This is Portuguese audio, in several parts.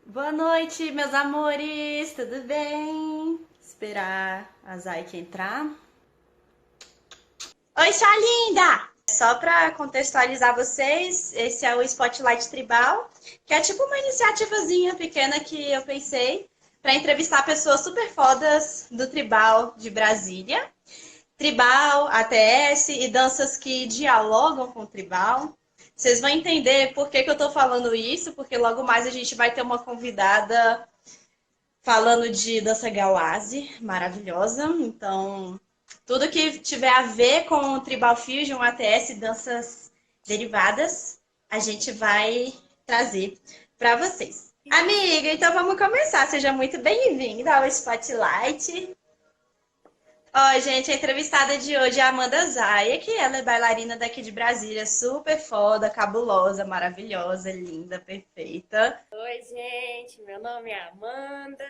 Boa noite, meus amores, tudo bem? Esperar a Zaike entrar. Oi, sua linda! Só para contextualizar vocês, esse é o Spotlight Tribal, que é tipo uma iniciativazinha pequena que eu pensei para entrevistar pessoas super fodas do tribal de Brasília. Tribal, ATS e danças que dialogam com o tribal. Vocês vão entender por que eu tô falando isso, porque logo mais a gente vai ter uma convidada falando de dança Gauase, maravilhosa. Então, tudo que tiver a ver com o Tribal Fusion, ATS, danças derivadas, a gente vai trazer para vocês. Amiga, então vamos começar. Seja muito bem-vinda ao Spotlight. Ó, gente, a entrevistada de hoje é a Amanda Zaya, que ela é bailarina daqui de Brasília, super foda, cabulosa, maravilhosa, linda, perfeita. Oi, gente, meu nome é Amanda.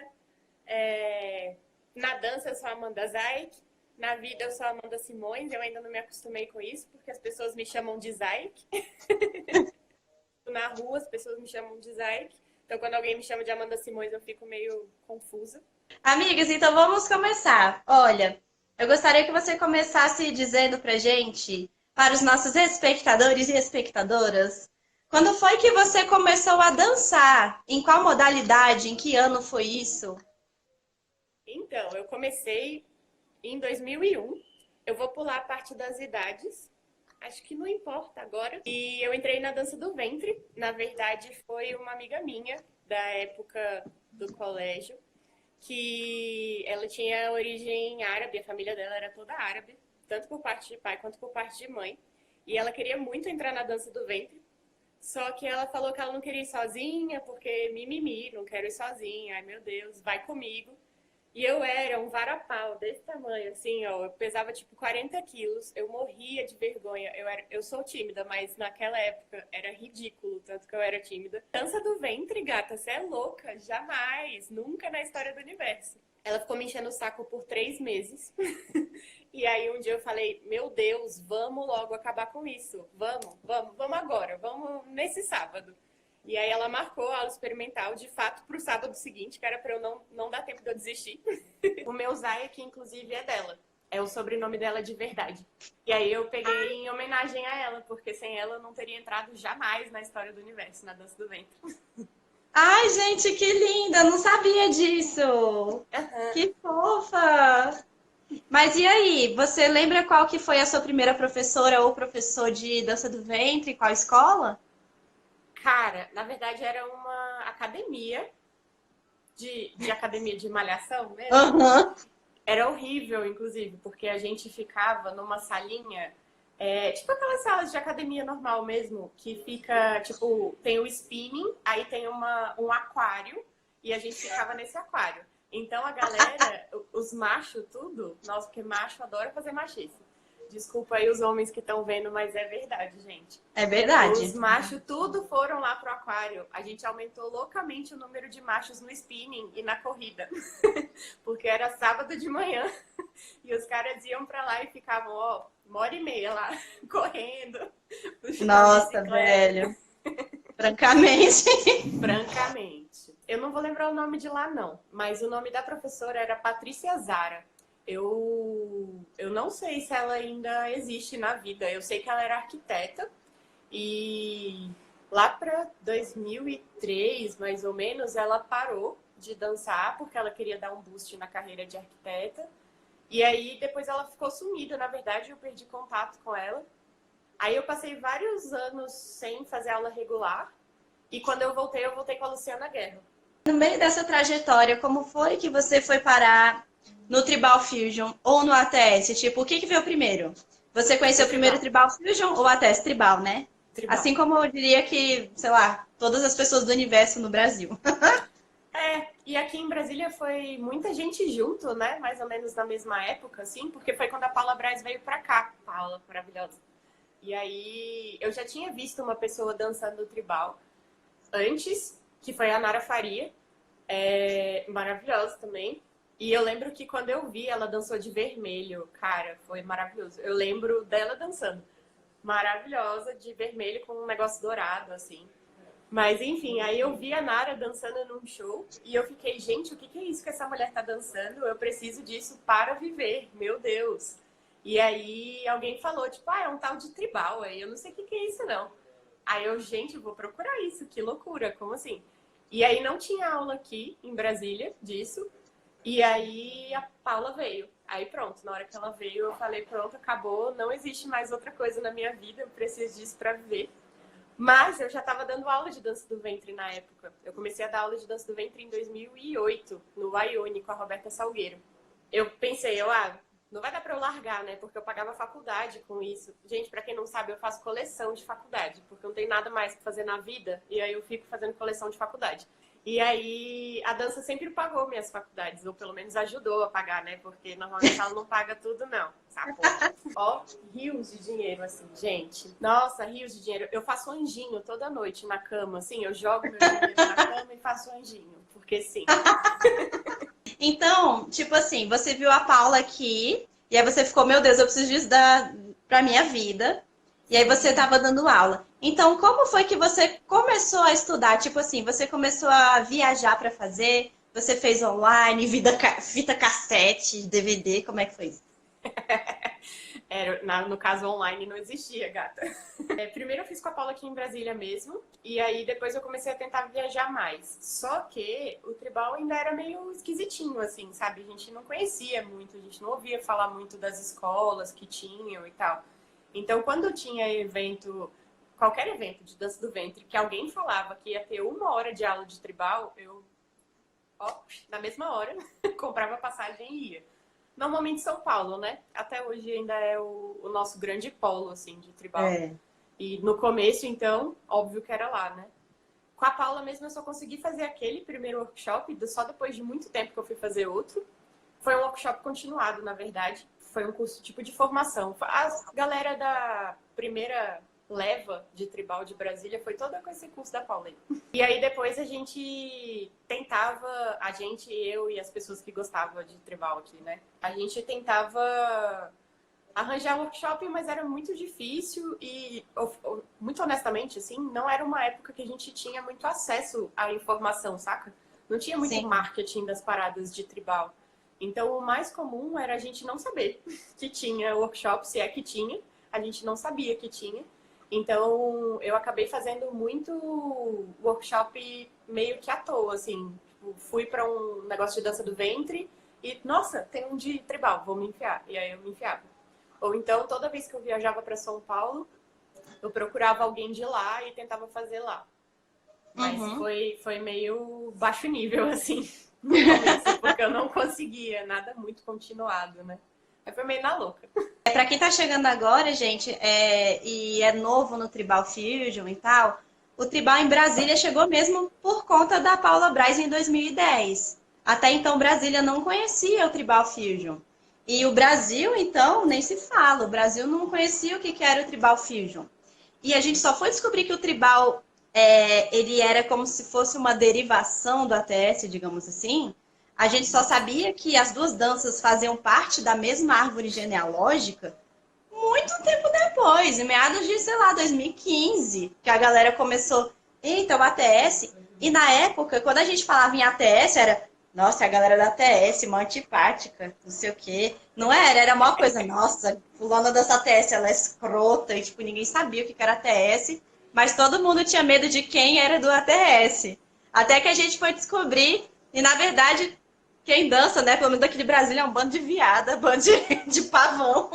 Na dança eu sou a Amanda Zaik, na vida eu sou a Amanda Simões, eu ainda não me acostumei com isso, porque as pessoas me chamam de Zaik. Na rua as pessoas me chamam de Zaik, então quando alguém me chama de Amanda Simões eu fico meio confusa. Amigas, então vamos começar. Olha, eu gostaria que você começasse dizendo pra gente, para os nossos espectadores e espectadoras, quando foi que você começou a dançar? Em qual modalidade? Em que ano foi isso? Então, eu comecei em 2001, eu vou pular a parte das idades, acho que não importa agora. E eu entrei na dança do ventre, na verdade foi uma amiga minha da época do colégio, que ela tinha origem árabe, a família dela era toda árabe, tanto por parte de pai quanto por parte de mãe. E ela queria muito entrar na dança do ventre, só que ela falou que ela não queria ir sozinha, porque mimimi, não quero ir sozinha, ai meu Deus, vai comigo. E eu era um varapau desse tamanho, assim, ó, eu pesava tipo 40 quilos, eu morria de vergonha, eu sou tímida, mas naquela época era ridículo, tanto que eu era tímida. Dança do ventre, gata, você é louca, jamais, nunca na história do universo. Ela ficou me enchendo o saco por 3 meses, e aí um dia eu falei, meu Deus, vamos logo acabar com isso, vamos agora, vamos nesse sábado. E aí ela marcou a aula experimental, de fato, para o sábado seguinte, que era para eu não dar tempo de eu desistir. O meu Zaya, que inclusive é dela, é o sobrenome dela de verdade. E aí eu peguei em homenagem a ela, porque sem ela eu não teria entrado jamais na história do universo, na dança do ventre. Ai, gente, que linda! Não sabia disso! Que fofa! Mas e aí, você lembra qual que foi a sua primeira professora ou professor de dança do ventre? Qual escola? Cara, na verdade era uma academia, de academia de malhação mesmo. Aham. Era horrível, inclusive, porque a gente ficava numa salinha, tipo aquelas salas de academia normal mesmo, que fica, tipo, tem o spinning, aí tem um aquário, e a gente ficava nesse aquário. Então a galera, os machos, tudo, nossa, porque macho adora fazer machice. Desculpa aí os homens que estão vendo, mas é verdade, gente. É verdade. Os machos tudo foram lá pro aquário. A gente aumentou loucamente o número de machos no spinning e na corrida. Porque era sábado de manhã. E os caras iam pra lá e ficavam, ó, 1h30 lá, correndo. Nossa, velho. Francamente. Francamente. Eu não vou lembrar o nome de lá, não. Mas o nome da professora era Patrícia Zara. Eu não sei se ela ainda existe na vida. Eu sei que ela era arquiteta e lá para 2003, mais ou menos, ela parou de dançar porque ela queria dar um boost na carreira de arquiteta. E aí depois ela ficou sumida, na verdade, eu perdi contato com ela. Aí eu passei vários anos sem fazer aula regular e quando eu voltei com a Luciana Guerra. No meio dessa trajetória, como foi que você foi parar no Tribal Fusion ou no ATS? Tipo, o que veio primeiro? Você conheceu primeiro o Tribal Fusion ou o ATS Tribal, né? Tribal. Assim como eu diria que, sei lá, todas as pessoas do universo no Brasil. E aqui em Brasília foi muita gente junto, né? Mais ou menos na mesma época, assim, porque foi quando a Paula Braz veio pra cá. Paula, maravilhosa. E aí eu já tinha visto uma pessoa dançando tribal antes, que foi a Nara Faria, maravilhosa também. E eu lembro que quando eu vi, ela dançou de vermelho. Cara, foi maravilhoso. Eu lembro dela dançando. Maravilhosa, de vermelho com um negócio dourado, assim. Mas, enfim, aí eu vi a Nara dançando num show e eu fiquei, gente, o que é isso que essa mulher tá dançando? Eu preciso disso para viver, meu Deus. E aí alguém falou, tipo, é um tal de tribal. Aí eu não sei o que é isso, não. Aí eu, gente, vou procurar isso, que loucura, como assim? E aí não tinha aula aqui em Brasília disso. E aí a Paula veio. Aí pronto, na hora que ela veio, eu falei, pronto, acabou, não existe mais outra coisa na minha vida, eu preciso disso para viver. Mas eu já estava dando aula de dança do ventre na época. Eu comecei a dar aula de dança do ventre em 2008, no Ione, com a Roberta Salgueiro. Eu pensei, não vai dar para eu largar, né? Porque eu pagava faculdade com isso. Gente, para quem não sabe, eu faço coleção de faculdade, porque eu não tenho nada mais para fazer na vida, e aí eu fico fazendo coleção de faculdade. E aí a dança sempre pagou minhas faculdades, ou pelo menos ajudou a pagar, né? Porque normalmente ela não paga tudo, não. Sacou? Ó, rios de dinheiro, assim, gente. Nossa, rios de dinheiro. Eu faço anjinho toda noite na cama, assim, eu jogo meu dinheiro na cama e faço anjinho, porque sim. Então, tipo assim, você viu a Paula aqui, e aí você ficou, meu Deus, eu preciso disso pra minha vida. E aí você tava dando aula. Então, como foi que você começou a estudar? Tipo assim, você começou a viajar para fazer? Você fez online, fita cassete, DVD, como é que foi isso? No caso, online não existia, gata. Primeiro eu fiz com a Paula aqui em Brasília mesmo, e aí depois eu comecei a tentar viajar mais. Só que o tribal ainda era meio esquisitinho, assim, sabe? A gente não conhecia muito, a gente não ouvia falar muito das escolas que tinham e tal. Então, quando tinha evento, qualquer evento de dança do ventre, que alguém falava que ia ter 1 hora de aula de tribal, eu, na mesma hora, comprava passagem e ia. Normalmente São Paulo, né? Até hoje ainda é o nosso grande polo, assim, de tribal. É. E no começo, então, óbvio que era lá, né? Com a Paula mesmo, eu só consegui fazer aquele primeiro workshop, só depois de muito tempo que eu fui fazer outro. Foi um workshop continuado, na verdade. Foi um curso tipo de formação. A galera da primeira leva de tribal de Brasília foi toda com esse curso da Paula aí. E aí depois a gente tentava, eu e as pessoas que gostavam de tribal aqui, né? A gente tentava arranjar um workshop, mas era muito difícil e, muito honestamente, assim, não era uma época que a gente tinha muito acesso à informação, saca? Não tinha muito Sim. marketing das paradas de tribal. Então, o mais comum era a gente não saber que tinha workshop, se é que tinha. A gente não sabia que tinha. Então, eu acabei fazendo muito workshop meio que à toa, assim. Tipo, fui para um negócio de dança do ventre e, nossa, tem um de tribal, vou me enfiar. E aí eu me enfiava. Ou então, toda vez que eu viajava para São Paulo, eu procurava alguém de lá e tentava fazer lá. Mas foi meio baixo nível, assim, no começo, porque eu não conseguia nada muito continuado, né? Aí foi meio na louca. Para quem tá chegando agora, gente, e é novo no Tribal Fusion e tal, o Tribal em Brasília chegou mesmo por conta da Paula Braz em 2010. Até então, Brasília não conhecia o Tribal Fusion. E o Brasil, então, nem se fala. O Brasil não conhecia o que era o Tribal Fusion. E a gente só foi descobrir que o Tribal, ele era como se fosse uma derivação do ATS, digamos assim. A gente só sabia que as duas danças faziam parte da mesma árvore genealógica muito tempo depois, em meados de, sei lá, 2015, que a galera começou, eita, o ATS. E na época, quando a gente falava em ATS, era, nossa, a galera da ATS, mó antipática, não sei o quê. Não era uma coisa, nossa, fulana dessa ATS, ela é escrota, e tipo, ninguém sabia o que era ATS, mas todo mundo tinha medo de quem era do ATS. Até que a gente foi descobrir, e na verdade, quem dança, né, pelo menos aqui de Brasília, é um bando de viada, bando de pavão.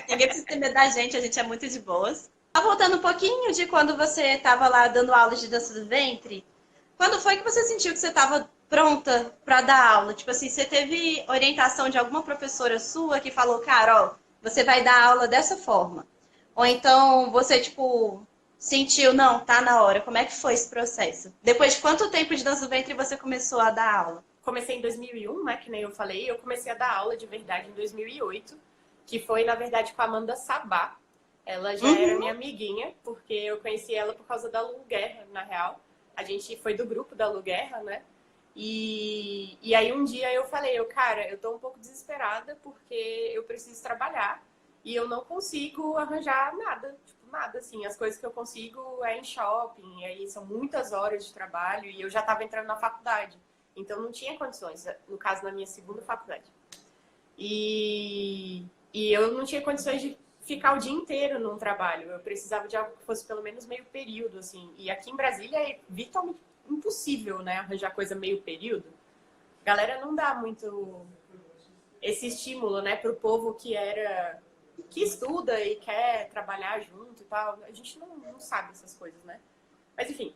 Ninguém precisa ter medo da gente, a gente é muito de boas. Voltando um pouquinho de quando você estava lá dando aulas de dança do ventre, quando foi que você sentiu que você estava pronta para dar aula? Tipo assim, você teve orientação de alguma professora sua que falou, cara, ó, você vai dar aula dessa forma? Ou então você, tipo, sentiu, não, tá na hora. Como é que foi esse processo? Depois de quanto tempo de dança do ventre você começou a dar aula? Comecei em 2001, né, que nem eu falei. Eu comecei a dar aula de verdade em 2008, que foi, na verdade, com a Amanda Sabá. Ela já era minha amiguinha, porque eu conheci ela por causa da Lu Guerra, na real. A gente foi do grupo da Lu Guerra, né? E aí um dia eu falei, cara, eu tô um pouco desesperada porque eu preciso trabalhar e eu não consigo arranjar nada, tipo, nada, assim. As coisas que eu consigo é em shopping, e aí são muitas horas de trabalho e eu já tava entrando na faculdade. Então não tinha condições, no caso, na minha segunda faculdade. E eu não tinha condições de ficar o dia inteiro num trabalho. Eu precisava de algo que fosse pelo menos meio período, assim. E aqui em Brasília é virtualmente impossível, né, arranjar coisa meio período. A galera não dá muito esse estímulo, né, pro povo que estuda e quer trabalhar junto e tal. A gente não sabe essas coisas, né? Mas enfim.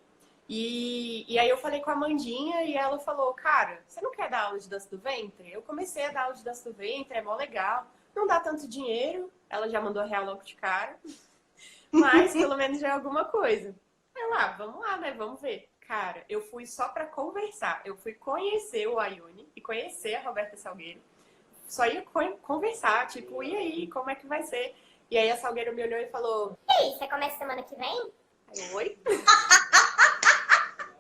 E aí eu falei com a Amandinha e ela falou, cara, você não quer dar aula de dança do ventre? Eu comecei a dar aula de dança do ventre, é mó legal. Não dá tanto dinheiro, ela já mandou a real logo de cara, mas pelo menos já é alguma coisa. Aí lá, vamos lá, né? Vamos ver. Cara, eu fui só pra conversar. Eu fui conhecer o Ayuni e conhecer a Roberta Salgueiro. Só ia conversar, tipo, e aí, como é que vai ser? E aí a Salgueiro me olhou e falou, E aí, você começa semana que vem? aí, oi?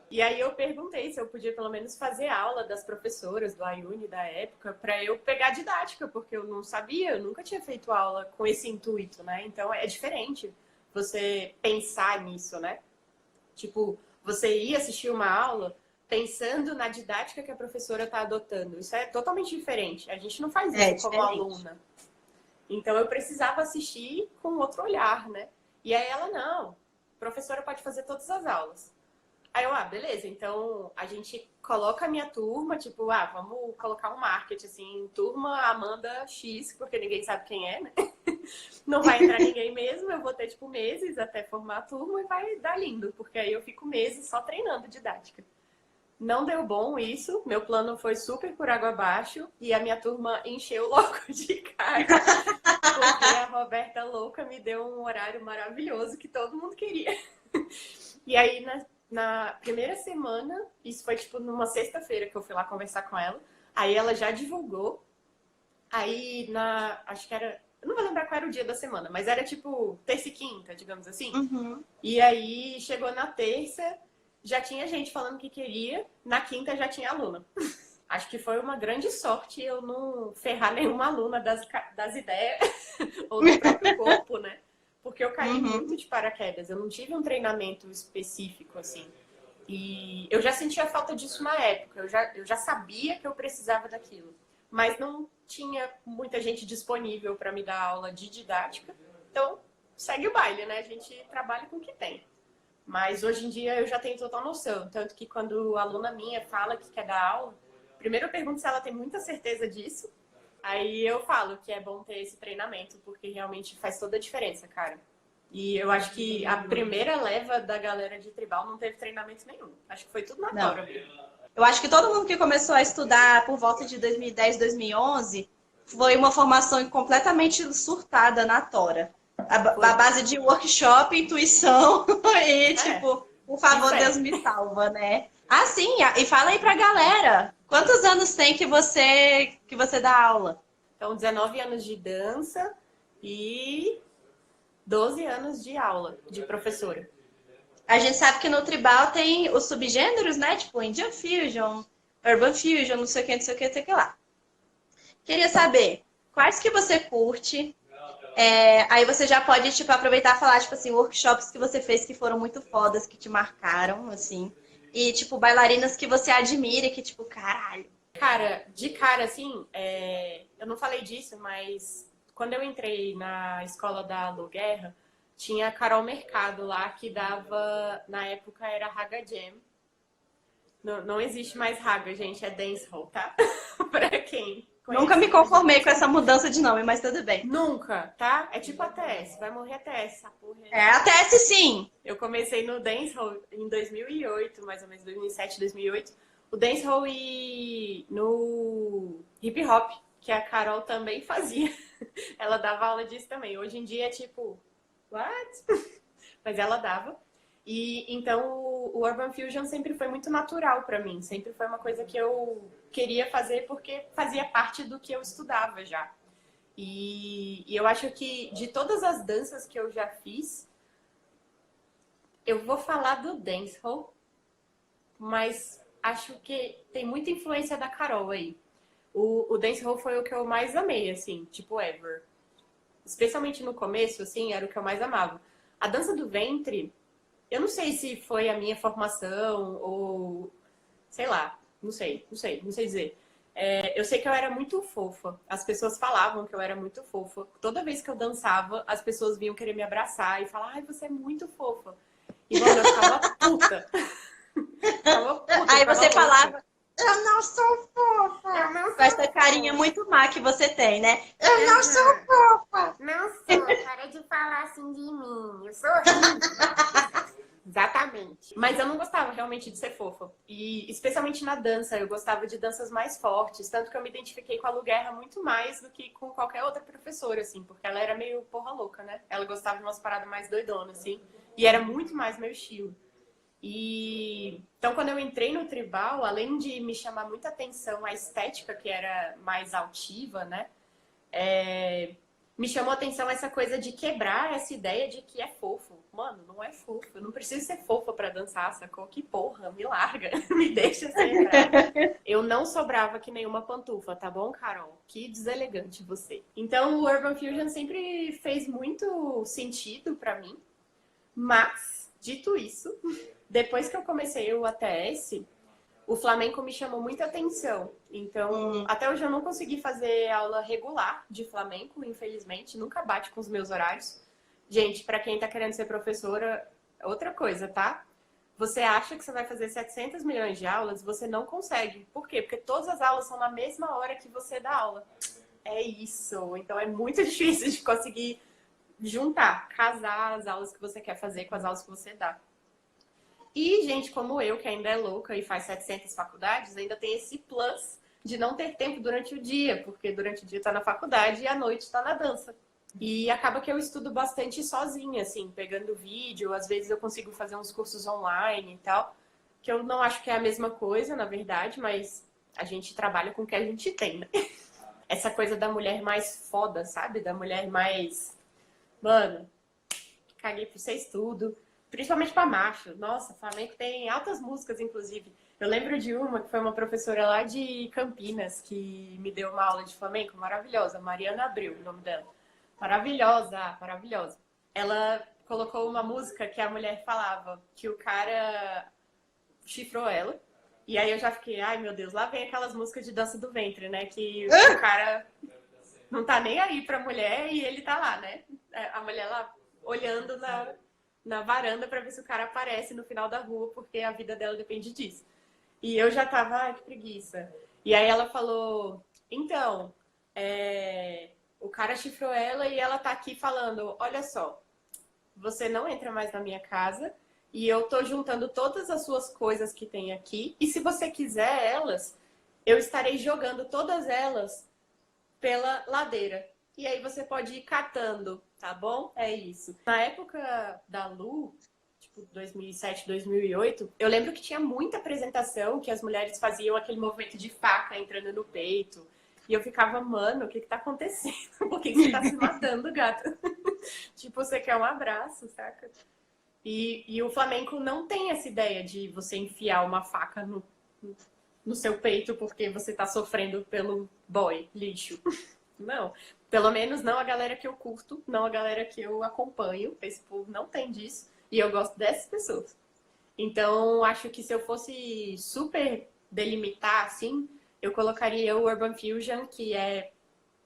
E aí eu perguntei se eu podia pelo menos fazer aula das professoras do Ayuni da época para eu pegar didática, porque eu não sabia, eu nunca tinha feito aula com esse intuito, né? Então é diferente você pensar nisso, né? Tipo, você ir assistir uma aula pensando na didática que a professora está adotando. Isso é totalmente diferente. A gente não faz isso como aluna. Então eu precisava assistir com outro olhar, né? E aí ela, não, a professora pode fazer todas as aulas. Aí eu, beleza, então a gente coloca a minha turma, tipo, vamos colocar um marketing, assim, turma Amanda X, porque ninguém sabe quem é, né? Não vai entrar ninguém mesmo, eu vou ter, tipo, meses até formar a turma e vai dar lindo, porque aí eu fico meses só treinando didática. Não deu bom isso, meu plano foi super por água abaixo e a minha turma encheu logo de cara, porque a Roberta louca me deu um horário maravilhoso que todo mundo queria. E aí, na primeira semana, isso foi tipo numa sexta-feira que eu fui lá conversar com ela, aí ela já divulgou, aí acho que era, eu não vou lembrar qual era o dia da semana, mas era tipo terça e quinta, digamos assim. Uhum. E aí chegou na terça, já tinha gente falando que queria, na quinta já tinha aluna. Acho que foi uma grande sorte eu não ferrar nenhuma aluna das ideias ou do próprio corpo, né? Porque eu caí muito de paraquedas. Eu não tive um treinamento específico, assim. E eu já sentia falta disso na época. Eu já sabia que eu precisava daquilo. Mas não tinha muita gente disponível para me dar aula de didática. Então, segue o baile, né? A gente trabalha com o que tem. Mas hoje em dia eu já tenho total noção. Tanto que quando a aluna minha fala que quer dar aula, primeiro eu pergunto se ela tem muita certeza disso. Aí eu falo que é bom ter esse treinamento, porque realmente faz toda a diferença, cara. E eu acho que a primeira leva da galera de tribal não teve treinamento nenhum. Acho que foi tudo na tora mesmo. Eu acho que todo mundo que começou a estudar por volta de 2010, 2011, foi uma formação completamente surtada na tora. A base de workshop, intuição e, tipo, por favor, Deus me salva, né? Ah, sim, e fala aí pra galera, quantos anos tem que você dá aula? Então, 19 anos de dança e 12 anos de aula de professora. A gente sabe que no tribal tem os subgêneros, né? Tipo, Indian Fusion, Urban Fusion, não sei o que, não sei o que, não sei o que lá. Queria saber, quais que você curte? Aí você já pode, tipo, aproveitar e falar, tipo assim, workshops que você fez que foram muito fodas, que te marcaram, assim. E, tipo, bailarinas que você admira e que, tipo, caralho. Cara, de cara, assim, eu não falei disso, mas quando eu entrei na escola da Lu Guerra, tinha a Carol Mercado lá, que dava, na época era Raga Jam. Não existe mais Raga, gente, é dancehall, tá? Pra quem conhece. Nunca me conformei com essa mudança de nome, mas tudo bem. Nunca, tá? É tipo a TS, vai morrer a TS, essa porra. A TS sim. Eu comecei no dancehall em 2008, mais ou menos, 2007, 2008. O dancehall e no hip hop, que a Carol também fazia. Ela dava aula disso também. Hoje em dia é tipo, what? Mas ela dava. E então o Urban Fusion sempre foi muito natural para mim. Sempre foi uma coisa que eu queria fazer porque fazia parte do que eu estudava já. E eu acho que de todas as danças que eu já fiz, eu vou falar do dancehall, mas acho que tem muita influência da Carol aí. O dancehall foi o que eu mais amei, assim, tipo, ever. Especialmente no começo, assim, era o que eu mais amava. A dança do ventre, eu não sei se foi a minha formação ou, sei lá, não sei dizer. Eu sei que eu era muito fofa. As pessoas falavam que eu era muito fofa. Toda vez que eu dançava, as pessoas vinham querer me abraçar e falar, ai, você é muito fofa. E, mano, eu ficava puta. Ficava puta, eu Aí ficava você louca. falava, eu não sou fofa. Eu não Com essa sou carinha fofa. muito má que você tem, né? Eu não sou Aham. fofa. Não sou. Para de falar assim de mim. Eu sou horrível. Exatamente. Mas eu não gostava realmente de ser fofa. E especialmente na dança, eu gostava de danças mais fortes. Tanto que eu me identifiquei com a Lu Guerra muito mais do que com qualquer outra professora, assim. Porque ela era meio porra louca, né? Ela gostava de umas paradas mais doidonas, assim. E era muito mais meu estilo. E então, quando eu entrei no tribal, além de me chamar muita atenção a estética, que era mais altiva, né? Me chamou a atenção essa coisa de quebrar essa ideia de que é fofo. Mano, não é fofo. Eu não preciso ser fofa pra dançar, sacou? Que porra, me larga. Me deixa ser brava. Eu não sou brava que nenhuma pantufa, tá bom, Carol? Que deselegante você. Então, o Urban Fusion sempre fez muito sentido pra mim. Mas, dito isso, depois que eu comecei o ATS, o flamenco me chamou muita atenção. Então, até hoje eu não consegui fazer aula regular de flamenco, infelizmente. Nunca bate com os meus horários. Gente, para quem tá querendo ser professora, outra coisa, tá? Você acha que você vai fazer 700 milhões de aulas, você não consegue. Por quê? Porque todas as aulas são na mesma hora que você dá aula. É isso. Então, é muito difícil de conseguir juntar, casar as aulas que você quer fazer com as aulas que você dá. E gente como eu, que ainda é louca e faz 700 faculdades, ainda tem esse plus de não ter tempo durante o dia, porque durante o dia tá na faculdade e à noite tá na dança. E acaba que eu estudo bastante sozinha, assim, pegando vídeo, às vezes eu consigo fazer uns cursos online e tal, que eu não acho que é a mesma coisa, na verdade, mas a gente trabalha com o que a gente tem, né? Essa coisa da mulher mais foda, sabe? Da mulher mais... Mano, caguei pra vocês tudo. Principalmente pra macho. Nossa, Flamengo tem altas músicas, inclusive. Eu lembro de uma que foi uma professora lá de Campinas que me deu uma aula de flamenco maravilhosa. Mariana Abreu, o nome dela. Maravilhosa, maravilhosa. Ela colocou uma música que a mulher falava que o cara chifrou ela. E aí eu já fiquei, ai meu Deus, lá vem aquelas músicas de dança do ventre, né? Que o cara não tá nem aí pra mulher e ele tá lá, né? A mulher lá olhando na varanda pra ver se o cara aparece no final da rua, porque a vida dela depende disso. E eu já tava, ai, que preguiça. E aí ela falou, então, o cara chifrou ela e ela tá aqui falando, olha só, você não entra mais na minha casa e eu tô juntando todas as suas coisas que tem aqui e se você quiser elas, eu estarei jogando todas elas pela ladeira. E aí você pode ir catando, tá bom? É isso. Na época da Lu, tipo 2007, 2008, eu lembro que tinha muita apresentação que as mulheres faziam aquele movimento de faca entrando no peito. E eu ficava, mano, o que que tá acontecendo? Por que que você tá se matando, gata? Tipo, você quer um abraço, saca? E o flamenco não tem essa ideia de você enfiar uma faca no seu peito porque você tá sofrendo pelo boy lixo. Não. Pelo menos não a galera que eu curto, não a galera que eu acompanho. Esse povo não tem disso. E eu gosto dessas pessoas. Então, acho que se eu fosse super delimitar, assim, eu colocaria o Urban Fusion, que é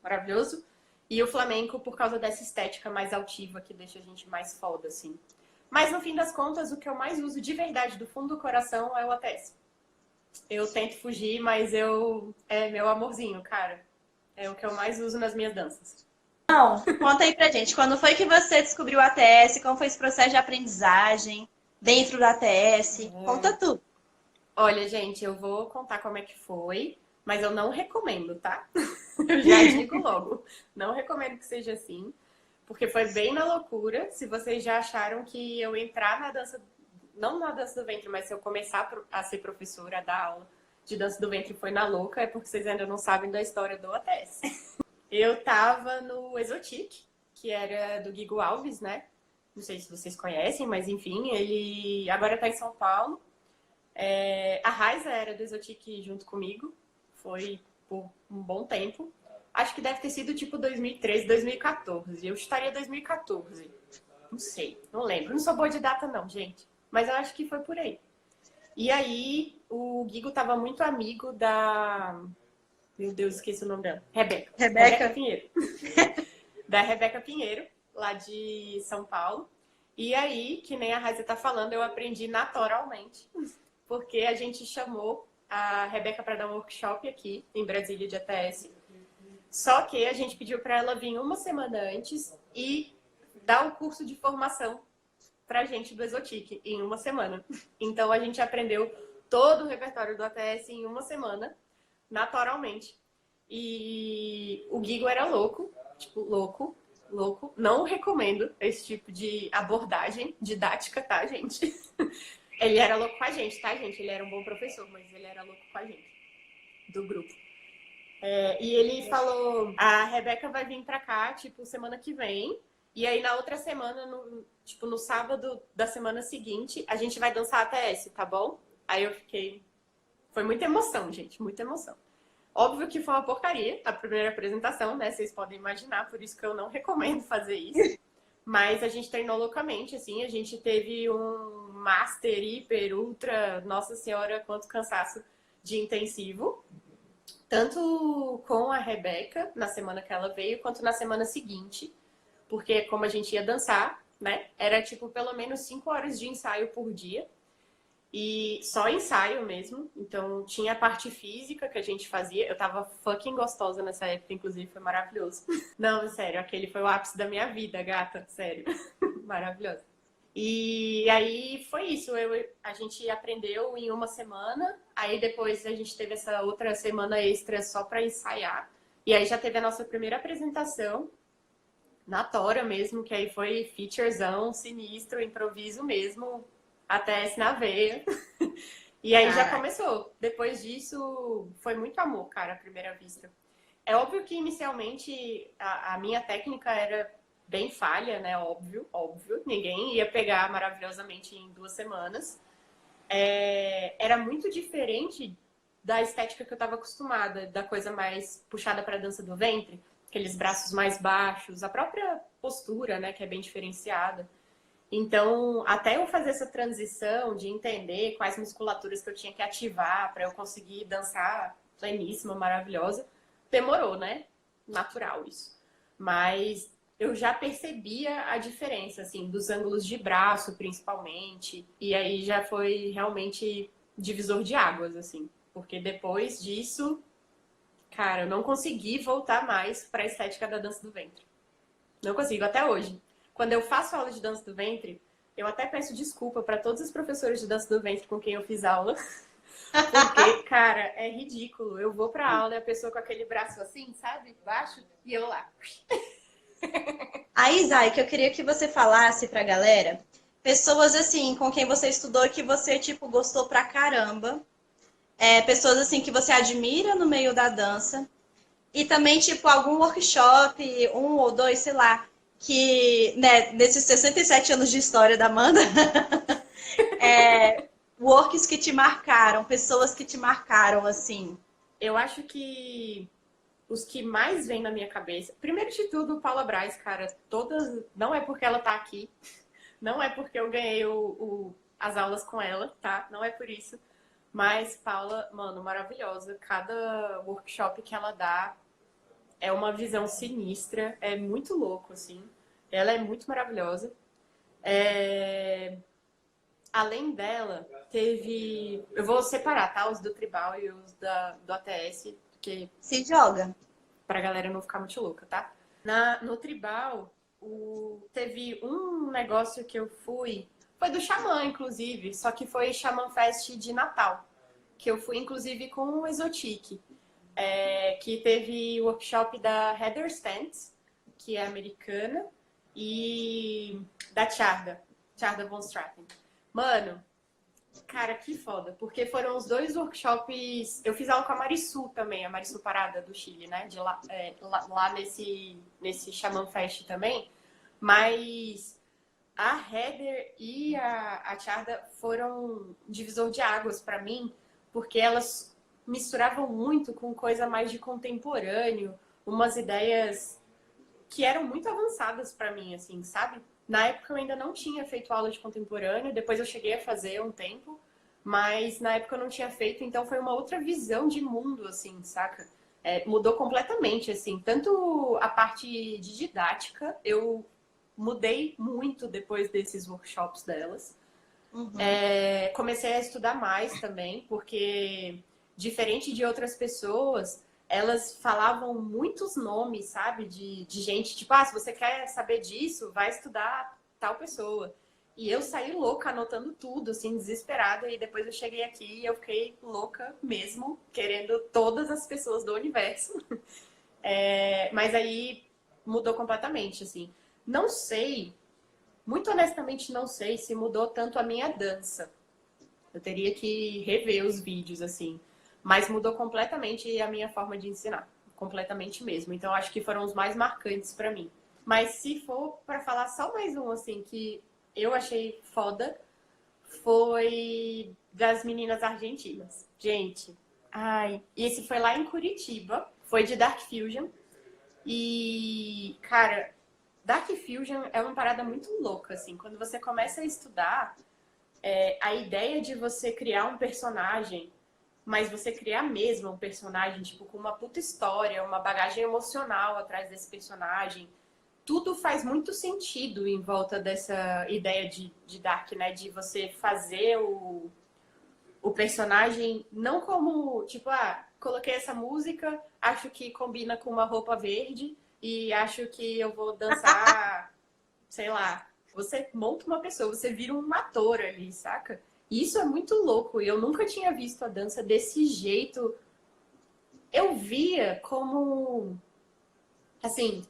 maravilhoso, e o flamenco por causa dessa estética mais altiva, que deixa a gente mais foda, assim. Mas, no fim das contas, o que eu mais uso de verdade, do fundo do coração, é o ATS. Eu tento fugir, mas é meu amorzinho, cara. É o que eu mais uso nas minhas danças. Não, conta aí pra gente, quando foi que você descobriu o ATS? Como foi esse processo de aprendizagem dentro do ATS? Conta tudo. Olha, gente, eu vou contar como é que foi, mas eu não recomendo, tá? Eu já digo logo. Não recomendo que seja assim, porque foi bem na loucura. Se vocês já acharam que eu entrar na dança, não na dança do ventre, mas se eu começar a ser professora, a dar aula de dança do ventre foi na louca, é porque vocês ainda não sabem da história do ATS. Eu tava no Exotic, que era do Guigo Alves, né? Não sei se vocês conhecem, mas enfim, ele agora tá em São Paulo. A Raiza era do Exotic junto comigo, foi por um bom tempo. Acho que deve ter sido tipo 2013, 2014. Eu estaria 2014. Não sei, não lembro. Não sou boa de data não, gente. Mas eu acho que foi por aí. E aí, o Guigo tava muito amigo da... Meu Deus, esqueci o nome dela. Rebeca. Rebeca Pinheiro. Da Rebeca Pinheiro, lá de São Paulo. E aí, que nem a Raiza tá falando, eu aprendi naturalmente. Porque a gente chamou a Rebeca para dar um workshop aqui em Brasília de ATS. Só que a gente pediu para ela vir uma semana antes e dar um curso de formação pra gente do Exotic em uma semana. Então a gente aprendeu todo o repertório do ATS em uma semana, naturalmente. E o Guigo era louco, tipo, louco. Não recomendo esse tipo de abordagem didática, tá, gente? Ele era louco com a gente, tá, gente? Ele era um bom professor, mas ele era louco com a gente, do grupo. E ele falou, a Rebeca vai vir pra cá, tipo, semana que vem. E aí, na outra semana, no sábado da semana seguinte, a gente vai dançar ATS, tá bom? Aí eu fiquei... Foi muita emoção, gente, muita emoção. Óbvio que foi uma porcaria a primeira apresentação, né? Vocês podem imaginar, por isso que eu não recomendo fazer isso. Mas a gente treinou loucamente, assim. A gente teve um master, hiper, ultra, nossa senhora, quanto cansaço de intensivo. Tanto com a Rebeca, na semana que ela veio, quanto na semana seguinte. Porque como a gente ia dançar, né? Era tipo pelo menos 5 horas de ensaio por dia. E só ensaio mesmo. Então tinha a parte física que a gente fazia. Eu tava fucking gostosa nessa época, inclusive foi maravilhoso. Não, sério, aquele foi o ápice da minha vida, gata. Sério. Maravilhoso. E aí foi isso. A gente aprendeu em uma semana. Aí depois a gente teve essa outra semana extra só pra ensaiar. E aí já teve a nossa primeira apresentação na tora mesmo, que aí foi featurezão, sinistro, improviso mesmo, ATS na veia. E aí já começou. Depois disso, foi muito amor, cara, à primeira vista. É óbvio que inicialmente a minha técnica era bem falha, né? Óbvio. Ninguém ia pegar maravilhosamente em 2 semanas. Era muito diferente da estética que eu estava acostumada, da coisa mais puxada para a dança do ventre, aqueles braços mais baixos, a própria postura, né, que é bem diferenciada. Então, até eu fazer essa transição de entender quais musculaturas que eu tinha que ativar para eu conseguir dançar pleníssima, maravilhosa, demorou, né? Natural isso. Mas eu já percebia a diferença, assim, dos ângulos de braço, principalmente. E aí já foi realmente divisor de águas, assim. Porque depois disso, cara, eu não consegui voltar mais para a estética da dança do ventre. Não consigo, até hoje. Quando eu faço aula de dança do ventre, eu até peço desculpa para todos os professores de dança do ventre com quem eu fiz aula. Porque, cara, é ridículo. Eu vou pra aula e a pessoa com aquele braço assim, sabe? Baixo, e eu lá. Aí, Zay, que eu queria que você falasse pra galera, pessoas assim, com quem você estudou e que você, tipo, gostou pra caramba. Pessoas assim que você admira no meio da dança. E também, tipo, algum workshop, 1 ou 2, sei lá, que, né, nesses 67 anos de história da Amanda, works que te marcaram, pessoas que te marcaram, assim. Eu acho que os que mais vêm na minha cabeça... Primeiro de tudo, Paula Braz, cara. Todas... Não é porque ela tá aqui. Não é porque eu ganhei as aulas com ela, tá? Não é por isso. Mas Paula, mano, maravilhosa. Cada workshop que ela dá é uma visão sinistra. É muito louco, assim. Ela é muito maravilhosa. Além dela, teve... Eu vou separar, tá? Os do Tribal e os do ATS, porque... Se joga. Pra galera não ficar muito louca, tá? No Tribal, teve um negócio que eu fui... Foi do Xamã, inclusive. Só que foi Xamã Fest de Natal. Que eu fui, inclusive, com o Exotic. Que teve o workshop da Heather Stantz, que é americana, e da Tjarda Von Straten. Mano, cara, que foda. Porque foram os 2 workshops... Eu fiz aula com a Marisu também, a Marisu Parada, do Chile, né? De lá nesse Xamã Fest também. Mas, A Heather e a Charda foram um divisor de águas para mim, porque elas misturavam muito com coisa mais de contemporâneo, umas ideias que eram muito avançadas para mim, assim, sabe? Na época eu ainda não tinha feito aula de contemporâneo, depois eu cheguei a fazer um tempo, mas na época eu não tinha feito, então foi uma outra visão de mundo, assim, saca? Mudou completamente, assim, tanto a parte de didática, eu mudei muito depois desses workshops delas. Uhum. Comecei a estudar mais também, porque diferente de outras pessoas, elas falavam muitos nomes, sabe? De gente, tipo, se você quer saber disso, vai estudar tal pessoa. E eu saí louca, anotando tudo, assim, desesperada. E depois eu cheguei aqui e eu fiquei louca mesmo, querendo todas as pessoas do universo. Mas aí mudou completamente, assim. Não sei, muito honestamente não sei se mudou tanto a minha dança. Eu teria que rever os vídeos, assim. Mas mudou completamente a minha forma de ensinar. Completamente mesmo. Então, acho que foram os mais marcantes pra mim. Mas se for pra falar só mais um, assim, que eu achei foda, foi das meninas argentinas. Gente, esse foi lá em Curitiba. Foi de Dark Fusion. E, cara, Dark Fusion é uma parada muito louca, assim. Quando você começa a estudar, a ideia de você criar um personagem, mas você criar mesmo um personagem, tipo, com uma puta história, uma bagagem emocional atrás desse personagem, tudo faz muito sentido em volta dessa ideia de Dark, né? De você fazer o personagem não como, tipo, coloquei essa música, acho que combina com uma roupa verde e acho que eu vou dançar, sei lá. Você monta uma pessoa, você vira um ator ali, saca? E isso é muito louco. E eu nunca tinha visto a dança desse jeito. Eu via como, assim,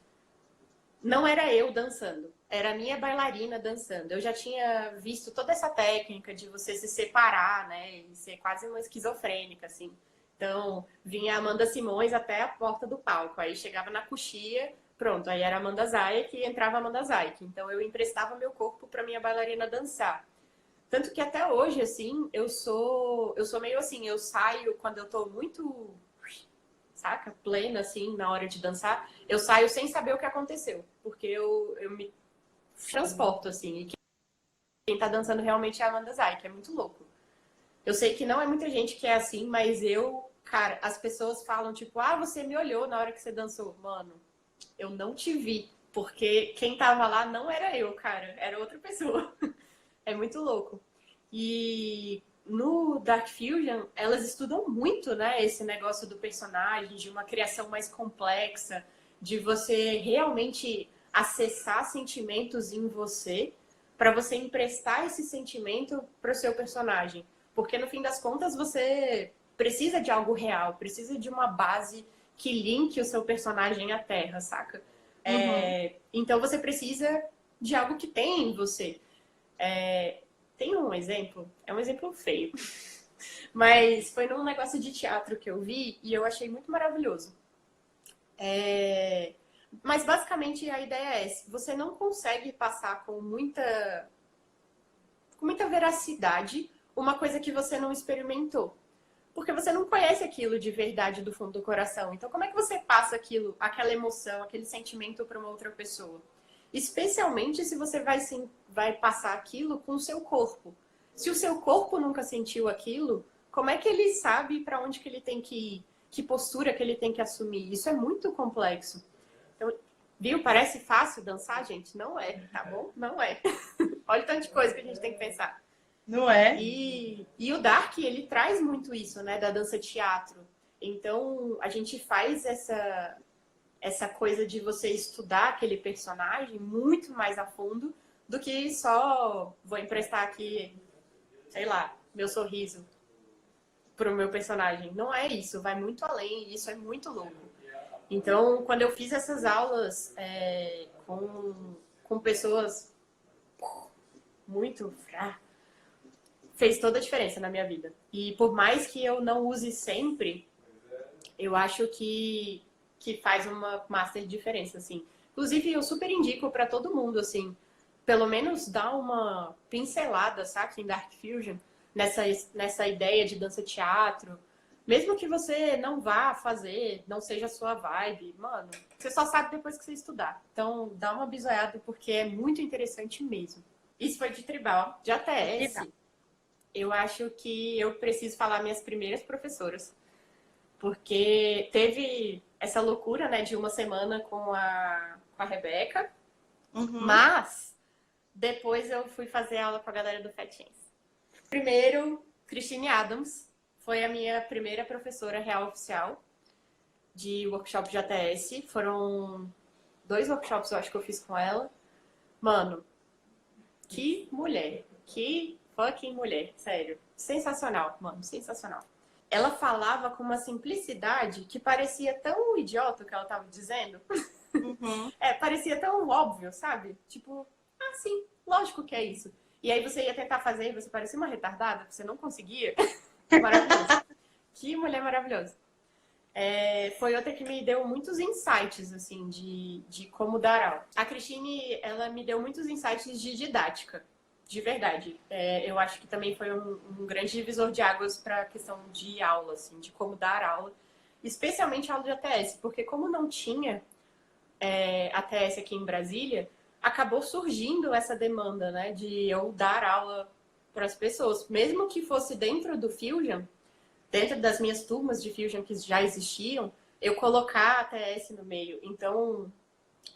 não era eu dançando, era a minha bailarina dançando. Eu já tinha visto toda essa técnica de você se separar, né? E ser quase uma esquizofrênica, assim. Então, vinha a Amanda Simões até a porta do palco. Aí chegava na coxia, pronto, aí era a Amanda Zayek e entrava a Amanda Zayek. Então, eu emprestava meu corpo para minha bailarina dançar. Tanto que até hoje, assim, eu sou meio assim, eu saio quando eu tô muito, saca, plena, assim, na hora de dançar, eu saio sem saber o que aconteceu, porque eu me transporto, assim, e quem tá dançando realmente é a Amanda Zay, que é muito louco. Eu sei que não é muita gente que é assim, mas cara, as pessoas falam, tipo, você me olhou na hora que você dançou. Mano, eu não te vi, porque quem tava lá não era eu, cara, era outra pessoa. É muito louco. E no Dark Fusion, elas estudam muito, né, esse negócio do personagem, de uma criação mais complexa, de você realmente acessar sentimentos em você, para você emprestar esse sentimento para o seu personagem. Porque no fim das contas, você precisa de algo real, precisa de uma base que linke o seu personagem à Terra, saca? Então você precisa de algo que tem em você. Tem um exemplo, é um exemplo feio, mas foi num negócio de teatro que eu vi e eu achei muito maravilhoso. Mas basicamente a ideia é essa: você não consegue passar com muita veracidade uma coisa que você não experimentou. Porque você não conhece aquilo de verdade do fundo do coração. Então, como é que você passa aquilo, aquela emoção, aquele sentimento para uma outra pessoa? Especialmente se você vai passar aquilo com o seu corpo. Se o seu corpo nunca sentiu aquilo, como é que ele sabe para onde que ele tem que ir? Que postura que ele tem que assumir? Isso é muito complexo. Então, viu? Parece fácil dançar, gente? Não é, tá bom? Não é. Olha o tanto de coisa que a gente tem que pensar. Não é? E o Dark, ele traz muito isso, né? Da dança teatro. Então, a gente faz essa coisa de você estudar aquele personagem muito mais a fundo do que só vou emprestar aqui, sei lá, meu sorriso pro meu personagem. Não é isso, vai muito além, e isso é muito louco. Então, quando eu fiz essas aulas com pessoas muito... fez toda a diferença na minha vida. E por mais que eu não use sempre, eu acho que faz uma master diferença, assim. Inclusive, eu super indico para todo mundo, assim, pelo menos dar uma pincelada, sabe, em Dark Fusion, nessa ideia de dança-teatro. Mesmo que você não vá fazer, não seja a sua vibe, mano, você só sabe depois que você estudar. Então, dá uma bisoiada porque é muito interessante mesmo. Isso foi de tribal. De ATS, eu acho que eu preciso falar minhas primeiras professoras. Porque teve essa loucura, né, de uma semana com a Rebeca. Mas, depois eu fui fazer aula com a galera do Fat Chance. Primeiro, Christine Adams. Foi a minha primeira professora real oficial de workshop de ATS. Foram 2 workshops, eu acho que eu fiz com ela. Mano, que mulher. Que fucking mulher. Sério. Sensacional, mano. Sensacional. Ela falava com uma simplicidade que parecia tão idiota o que ela tava dizendo. Parecia tão óbvio, sabe? Tipo, sim, lógico que é isso. E aí você ia tentar fazer e você parecia uma retardada, você não conseguia. Maravilhoso. Que mulher maravilhosa. Foi outra que me deu muitos insights, assim, de como dar aula. A Cristine, ela me deu muitos insights de didática, de verdade. Eu acho que também foi um grande divisor de águas para a questão de aula, assim, de como dar aula. Especialmente aula de ATS, porque como não tinha ATS aqui em Brasília, acabou surgindo essa demanda, né, de eu dar aula para as pessoas. Mesmo que fosse dentro do Fusion, dentro das minhas turmas de Fusion que já existiam, eu colocar a ATS no meio. Então,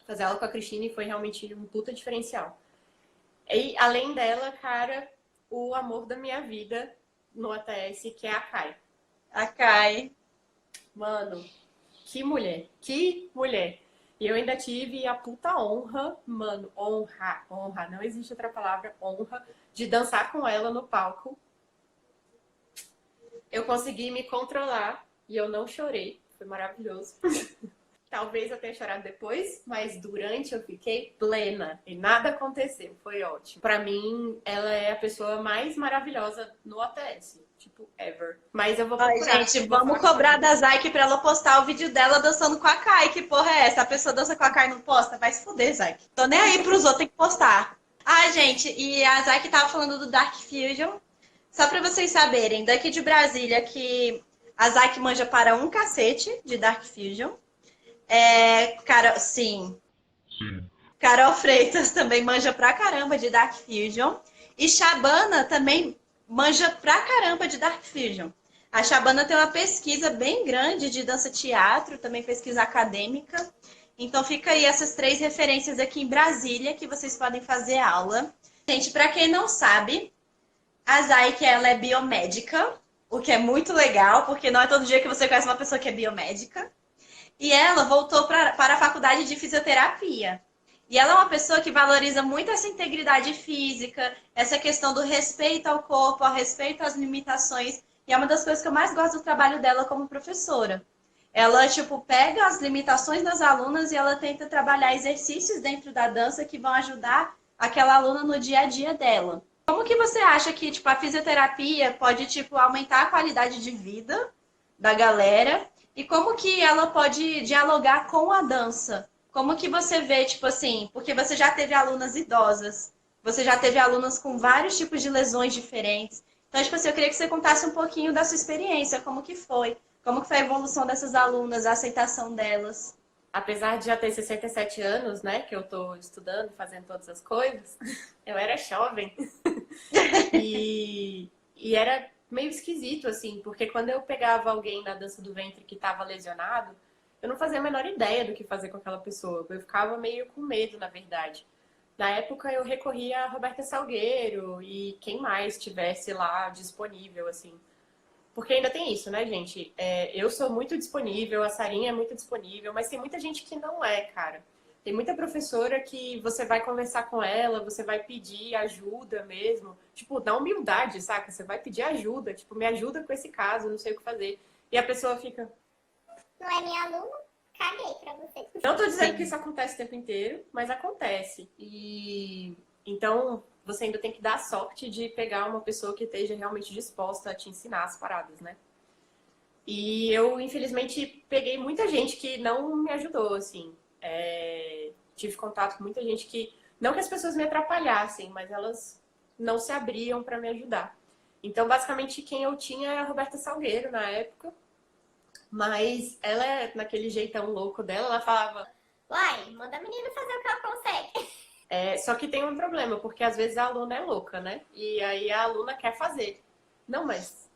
fazer aula com a Cristine foi realmente um puta diferencial. E, além dela, cara, o amor da minha vida no ATS, que é a Kai. A Kai. Mano, que mulher. Que mulher. E eu ainda tive a puta honra, mano, honra, não existe outra palavra, honra, de dançar com ela no palco. Eu consegui me controlar e eu não chorei. Foi maravilhoso. Talvez eu tenha chorado depois, mas durante eu fiquei plena e nada aconteceu. Foi ótimo. Pra mim, ela é a pessoa mais maravilhosa no ATS. Tipo, ever. Mas eu vou procurar. Ai, gente, vamos cobrar da Zaike pra ela postar o vídeo dela dançando com a Kai. Que porra é essa? A pessoa dança com a Kai e não posta? Vai se fuder, Zaike. Tô nem aí pros outros, tem que postar. Ai, gente, e a Zaike tava falando do Dark Fusion. Só pra vocês saberem, daqui de Brasília, que a Zaike manja para um cacete de Dark Fusion. Sim. Carol Freitas também manja pra caramba de Dark Fusion. E Shabana também manja pra caramba de Dark Fusion. A Shabana tem uma pesquisa bem grande de dança-teatro, também pesquisa acadêmica. Então fica aí essas 3 referências aqui em Brasília que vocês podem fazer aula. Gente, pra quem não sabe, a Zaike, ela é biomédica, o que é muito legal, porque não é todo dia que você conhece uma pessoa que é biomédica. E ela voltou para a faculdade de fisioterapia. E ela é uma pessoa que valoriza muito essa integridade física, essa questão do respeito ao corpo, ao respeito às limitações. E é uma das coisas que eu mais gosto do trabalho dela como professora. Ela, pega as limitações das alunas e ela tenta trabalhar exercícios dentro da dança que vão ajudar aquela aluna no dia a dia dela. Como que você acha que, a fisioterapia pode, aumentar a qualidade de vida da galera? E como que ela pode dialogar com a dança? Como que você vê, porque você já teve alunas idosas, você já teve alunas com vários tipos de lesões diferentes. Então, eu queria que você contasse um pouquinho da sua experiência, como que foi a evolução dessas alunas, a aceitação delas. Apesar de já ter 67 anos, né, que eu tô estudando, fazendo todas as coisas, eu era jovem. E era meio esquisito, assim, porque quando eu pegava alguém na dança do ventre que estava lesionado, eu não fazia a menor ideia do que fazer com aquela pessoa. Eu ficava meio com medo, na verdade. Na época, eu recorria a Roberta Salgueiro e quem mais tivesse lá disponível, assim. Porque ainda tem isso, né, gente? Eu sou muito disponível, a Sarinha é muito disponível, mas tem muita gente que não é, cara. Tem muita professora que você vai conversar com ela, você vai pedir ajuda mesmo. Na humildade, saca? Você vai pedir ajuda. Me ajuda com esse caso, não sei o que fazer. E a pessoa fica... Não é minha aluna? Caguei pra você. Não tô dizendo que isso acontece o tempo inteiro, mas acontece. E... Então, você ainda tem que dar sorte de pegar uma pessoa que esteja realmente disposta a te ensinar as paradas, né? E eu, infelizmente, peguei muita gente que não me ajudou, assim. Tive contato com muita gente que Não que as pessoas me atrapalhassem, mas elas não se abriam para me ajudar. Então, basicamente, quem eu tinha era a Roberta Salgueiro na época. Mas ela, naquele jeitão louco dela, ela falava... Uai, manda a menina fazer o que ela consegue. Só que tem um problema, porque às vezes a aluna é louca, né? E aí a aluna quer fazer. Não, mas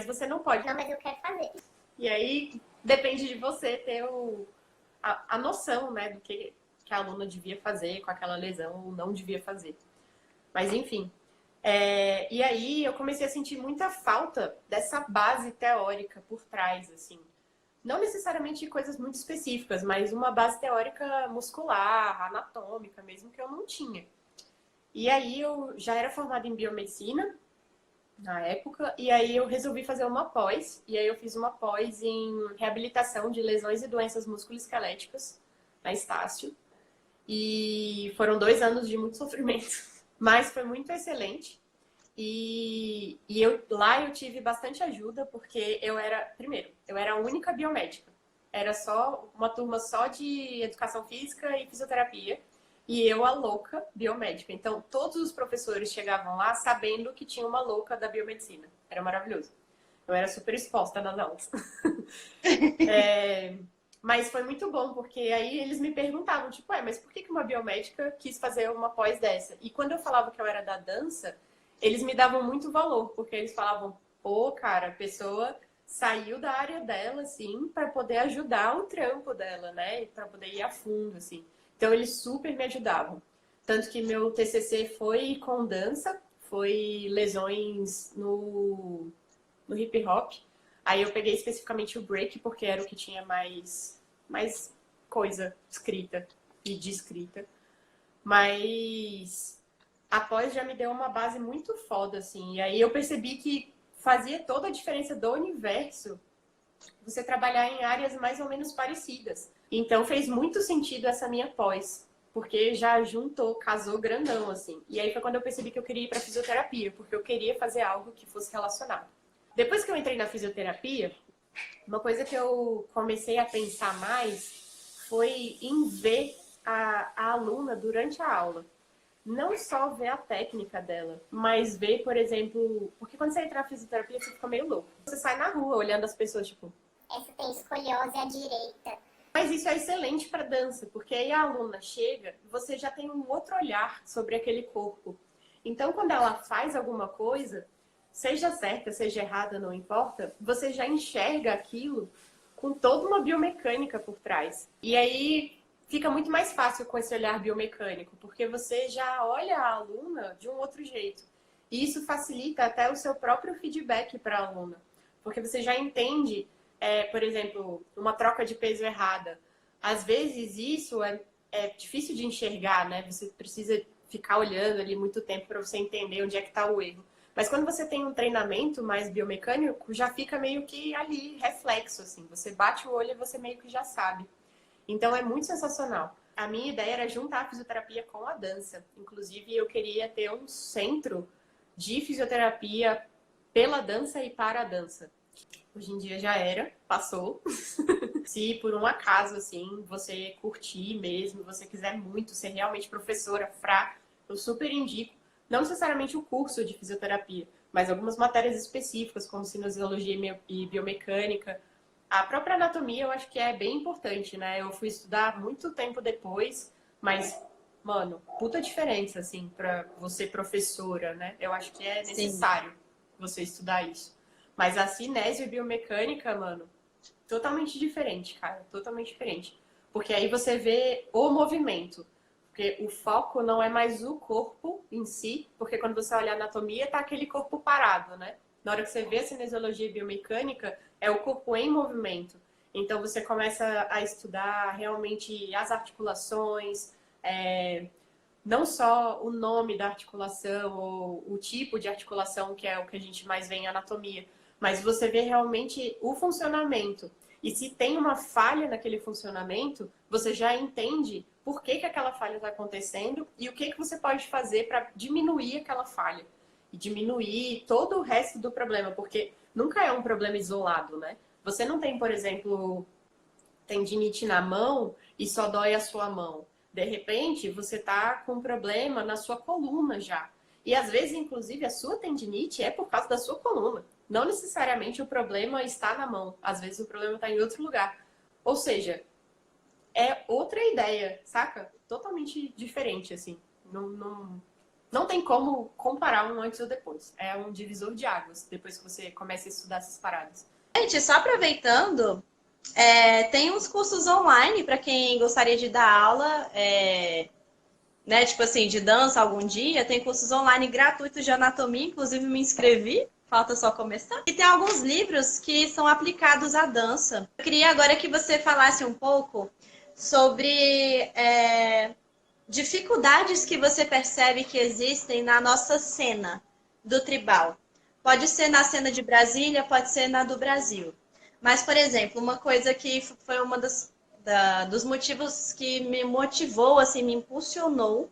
você não pode. Não, mas eu quero fazer. E aí depende de você ter a noção, né, do que a aluna devia fazer com aquela lesão ou não devia fazer. Mas enfim. E aí eu comecei a sentir muita falta dessa base teórica por trás, assim. Não necessariamente de coisas muito específicas, mas uma base teórica muscular, anatômica mesmo, que eu não tinha. E aí eu já era formada em biomedicina na época, e aí eu resolvi fazer uma pós, e aí eu fiz uma pós em reabilitação de lesões e doenças musculoesqueléticas na Estácio. E foram 2 anos de muito sofrimento, mas foi muito excelente. E lá eu tive bastante ajuda, porque eu era a única biomédica. Era só uma turma só de educação física e fisioterapia. E eu, a louca biomédica. Então, todos os professores chegavam lá sabendo que tinha uma louca da biomedicina. Era maravilhoso. Eu era super exposta nas aulas. Mas foi muito bom, porque aí eles me perguntavam, tipo, mas por que uma biomédica quis fazer uma pós dessa? E quando eu falava que eu era da dança, eles me davam muito valor, porque eles falavam, pô, cara, a pessoa saiu da área dela, assim, para poder ajudar o trampo dela, né? E para poder ir a fundo, assim. Então, eles super me ajudavam. Tanto que meu TCC foi com dança, foi lesões no hip hop. Aí eu peguei especificamente o break, porque era o que tinha mais coisa escrita e descrita. Mas após já me deu uma base muito foda, assim. E aí eu percebi que fazia toda a diferença do universo você trabalhar em áreas mais ou menos parecidas. Então fez muito sentido essa minha pós, porque já casou grandão, assim. E aí foi quando eu percebi que eu queria ir para fisioterapia, porque eu queria fazer algo que fosse relacionado. Depois que eu entrei na fisioterapia, uma coisa que eu comecei a pensar mais foi em ver a aluna durante a aula. Não só ver a técnica dela, mas ver, por exemplo... Porque quando você entra na fisioterapia, você fica meio louco. Você sai na rua olhando as pessoas, tipo... Essa tem escoliose à direita. Mas isso é excelente para dança, porque aí a aluna chega, você já tem um outro olhar sobre aquele corpo. Então, quando ela faz alguma coisa, seja certa, seja errada, não importa, você já enxerga aquilo com toda uma biomecânica por trás. E aí fica muito mais fácil com esse olhar biomecânico, porque você já olha a aluna de um outro jeito. E isso facilita até o seu próprio feedback para a aluna, porque você já entende... por exemplo, uma troca de peso errada. Às vezes isso é difícil de enxergar, né? Você precisa ficar olhando ali muito tempo para você entender onde é que está o erro. Mas quando você tem um treinamento mais biomecânico, já fica meio que ali, reflexo, assim. Você bate o olho e você meio que já sabe. Então é muito sensacional. A minha ideia era juntar a fisioterapia com a dança. Inclusive, eu queria ter um centro de fisioterapia pela dança e para a dança. Hoje em dia já era, passou. Se por um acaso, assim, você curtir mesmo, você quiser muito ser realmente professora, eu super indico, não necessariamente o curso de fisioterapia, mas algumas matérias específicas, como cinesiologia e biomecânica. A própria anatomia eu acho que é bem importante, né? Eu fui estudar muito tempo depois, mas, mano, puta diferença, assim, pra você professora, né? Eu acho que é necessário você estudar isso. Mas a cinésio e biomecânica, mano, totalmente diferente, cara. Totalmente diferente. Porque aí você vê o movimento. Porque o foco não é mais o corpo em si. Porque quando você olha a anatomia, tá aquele corpo parado, né? Na hora que você vê a cinesiologia e biomecânica, é o corpo em movimento. Então você começa a estudar realmente as articulações, não só o nome da articulação ou o tipo de articulação, que é o que a gente mais vê em anatomia, mas você vê realmente o funcionamento. E se tem uma falha naquele funcionamento, você já entende por que aquela falha está acontecendo e o que você pode fazer para diminuir aquela falha. E diminuir todo o resto do problema, porque nunca é um problema isolado, né? Você não tem, por exemplo, tendinite na mão e só dói a sua mão. De repente, você tá com um problema na sua coluna já. E às vezes, inclusive, a sua tendinite é por causa da sua coluna. Não necessariamente o problema está na mão. Às vezes o problema está em outro lugar. Ou seja, é outra ideia, saca? Totalmente diferente, assim. Não tem como comparar um antes ou depois. É um divisor de águas, depois que você começa a estudar essas paradas. Gente, só aproveitando, tem uns cursos online para quem gostaria de dar aula, né, tipo assim, de dança algum dia. Tem cursos online gratuitos de anatomia, inclusive me inscrevi, falta só começar. E tem alguns livros que são aplicados à dança. Eu queria agora que você falasse um pouco sobre dificuldades que você percebe que existem na nossa cena do tribal. Pode ser na cena de Brasília, pode ser na do Brasil. Mas, por exemplo, uma coisa que foi uma dos motivos que me motivou, assim, me impulsionou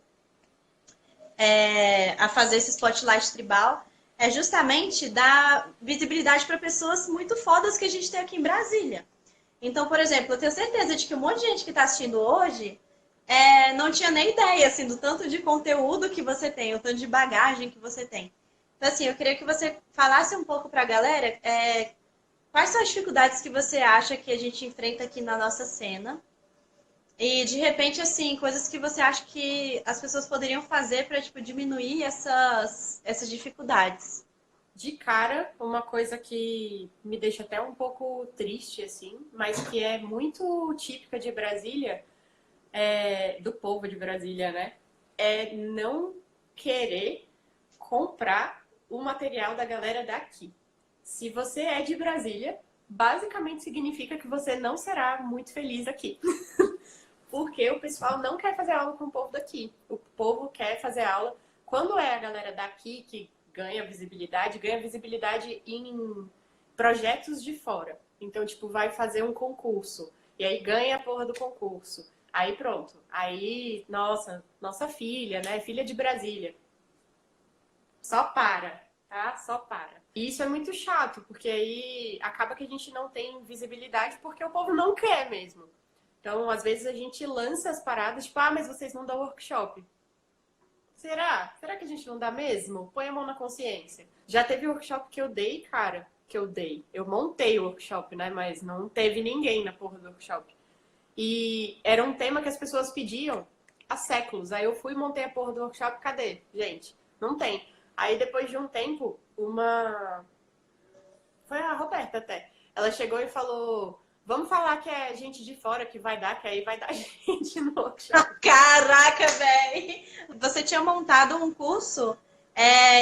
a fazer esse spotlight tribal é justamente dar visibilidade para pessoas muito fodas que a gente tem aqui em Brasília. Então, por exemplo, eu tenho certeza de que um monte de gente que está assistindo hoje não tinha nem ideia assim, do tanto de conteúdo que você tem, o tanto de bagagem que você tem. Então, assim, eu queria que você falasse um pouco para a galera quais são as dificuldades que você acha que a gente enfrenta aqui na nossa cena e, de repente, assim, coisas que você acha que as pessoas poderiam fazer para, tipo, diminuir essas dificuldades. De cara, uma coisa que me deixa até um pouco triste, assim, mas que é muito típica de Brasília, do povo de Brasília, né? É não querer comprar o material da galera daqui. Se você é de Brasília, basicamente significa que você não será muito feliz aqui. Porque o pessoal não quer fazer aula com o povo daqui. O povo quer fazer aula. Quando é a galera daqui que ganha visibilidade em projetos de fora. Então, tipo, vai fazer um concurso. E aí ganha a porra do concurso. Aí pronto. Aí, nossa filha, né? Filha de Brasília. Só para, tá? Só para. E isso é muito chato, porque aí acaba que a gente não tem visibilidade porque o povo não quer mesmo. Então, às vezes a gente lança as paradas, tipo, mas vocês não dão workshop. Será? Será que a gente não dá mesmo? Põe a mão na consciência. Já teve workshop que eu dei, cara, Eu montei o workshop, né? Mas não teve ninguém na porra do workshop. E era um tema que as pessoas pediam há séculos. Aí eu fui e montei a porra do workshop, cadê? Gente, não tem. Aí depois de um tempo, foi a Roberta até. Ela chegou e falou: vamos falar que é gente de fora que vai dar, que aí vai dar gente no workshop. Caraca, velho! Você tinha montado um curso,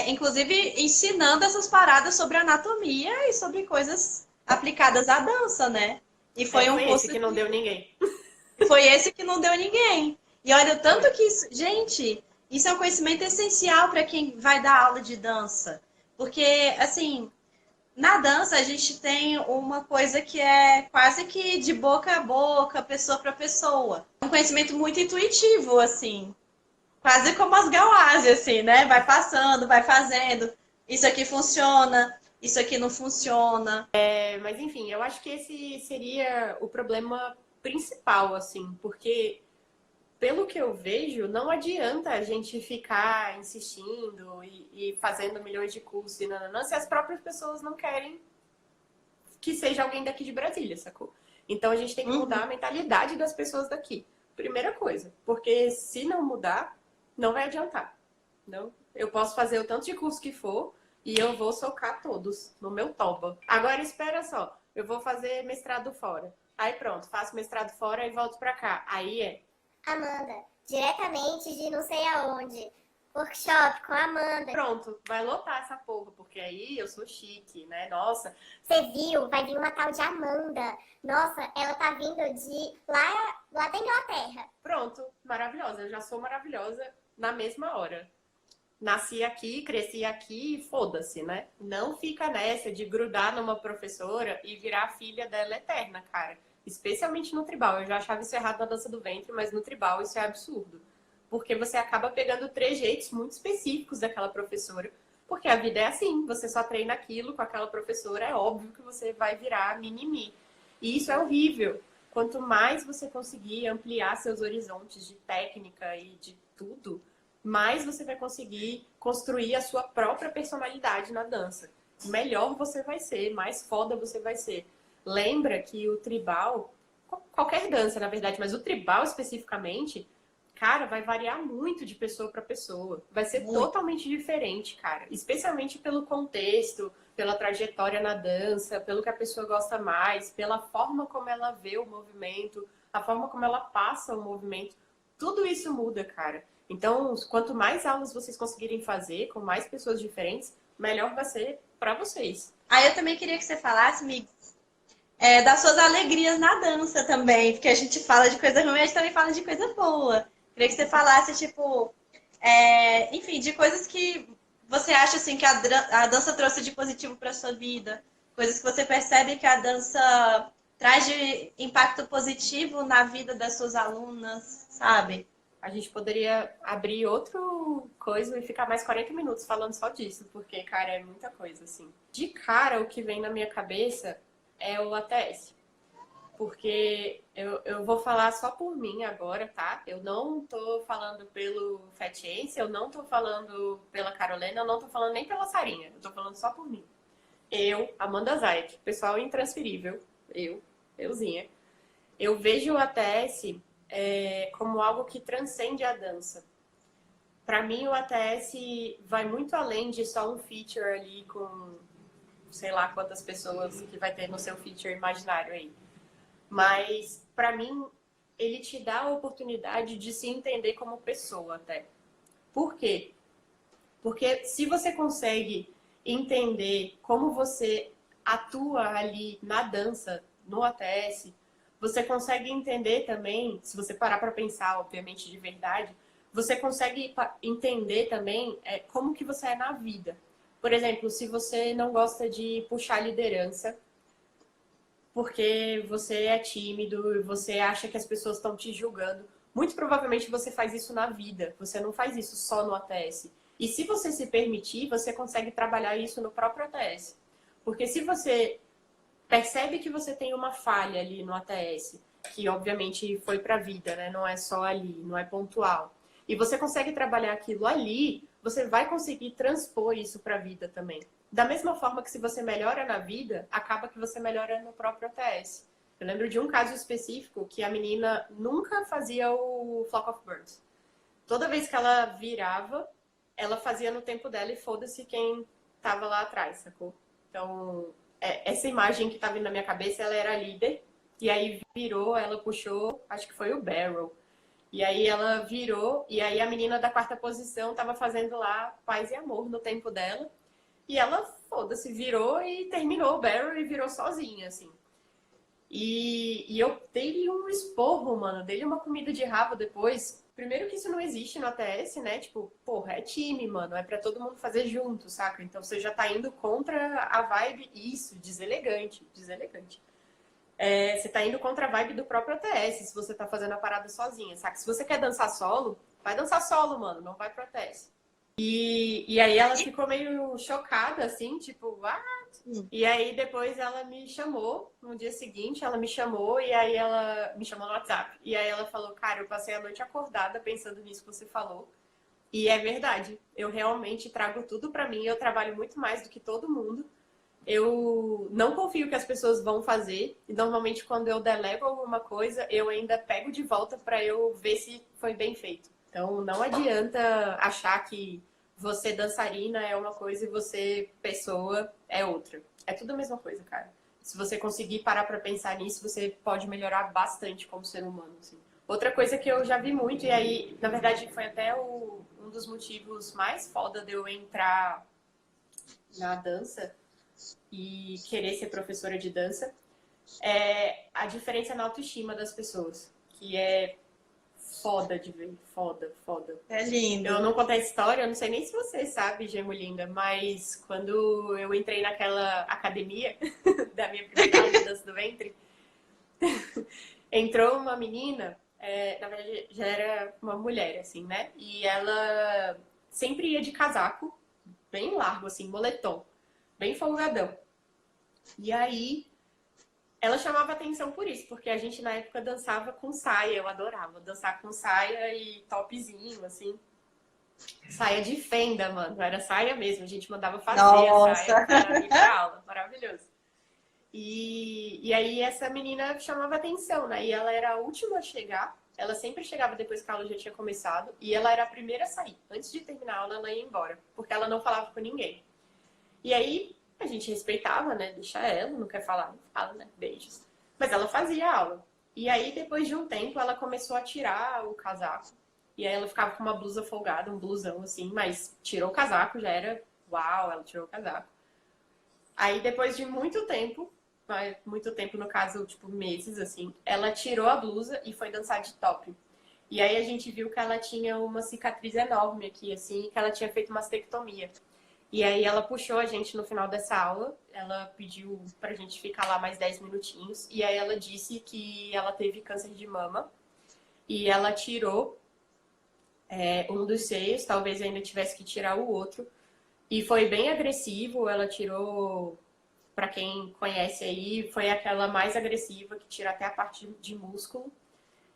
inclusive ensinando essas paradas sobre anatomia e sobre coisas aplicadas à dança, né? E foi um curso esse que não deu ninguém. Foi esse que não deu ninguém. E olha o tanto que isso... Gente, isso é um conhecimento essencial para quem vai dar aula de dança. Porque, assim, na dança a gente tem uma coisa que é quase que de boca a boca, pessoa para pessoa. Um conhecimento muito intuitivo, assim. Quase como as galáxias, assim, né? Vai passando, vai fazendo. Isso aqui funciona, isso aqui não funciona. Mas enfim, eu acho que esse seria o problema principal, assim, porque pelo que eu vejo, não adianta a gente ficar insistindo e fazendo milhões de cursos e nananã, se as próprias pessoas não querem que seja alguém daqui de Brasília, sacou? Então a gente tem que mudar a mentalidade das pessoas daqui. Primeira coisa, porque se não mudar, não vai adiantar. Não? Eu posso fazer o tanto de curso que for e eu vou socar todos no meu toba. Agora espera só, eu vou fazer mestrado fora. Aí pronto, faço mestrado fora e volto pra cá. Aí Amanda, diretamente de não sei aonde. Workshop com a Amanda. pronto, vai lotar essa porra, porque aí eu sou chique, né? Nossa. Você viu? Vai vir uma tal de Amanda. Nossa, ela tá vindo de lá da Inglaterra. Pronto, maravilhosa. Eu já sou maravilhosa na mesma hora. Nasci aqui, cresci aqui, foda-se, né? Não fica nessa de grudar numa professora e virar filha dela eterna, cara. Especialmente no tribal. Eu já achava isso errado na dança do ventre, mas no tribal isso é absurdo. Porque você acaba pegando trejeitos muito específicos daquela professora. Porque a vida é assim, você só treina aquilo com aquela professora, é óbvio que você vai virar mini-mi. E isso é horrível. quanto mais você conseguir ampliar seus horizontes de técnica e de tudo, mais você vai conseguir construir a sua própria personalidade na dança. Melhor você vai ser, mais foda você vai ser. Lembra que o tribal, qualquer dança na verdade, mas o tribal especificamente, cara, vai variar muito de pessoa para pessoa. Vai ser totalmente diferente, cara. Especialmente pelo contexto, pela trajetória na dança, pelo que a pessoa gosta mais, pela forma como ela vê o movimento, a forma como ela passa o movimento. Tudo isso muda, cara. Então, quanto mais aulas vocês conseguirem fazer com mais pessoas diferentes, melhor vai ser para vocês. Aí eu também queria que você falasse, Mig, das suas alegrias na dança também, porque a gente fala de coisa ruim, a gente também fala de coisa boa. Queria que você falasse, tipo, enfim, de coisas que você acha assim que a dança trouxe de positivo para sua vida, coisas que você percebe que a dança traz de impacto positivo na vida das suas alunas, sabe? A gente poderia abrir outro coisa e ficar mais 40 minutos falando só disso, porque, cara, é muita coisa, assim. De cara, o que vem na minha cabeça é o ATS. Porque eu vou falar só por mim agora, tá? Eu não tô falando pelo Fetiense, eu não tô falando pela Carolina, eu não tô falando nem pela Sarinha. Eu tô falando só por mim. Eu, Amanda Zayek, pessoal intransferível, euzinha. Eu vejo o ATS como algo que transcende a dança. Para mim, o ATS vai muito além de só um feature ali com sei lá quantas pessoas que vai ter no seu feature imaginário aí. Mas, para mim, ele te dá a oportunidade de se entender como pessoa até. Por quê? Porque se você consegue entender como você atua ali na dança, no ATS, você consegue entender também, se você parar para pensar, obviamente, de verdade, você consegue entender também como que você é na vida. Por exemplo, se você não gosta de puxar liderança, porque você é tímido e você acha que as pessoas estão te julgando, muito provavelmente você faz isso na vida, você não faz isso só no ATS. E se você se permitir, você consegue trabalhar isso no próprio ATS. Porque se você percebe que você tem uma falha ali no ATS, que obviamente foi para a vida, né? Não é só ali, não é pontual. E você consegue trabalhar aquilo ali, você vai conseguir transpor isso para a vida também. Da mesma forma que se você melhora na vida, acaba que você melhora no próprio ATS. Eu lembro de um caso específico que a menina nunca fazia o Flock of Birds. Toda vez que ela virava, ela fazia no tempo dela e foda-se quem tava lá atrás, sacou? Então, essa imagem que tá vindo na minha cabeça, ela era líder, e aí virou, ela puxou, acho que foi o barrel. E aí ela virou, e aí a menina da quarta posição tava fazendo lá paz e amor no tempo dela. E ela, foda-se, virou e terminou o barrel e virou sozinha, assim. E eu dei-lhe um esporro, mano, dei-lhe uma comida de rabo depois. Primeiro que isso não existe no ATS, né? Tipo, porra, é time, mano, é pra todo mundo fazer junto, saca? Então você já tá indo contra a vibe, isso, deselegante, deselegante. Você tá indo contra a vibe do próprio ATS, se você tá fazendo a parada sozinha, saca? Se você quer dançar solo, vai dançar solo, mano, não vai pro ATS. E aí ela ficou meio chocada, assim, tipo, E aí depois ela me chamou, no dia seguinte ela me chamou, e aí ela me chamou no WhatsApp. E aí ela falou, cara, eu passei a noite acordada pensando nisso que você falou. E é verdade, eu realmente trago tudo pra mim, eu trabalho muito mais do que todo mundo. Eu não confio que as pessoas vão fazer, e normalmente quando eu delego alguma coisa, eu ainda pego de volta pra eu ver se foi bem feito. Então não adianta achar que você dançarina é uma coisa e você pessoa é outra. É tudo a mesma coisa, cara. Se você conseguir parar pra pensar nisso, você pode melhorar bastante como ser humano, assim. Outra coisa que eu já vi muito, e aí, na verdade, foi até um dos motivos mais foda de eu entrar na dança e querer ser professora de dança, é a diferença na autoestima das pessoas, que é foda de ver, foda, foda. É lindo. Eu não contei a história, eu não sei nem se você sabe, Gemo Linda, mas quando eu entrei naquela academia da minha primeira aula de dança do ventre, entrou uma menina, na verdade já era uma mulher, assim, né? E ela sempre ia de casaco, bem largo, assim, moletom, bem folgadão. E aí ela chamava atenção por isso, porque a gente na época dançava com saia, eu adorava dançar com saia e topzinho, assim. Saia de fenda, mano, era saia mesmo, a gente mandava fazer a saia Nossa! pra ir pra aula, maravilhoso. E aí essa menina chamava atenção, né? E ela era a última a chegar, ela sempre chegava depois que a aula já tinha começado, e ela era a primeira a sair. Antes de terminar a aula, ela ia embora, porque ela não falava com ninguém. E aí a gente respeitava, né? Deixa ela, não quer falar, não fala, né? Beijos. Mas ela fazia a aula. E aí, depois de um tempo, ela começou a tirar o casaco. E aí ela ficava com uma blusa folgada, um blusão assim, mas tirou o casaco, já era uau, ela tirou o casaco. Aí depois de muito tempo no caso, tipo meses assim, ela tirou a blusa e foi dançar de top. E aí a gente viu que ela tinha uma cicatriz enorme aqui, assim, que ela tinha feito mastectomia. E aí ela puxou a gente no final dessa aula, ela pediu pra gente ficar lá mais 10 minutinhos, e aí ela disse que ela teve câncer de mama, e ela tirou um dos seios, talvez ainda tivesse que tirar o outro, e foi bem agressivo, ela tirou, pra quem conhece aí, foi aquela mais agressiva, que tira até a parte de músculo,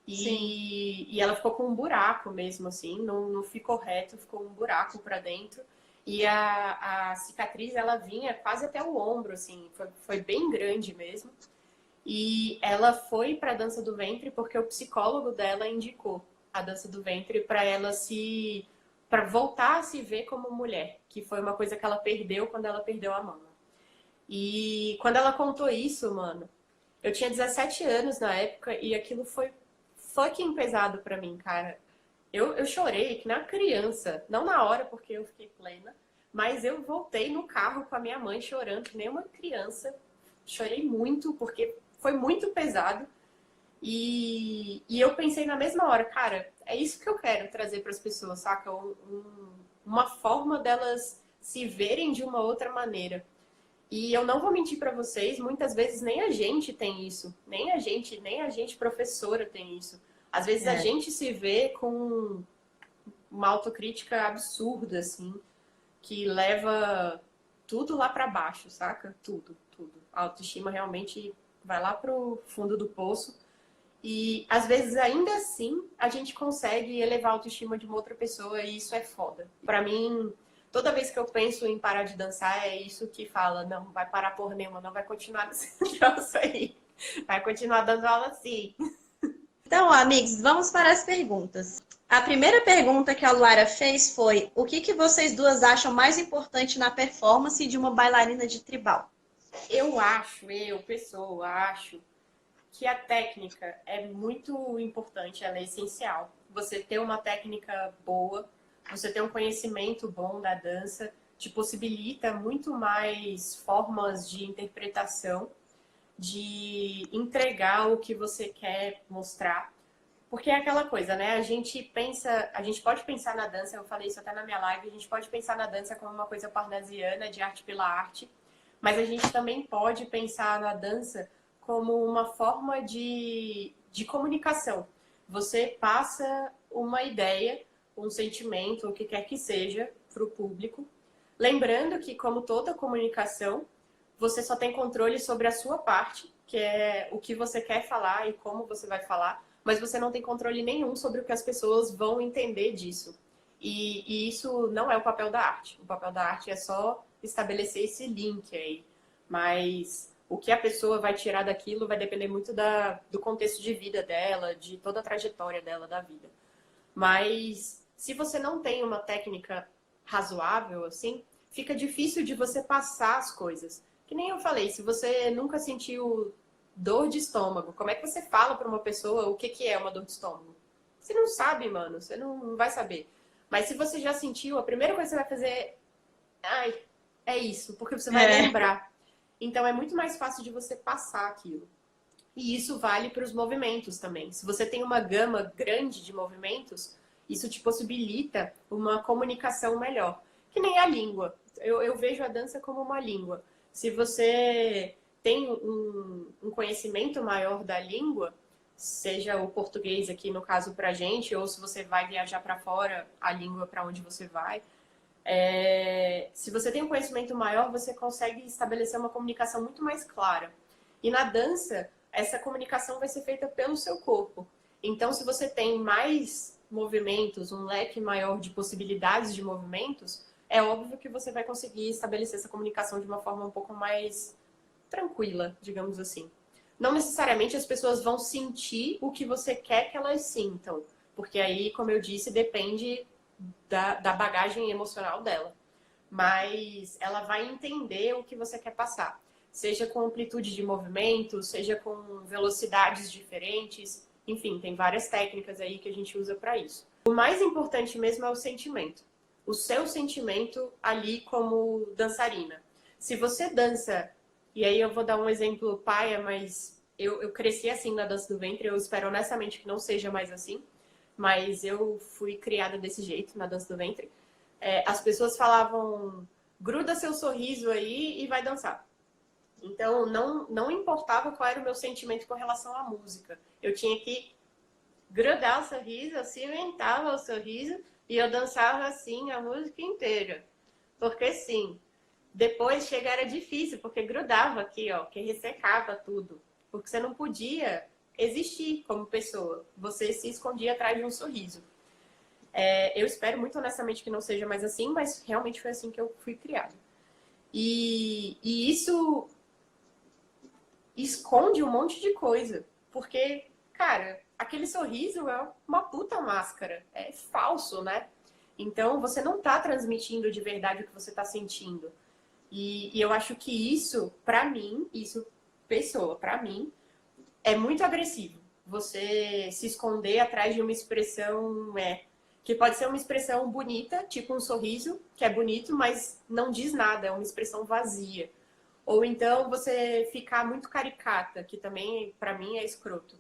Sim. e ela ficou com um buraco mesmo, assim, não ficou reto, ficou um buraco pra dentro. E a cicatriz, ela vinha quase até o ombro, assim, foi bem grande mesmo. E ela foi pra dança do ventre porque o psicólogo dela indicou a dança do ventre pra ela para voltar a se ver como mulher, que foi uma coisa que ela perdeu quando ela perdeu a mama. E quando ela contou isso, mano, eu tinha 17 anos na época e aquilo foi fucking pesado pra mim, cara. Eu chorei que nem uma criança. Não na hora, porque eu fiquei plena. Mas eu voltei no carro com a minha mãe chorando que nem uma criança. Chorei muito, porque foi muito pesado. E eu pensei na mesma hora, cara, é isso que eu quero trazer para as pessoas, saca? Uma forma delas se verem de uma outra maneira. E eu não vou mentir para vocês, muitas vezes nem a gente tem isso. Nem a gente professora tem isso. Às vezes a É. gente se vê com uma autocrítica absurda, assim, que leva tudo lá pra baixo, saca? Tudo, tudo. A autoestima realmente vai lá pro fundo do poço. E às vezes, ainda assim, a gente consegue elevar a autoestima de uma outra pessoa e isso é foda. Pra mim, toda vez que eu penso em parar de dançar, é isso que fala: não vai parar porra nenhuma, não vai continuar nesse troço aí. Vai continuar dando aula assim. Então, amigos, vamos para as perguntas. A primeira pergunta que a Luara fez foi: o que vocês duas acham mais importante na performance de uma bailarina de tribal? Pessoa, acho que a técnica é muito importante, ela é essencial. Você ter uma técnica boa, você ter um conhecimento bom da dança, te possibilita muito mais formas de interpretação, de entregar o que você quer mostrar. Porque é aquela coisa, né? A gente pode pensar na dança, eu falei isso até na minha live, a gente pode pensar na dança como uma coisa parnasiana, de arte pela arte, mas a gente também pode pensar na dança como uma forma de comunicação. Você passa uma ideia, um sentimento, o que quer que seja, para o público. Lembrando que, como toda comunicação, você só tem controle sobre a sua parte, que é o que você quer falar e como você vai falar, mas você não tem controle nenhum sobre o que as pessoas vão entender disso. E isso não é o papel da arte. O papel da arte é só estabelecer esse link aí. Mas o que a pessoa vai tirar daquilo vai depender muito do contexto de vida dela, de toda a trajetória dela da vida. Mas se você não tem uma técnica razoável, assim, fica difícil de você passar as coisas. Que nem eu falei, se você nunca sentiu dor de estômago, como é que você fala para uma pessoa o que é uma dor de estômago? Você não sabe, mano, você não vai saber. Mas se você já sentiu, a primeira coisa que você vai fazer é, ai, é isso, porque você vai lembrar. Então é muito mais fácil de você passar aquilo. E isso vale para os movimentos também. Se você tem uma gama grande de movimentos, isso te possibilita uma comunicação melhor. Que nem a língua. Eu vejo a dança como uma língua. Se você tem um conhecimento maior da língua, seja o português aqui no caso pra gente, ou se você vai viajar para fora, a língua para onde você vai, se você tem um conhecimento maior, você consegue estabelecer uma comunicação muito mais clara. E na dança, essa comunicação vai ser feita pelo seu corpo. Então, se você tem mais movimentos, um leque maior de possibilidades de movimentos, é óbvio que você vai conseguir estabelecer essa comunicação de uma forma um pouco mais tranquila, digamos assim. Não necessariamente as pessoas vão sentir o que você quer que elas sintam, porque aí, como eu disse, depende da bagagem emocional dela. Mas ela vai entender o que você quer passar, seja com amplitude de movimento, seja com velocidades diferentes, enfim, tem várias técnicas aí que a gente usa para isso. O mais importante mesmo é o sentimento. O seu sentimento ali como dançarina. Se você dança, e aí eu vou dar um exemplo paia, mas eu cresci assim na dança do ventre, eu espero honestamente que não seja mais assim, mas eu fui criada desse jeito na dança do ventre. As pessoas falavam, gruda seu sorriso aí e vai dançar. Então, não importava qual era o meu sentimento com relação à música. Eu tinha que grudar o sorriso, eu cimentava o sorriso e eu dançava assim a música inteira. Porque sim, depois chegar era difícil, porque grudava aqui, ó, que ressecava tudo. Porque você não podia existir como pessoa. Você se escondia atrás de um sorriso. Eu espero muito honestamente que não seja mais assim, mas realmente foi assim que eu fui criada. E isso esconde um monte de coisa. Porque, cara, aquele sorriso é uma puta máscara. É falso, né? Então, você não tá transmitindo de verdade o que você tá sentindo. E eu acho que isso, pra mim, pra mim, é muito agressivo. Você se esconder atrás de uma expressão, que pode ser uma expressão bonita, tipo um sorriso, que é bonito, mas não diz nada, é uma expressão vazia. Ou então você ficar muito caricata, que também, pra mim, é escroto.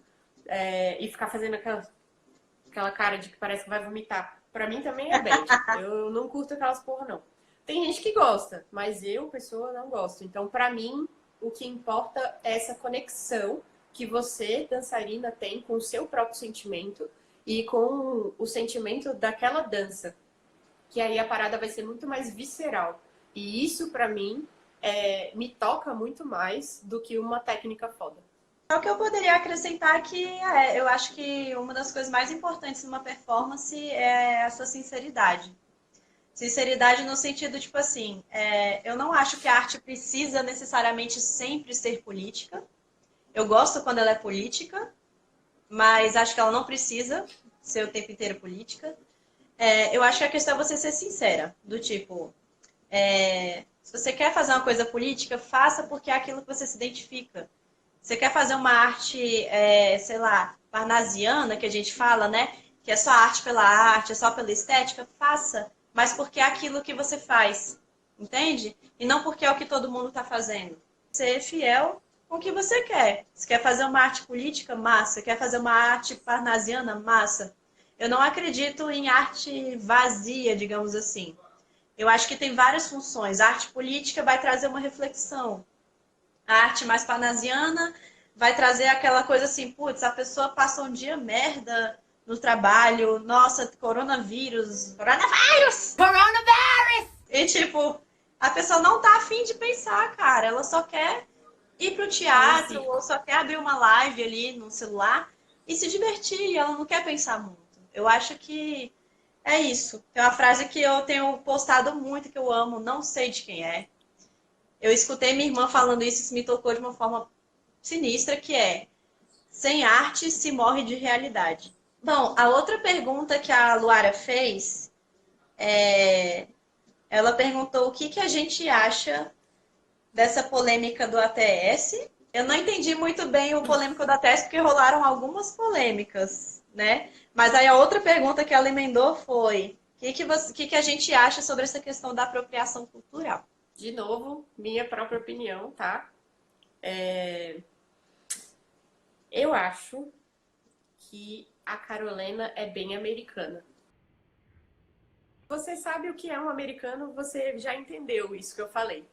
E ficar fazendo aquela cara de que parece que vai vomitar. Pra mim também é bad. Eu não curto aquelas porra, não. Tem gente que gosta, mas eu, pessoa, não gosto. Então, pra mim, o que importa é essa conexão que você, dançarina, tem com o seu próprio sentimento e com o sentimento daquela dança. Que aí a parada vai ser muito mais visceral. E isso, pra mim, me toca muito mais do que uma técnica foda. O que eu poderia acrescentar que eu acho que uma das coisas mais importantes numa performance é a sua sinceridade. Sinceridade no sentido, tipo assim, eu não acho que a arte precisa necessariamente sempre ser política. Eu gosto quando ela é política, mas acho que ela não precisa ser o tempo inteiro política. Eu acho que a questão é você ser sincera, do tipo, se você quer fazer uma coisa política, faça porque é aquilo que você se identifica. Você quer fazer uma arte, sei lá, parnasiana, que a gente fala, né? Que é só arte pela arte, é só pela estética, faça, mas porque é aquilo que você faz, entende? E não porque é o que todo mundo está fazendo. Ser fiel com o que você quer. Se quer fazer uma arte política, massa. Quer fazer uma arte parnasiana, massa. Eu não acredito em arte vazia, digamos assim. Eu acho que tem várias funções. A arte política vai trazer uma reflexão. A arte mais parnasiana vai trazer aquela coisa assim, putz, a pessoa passa um dia merda no trabalho, nossa, coronavírus. E tipo, a pessoa não tá afim de pensar, cara. Ela só quer ir pro teatro ou só quer abrir uma live ali no celular e se divertir. Ela não quer pensar muito. Eu acho que é isso. Tem uma frase que eu tenho postado muito, que eu amo, não sei de quem é. Eu escutei minha irmã falando isso me tocou de uma forma sinistra, que é: sem arte se morre de realidade. Bom, a outra pergunta que a Luara fez, ela perguntou o que a gente acha dessa polêmica do ATS. Eu não entendi muito bem o polêmico do ATS, porque rolaram algumas polêmicas, né? Mas aí a outra pergunta que ela emendou foi: o que a gente acha sobre essa questão da apropriação cultural? De novo, minha própria opinião, tá? Eu acho que a Carolina é bem americana. Você sabe o que é um americano, você já entendeu isso que eu falei.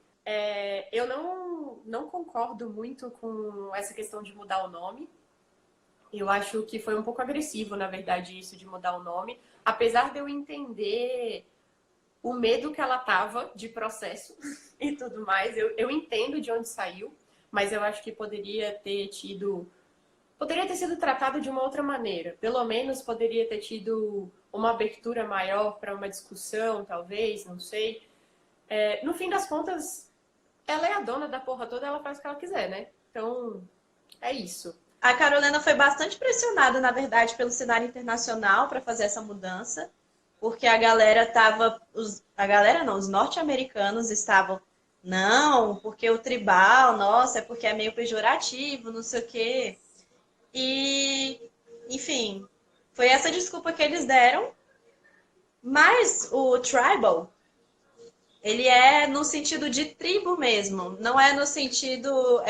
Eu não concordo muito com essa questão de mudar o nome. Eu acho que foi um pouco agressivo, na verdade, isso de mudar o nome. Apesar de eu entender o medo que ela tava de processo e tudo mais, eu entendo de onde saiu. mas eu acho que poderia ter sido tratado de uma outra maneira. Pelo menos poderia ter tido uma abertura maior para uma discussão, talvez, não sei. No fim das contas, ela é a dona da porra toda, ela faz o que ela quiser, né? Então, é isso. A Carolina foi bastante pressionada, na verdade, pelo cenário internacional para fazer essa mudança, porque a galera tava, a galera não, os norte-americanos estavam, não, porque o tribal, nossa, é porque é meio pejorativo, não sei o quê. E, enfim, foi essa desculpa que eles deram, mas o tribal, ele é no sentido de tribo mesmo, não é no sentido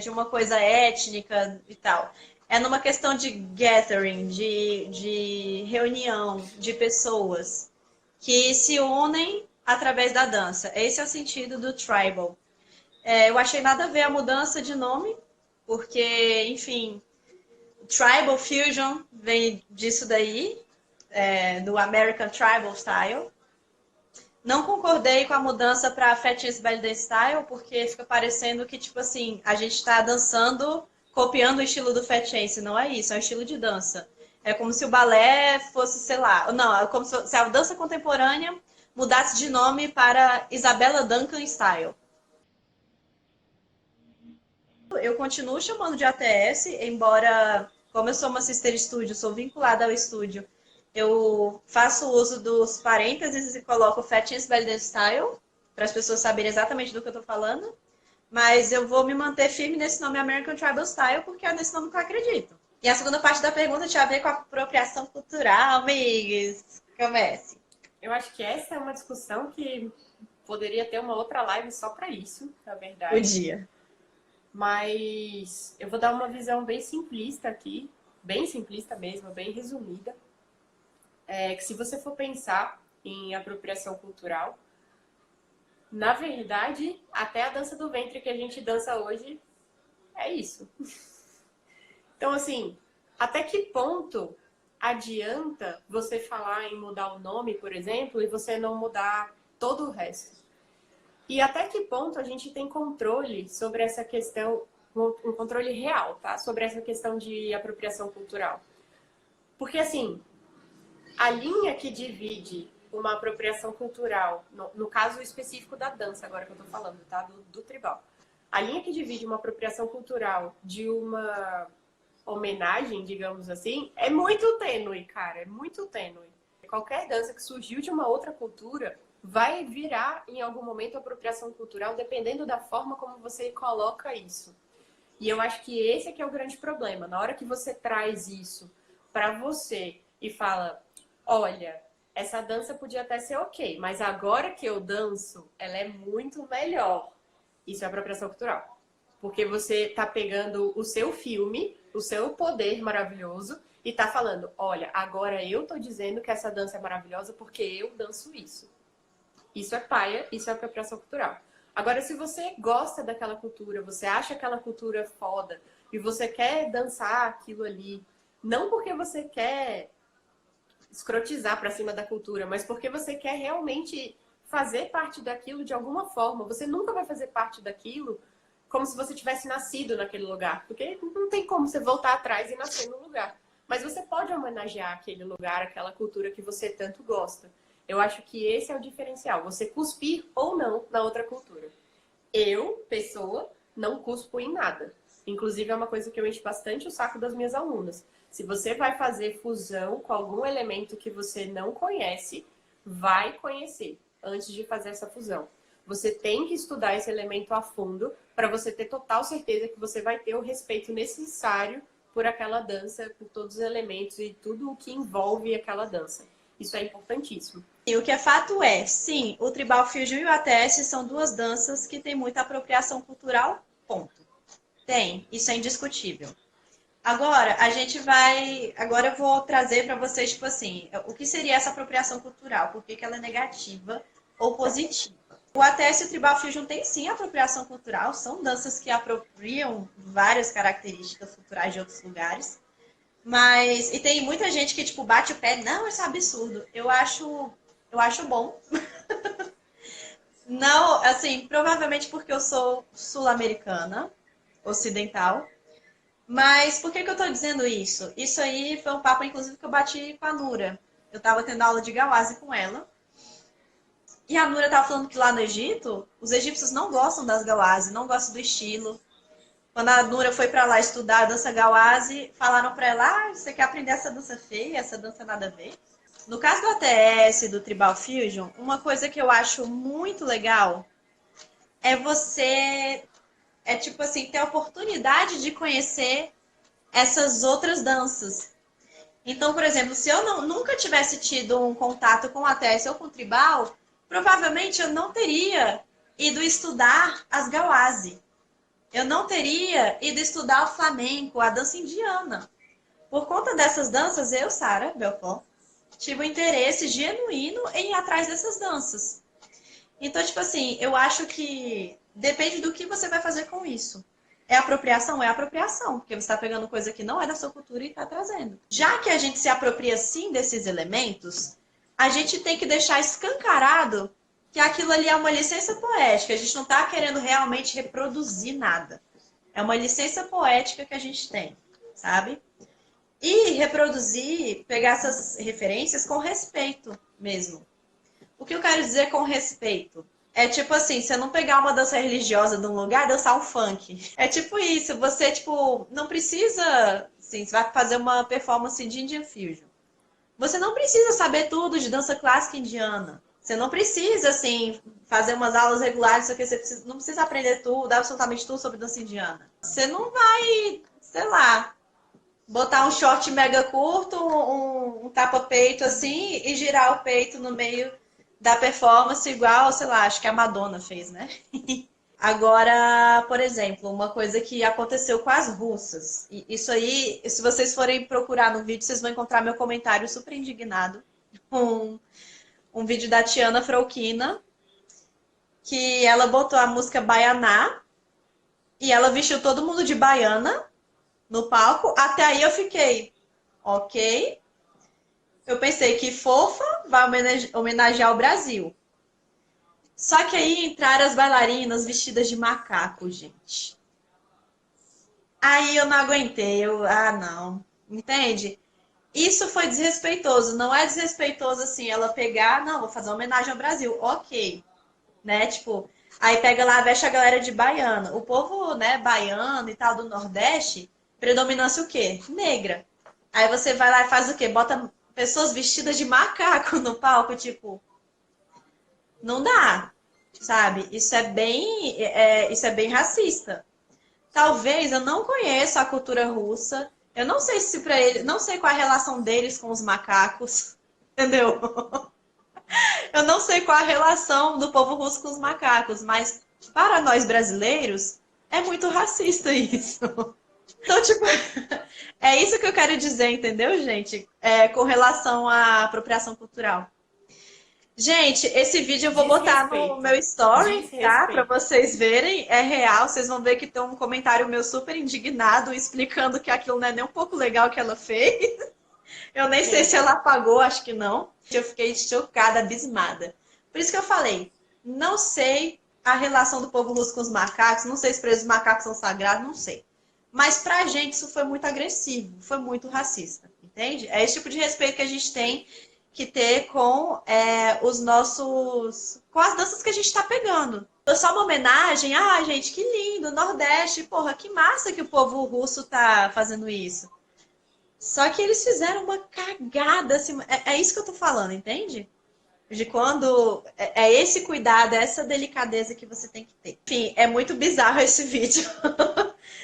de uma coisa étnica e tal. É numa questão de gathering, de reunião de pessoas que se unem através da dança. Esse é o sentido do tribal. Eu achei nada a ver a mudança de nome, porque, enfim, Tribal Fusion vem disso daí, do American Tribal Style. Não concordei com a mudança para Fat Belly Dance Style, porque fica parecendo que, tipo assim, a gente está dançando, copiando o estilo do Fat Chance. Não é isso, é um estilo de dança. É como se o balé fosse, sei lá, não, é como se a dança contemporânea mudasse de nome para Isabella Duncan Style. Eu continuo chamando de ATS, embora, como eu sou uma sister studio, sou vinculada ao estúdio, eu faço uso dos parênteses e coloco Fat Belly Dance Style, para as pessoas saberem exatamente do que eu estou falando. Mas eu vou me manter firme nesse nome American Tribal Style, porque é nesse nome que eu acredito. E a segunda parte da pergunta tinha a ver com a apropriação cultural, amigos. Comece. Eu acho que essa é uma discussão que poderia ter uma outra live só para isso, na verdade. O dia. Mas eu vou dar uma visão bem simplista aqui, bem simplista mesmo, bem resumida. Que se você for pensar em apropriação cultural, na verdade, até a dança do ventre que a gente dança hoje é isso. Então, assim, até que ponto adianta você falar em mudar o nome, por exemplo, e você não mudar todo o resto? E até que ponto a gente tem controle sobre essa questão, um controle real, tá? Sobre essa questão de apropriação cultural. Porque, assim, a linha que divide uma apropriação cultural, no caso específico da dança, agora que eu tô falando, tá? Do tribal. A linha que divide uma apropriação cultural de uma homenagem, digamos assim, é muito tênue, cara. É muito tênue. Qualquer dança que surgiu de uma outra cultura vai virar, em algum momento, apropriação cultural, dependendo da forma como você coloca isso. E eu acho que esse é que é o grande problema. Na hora que você traz isso para você e fala, olha, essa dança podia até ser ok, mas agora que eu danço, ela é muito melhor. Isso é apropriação cultural. Porque você tá pegando o seu filme, o seu poder maravilhoso, e tá falando, olha, agora eu tô dizendo que essa dança é maravilhosa porque eu danço isso. Isso é paia, isso é apropriação cultural. Agora, se você gosta daquela cultura, você acha aquela cultura foda, e você quer dançar aquilo ali, não porque você quer escrotizar pra cima da cultura, mas porque você quer realmente fazer parte daquilo de alguma forma. Você nunca vai fazer parte daquilo como se você tivesse nascido naquele lugar, porque não tem como você voltar atrás e nascer no lugar. Mas você pode homenagear aquele lugar, aquela cultura que você tanto gosta. Eu acho que esse é o diferencial, você cuspir ou não na outra cultura. Eu, pessoa, não cuspo em nada. Inclusive, é uma coisa que eu encho bastante o saco das minhas alunas. Se você vai fazer fusão com algum elemento que você não conhece, vai conhecer antes de fazer essa fusão. Você tem que estudar esse elemento a fundo para você ter total certeza que você vai ter o respeito necessário por aquela dança, por todos os elementos e tudo o que envolve aquela dança. Isso é importantíssimo. E o que é fato é, sim, o Tribal Fusion e o ATS são duas danças que têm muita apropriação cultural, ponto. Tem, isso é indiscutível. Agora, agora eu vou trazer para vocês, tipo assim, o que seria essa apropriação cultural? Por que ela é negativa ou positiva? O ATS e o Tribal Fusion tem sim apropriação cultural, são danças que apropriam várias características culturais de outros lugares. E tem muita gente que, tipo, bate o pé, não, isso é absurdo. Eu acho bom. Não, assim, provavelmente porque eu sou sul-americana. ocidental. Mas por que que eu tô dizendo isso? Isso aí foi um papo, inclusive, que eu bati com a Nura. Eu tava tendo aula de Gawazi com ela. E a Nura tava falando que lá no Egito, os egípcios não gostam das Gawazi, não gostam do estilo. Quando a Nura foi pra lá estudar a dança Gawazi, falaram pra ela, ah, você quer aprender essa dança feia, essa dança nada a ver? No caso do ATS, do Tribal Fusion, uma coisa que eu acho muito legal é você, tipo assim, ter a oportunidade de conhecer essas outras danças. Então, por exemplo, se eu nunca tivesse tido um contato com a ATS ou com o Tribal, provavelmente eu não teria ido estudar as Gawazi. Eu não teria ido estudar o flamenco, a dança indiana. Por conta dessas danças, eu, Sara Belfort, tive um interesse genuíno em ir atrás dessas danças. Então, tipo assim, eu acho que depende do que você vai fazer com isso. É apropriação? É apropriação, porque você está pegando coisa que não é da sua cultura e está trazendo. Já que a gente se apropria sim desses elementos, a gente tem que deixar escancarado que aquilo ali é uma licença poética. A gente não está querendo realmente reproduzir nada. É uma licença poética que a gente tem, sabe? E reproduzir, pegar essas referências com respeito mesmo. O que eu quero dizer com respeito? É tipo assim, você não pegar uma dança religiosa de um lugar e dançar um funk. É tipo isso, você tipo, não precisa, assim, você vai fazer uma performance de Indian Fusion. Você não precisa saber tudo de dança clássica indiana. Você não precisa, assim, fazer umas aulas regulares, porque você não precisa aprender tudo, absolutamente tudo sobre dança indiana. Você não vai, sei lá, botar um short mega curto, um tapa-peito assim e girar o peito no meio da performance igual, sei lá, acho que a Madonna fez, né? Agora, por exemplo, uma coisa que aconteceu com as russas. E isso aí, se vocês forem procurar no vídeo, vocês vão encontrar meu comentário super indignado. Um vídeo da Tiana Frolkina, que ela botou a música Baianá e ela vestiu todo mundo de baiana no palco. Até aí eu fiquei, ok. Eu pensei que fofa vai homenagear o Brasil. Só que aí entraram as bailarinas vestidas de macaco, gente. Aí eu não aguentei, não, entende? Isso foi desrespeitoso, não é desrespeitoso assim, ela pegar, não, vou fazer uma homenagem ao Brasil, ok, né? Tipo, aí pega lá, veste a galera de baiano. O povo, né, baiano e tal do Nordeste, predominância o quê? Negra. Aí você vai lá e faz o quê? Bota pessoas vestidas de macaco no palco, tipo, não dá, sabe? Isso é bem racista. Talvez eu não conheça a cultura russa. Eu não sei se para ele, não sei qual a relação deles com os macacos, entendeu? Eu não sei qual a relação do povo russo com os macacos, mas para nós brasileiros é muito racista isso. Então, tipo, é isso que eu quero dizer, entendeu, gente? Com relação à apropriação cultural. Gente, esse vídeo eu vou botar no Desrespeito. meu story, tá? Para Desrespeito. vocês verem. É real. Vocês vão ver que tem um comentário meu super indignado explicando que aquilo não é nem um pouco legal que ela fez. Eu nem sei se Sim. ela apagou, acho que não. Eu fiquei chocada, abismada. Por isso que eu falei, não sei a relação do povo russo com os macacos, não sei se para eles os macacos são sagrados, não sei. Mas pra gente isso foi muito agressivo, foi muito racista, entende? É esse tipo de respeito que a gente tem que ter com os nossos, com as danças que a gente está pegando. Foi só uma homenagem, gente, que lindo, Nordeste, porra, que massa que o povo russo tá fazendo isso. Só que eles fizeram uma cagada, assim, é isso que eu tô falando, entende? De quando é esse cuidado, é essa delicadeza que você tem que ter. Enfim, é muito bizarro esse vídeo.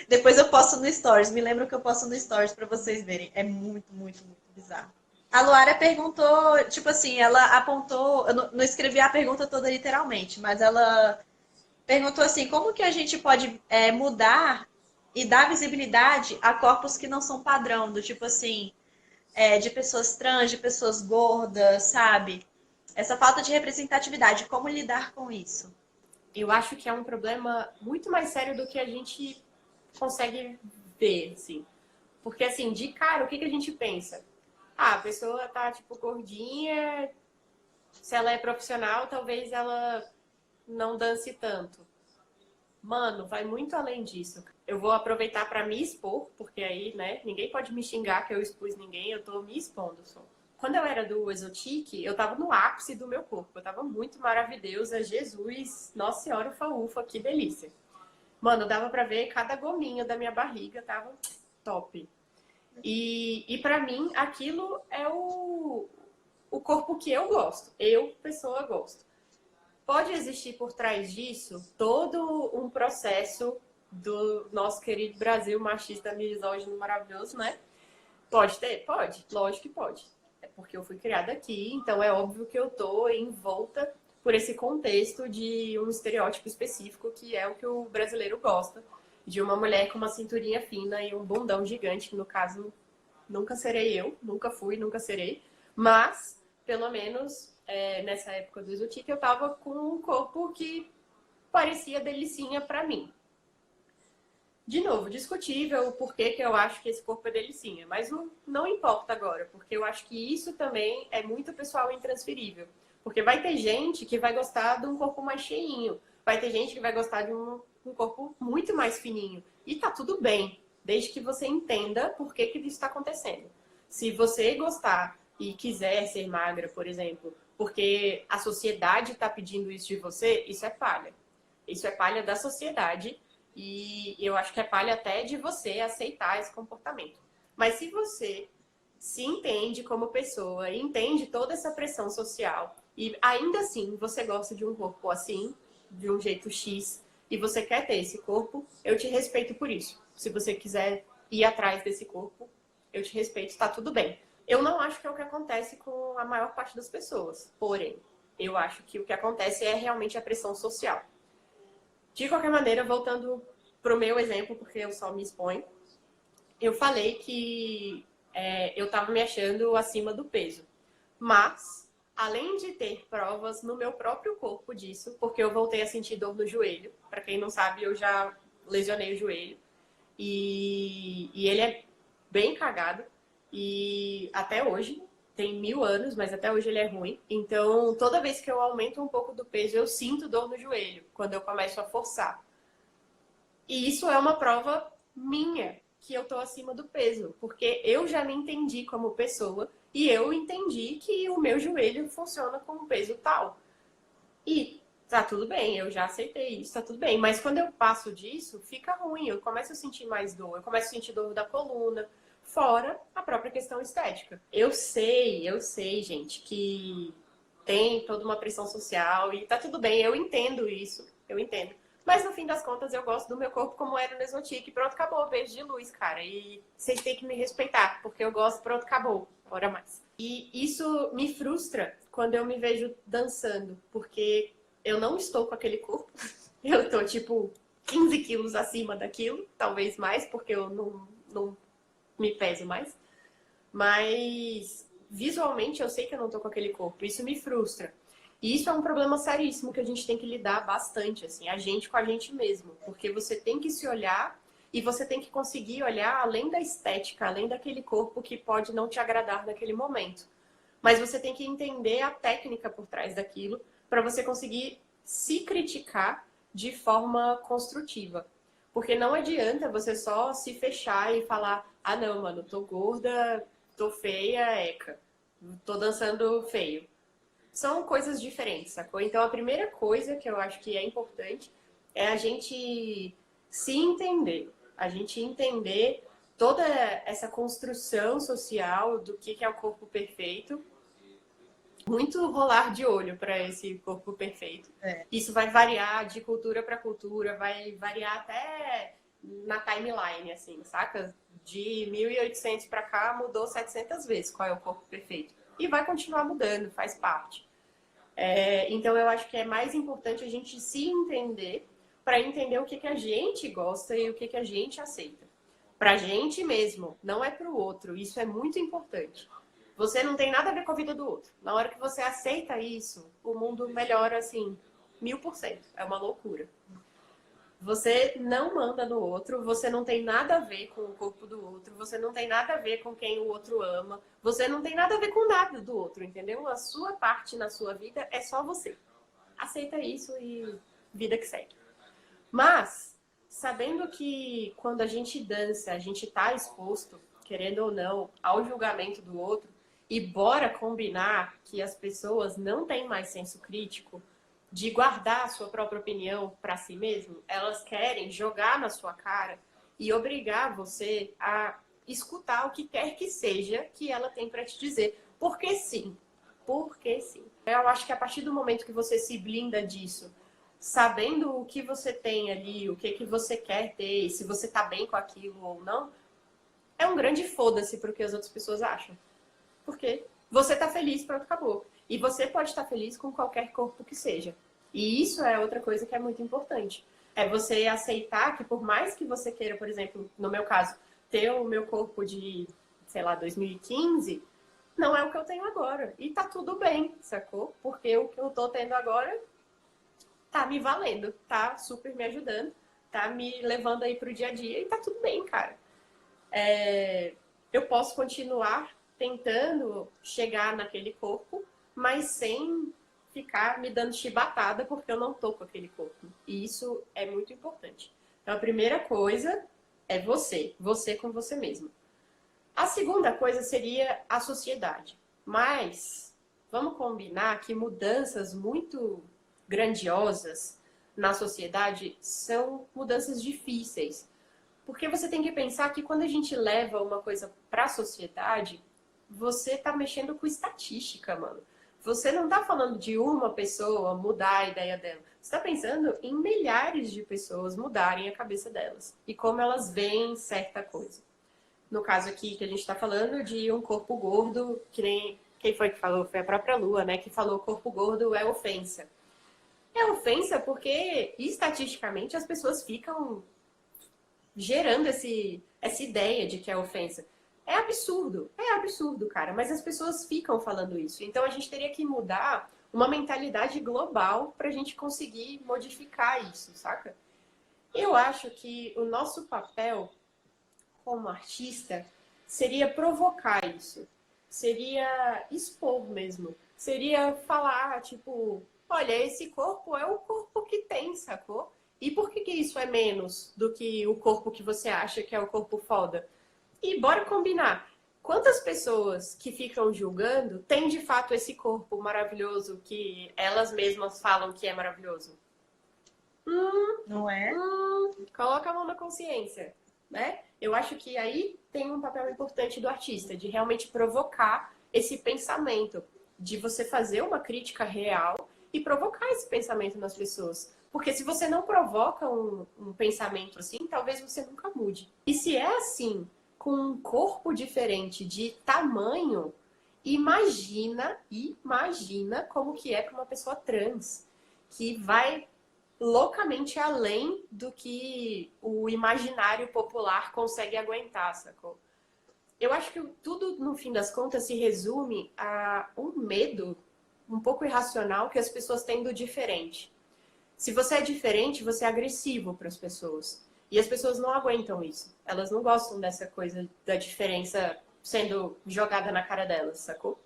Depois eu posto no Stories. Me lembro que eu posto no Stories para vocês verem. É muito, muito, muito bizarro. A Luara perguntou, tipo assim, ela apontou, eu não escrevi a pergunta toda literalmente, mas ela perguntou assim, como que a gente pode mudar e dar visibilidade a corpos que não são padrão, do tipo assim, de pessoas trans, de pessoas gordas, sabe? Essa falta de representatividade, como lidar com isso? Eu acho que é um problema muito mais sério do que a gente consegue ver, assim. Porque, assim, de cara, o que a gente pensa? Ah, a pessoa tá, tipo, gordinha, se ela é profissional, talvez ela não dance tanto. Mano, vai muito além disso. Eu vou aproveitar para me expor, porque aí, né, ninguém pode me xingar que eu expus ninguém, eu tô me expondo só. Quando eu era do Exotique, eu tava no ápice do meu corpo. Eu tava muito maravilhosa, Jesus, Nossa Senhora ufa, que delícia. Mano, dava pra ver cada gominho da minha barriga, tava top. E para mim, aquilo é o corpo que eu gosto. Eu, pessoa, gosto. Pode existir por trás disso todo um processo do nosso querido Brasil machista, misógino, maravilhoso, né? Pode ter? Pode. Lógico que pode. É porque eu fui criada aqui, então é óbvio que eu tô envolta por esse contexto de um estereótipo específico que é o que o brasileiro gosta. De uma mulher com uma cinturinha fina e um bundão gigante, que no caso nunca serei eu, nunca fui, nunca serei. Mas, pelo menos, nessa época do Exotique, eu tava com um corpo que parecia delicinha pra mim. De novo, discutível o porquê que eu acho que esse corpo é delicinha, mas não importa agora, porque eu acho que isso também é muito pessoal e intransferível. Porque vai ter gente que vai gostar de um corpo mais cheinho, vai ter gente que vai gostar de um corpo muito mais fininho. E tá tudo bem, desde que você entenda por que isso está acontecendo. Se você gostar e quiser ser magra, por exemplo, porque a sociedade está pedindo isso de você, isso é palha. Isso é palha da sociedade. E eu acho que é palha até de você aceitar esse comportamento. Mas se você se entende como pessoa, entende toda essa pressão social, e ainda assim você gosta de um corpo assim, de um jeito X, e você quer ter esse corpo, eu te respeito por isso. Se você quiser ir atrás desse corpo, eu te respeito, tá tudo bem. Eu não acho que é o que acontece com a maior parte das pessoas. Porém, eu acho que o que acontece é realmente a pressão social. De qualquer maneira, voltando pro meu exemplo, porque eu só me exponho, eu falei que eu estava me achando acima do peso. Mas, além de ter provas no meu próprio corpo disso, porque eu voltei a sentir dor no joelho. Para quem não sabe, eu já lesionei o joelho. E ele é bem cagado. E até hoje, tem 1000 anos, mas até hoje ele é ruim. Então, toda vez que eu aumento um pouco do peso, eu sinto dor no joelho, quando eu começo a forçar. E isso é uma prova minha, que eu tô acima do peso, porque eu já me entendi como pessoa e eu entendi que o meu joelho funciona com um peso tal. E tá tudo bem, eu já aceitei isso, tá tudo bem. Mas quando eu passo disso, fica ruim, eu começo a sentir mais dor, eu começo a sentir dor da coluna, fora a própria questão estética. Eu sei, gente, que tem toda uma pressão social e tá tudo bem, eu entendo isso, eu entendo. Mas no fim das contas eu gosto do meu corpo como era no Exotique. Pronto, acabou, beijo de luz, cara. E vocês têm que me respeitar, porque eu gosto, pronto, acabou. Bora mais. E isso me frustra quando eu me vejo dançando, porque eu não estou com aquele corpo. Eu tô, tipo, 15 quilos acima daquilo, talvez mais, porque eu não me peso mais. Mas visualmente eu sei que eu não tô com aquele corpo. Isso me frustra. E isso é um problema seríssimo que a gente tem que lidar bastante, assim, a gente com a gente mesmo. Porque você tem que se olhar e você tem que conseguir olhar além da estética, além daquele corpo que pode não te agradar naquele momento. Mas você tem que entender a técnica por trás daquilo para você conseguir se criticar de forma construtiva. Porque não adianta você só se fechar e falar: ah, não, mano, tô gorda, tô feia, eca, tô dançando feio. São coisas diferentes, sacou? Então, a primeira coisa que eu acho que é importante é a gente se entender. A gente entender toda essa construção social do que é o corpo perfeito. Muito rolar de olho para esse corpo perfeito. Isso vai variar de cultura para cultura, vai variar até na timeline, assim, saca? De 1800 para cá mudou 700 vezes qual é o corpo perfeito. E vai continuar mudando, faz parte. Então eu acho que é mais importante a gente se entender para entender o que a gente gosta e o que a gente aceita. Pra gente mesmo, não é pro outro. Isso é muito importante. Você não tem nada a ver com a vida do outro. Na hora que você aceita isso, o mundo melhora assim, 1000%. É uma loucura. Você não manda no outro, você não tem nada a ver com o corpo do outro, você não tem nada a ver com quem o outro ama, você não tem nada a ver com nada do outro, entendeu? A sua parte na sua vida é só você. Aceita isso e vida que segue. Mas, sabendo que quando a gente dança, a gente tá exposto, querendo ou não, ao julgamento do outro, e bora combinar que as pessoas não têm mais senso crítico de guardar a sua própria opinião para si mesmo, elas querem jogar na sua cara e obrigar você a escutar o que quer que seja que ela tem para te dizer. Porque sim. Porque sim. Eu acho que a partir do momento que você se blinda disso, sabendo o que você tem ali, o que que você quer ter, se você tá bem com aquilo ou não, é um grande foda-se pro que as outras pessoas acham. Porque você tá feliz, pronto, acabou. E você pode estar feliz com qualquer corpo que seja. E isso é outra coisa que é muito importante. É você aceitar que por mais que você queira, por exemplo, no meu caso, ter o meu corpo de, sei lá, 2015, não é o que eu tenho agora. E tá tudo bem, sacou? Porque o que eu tô tendo agora tá me valendo, tá super me ajudando, tá me levando aí pro dia a dia e tá tudo bem, cara. Eu posso continuar tentando chegar naquele corpo, mas sem ficar me dando chibatada porque eu não tô com aquele corpo. E isso é muito importante. Então, a primeira coisa é você com você mesmo. A segunda coisa seria a sociedade. Mas vamos combinar que mudanças muito grandiosas na sociedade são mudanças difíceis. Porque você tem que pensar que quando a gente leva uma coisa para a sociedade, você está mexendo com estatística, mano. Você não está falando de uma pessoa mudar a ideia dela. Você está pensando em milhares de pessoas mudarem a cabeça delas. E como elas veem certa coisa. No caso aqui que a gente está falando de um corpo gordo, que nem... Quem foi que falou? Foi a própria Lua, né? Que falou corpo gordo é ofensa. É ofensa porque, estatisticamente, as pessoas ficam gerando essa ideia de que é ofensa. É absurdo, cara, mas as pessoas ficam falando isso. Então a gente teria que mudar uma mentalidade global pra gente conseguir modificar isso, saca? Eu acho que o nosso papel como artista seria provocar isso. Seria expor mesmo. Seria falar, tipo, olha, esse corpo é o corpo que tem, sacou? E por que isso é menos do que o corpo que você acha que é o corpo foda? E bora combinar. Quantas pessoas que ficam julgando têm de fato esse corpo maravilhoso que elas mesmas falam que é maravilhoso? Não é? Coloca a mão na consciência, né? Eu acho que aí tem um papel importante do artista, de realmente provocar esse pensamento, de você fazer uma crítica real e provocar esse pensamento nas pessoas. Porque se você não provoca um pensamento assim, talvez você nunca mude. E se é assim, com um corpo diferente de tamanho, imagina como que é para uma pessoa trans, que vai loucamente além do que o imaginário popular consegue aguentar, sacou? Eu acho que tudo, no fim das contas, se resume a um medo um pouco irracional que as pessoas têm do diferente. Se você é diferente, você é agressivo para as pessoas. E as pessoas não aguentam isso. Elas não gostam dessa coisa da diferença sendo jogada na cara delas, sacou?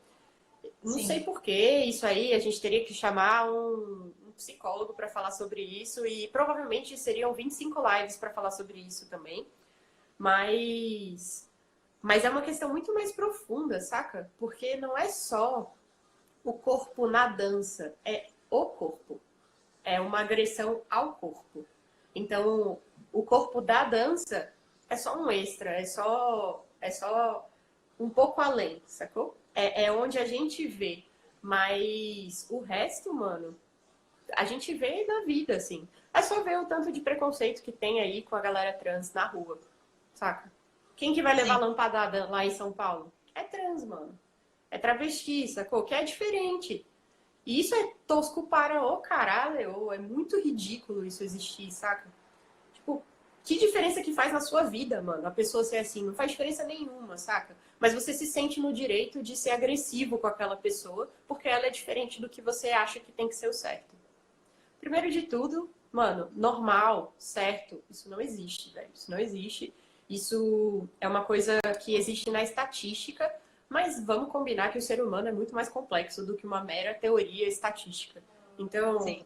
Não Sim. sei por que isso aí, a gente teria que chamar um psicólogo para falar sobre isso e provavelmente seriam 25 lives para falar sobre isso também. Mas é uma questão muito mais profunda, saca? Porque não é só o corpo na dança, é o corpo. É uma agressão ao corpo. Então, o corpo da dança é só um extra, é só um pouco além, sacou? É onde a gente vê. Mas o resto, mano, a gente vê na vida, assim. É só ver o tanto de preconceito que tem aí com a galera trans na rua, saca? Quem que vai levar lampadada lá em São Paulo? É trans, mano. É travesti, sacou? Que é diferente. E isso é tosco para o caralho. É muito ridículo isso existir, saca? Tipo, que diferença que faz na sua vida, mano? A pessoa ser assim. Não faz diferença nenhuma, saca? Mas você se sente no direito de ser agressivo com aquela pessoa porque ela é diferente do que você acha que tem que ser o certo. Primeiro de tudo, mano, normal, certo, isso não existe, velho. Isso não existe. Isso é uma coisa que existe na estatística, mas vamos combinar que o ser humano é muito mais complexo do que uma mera teoria estatística. Então, Sim.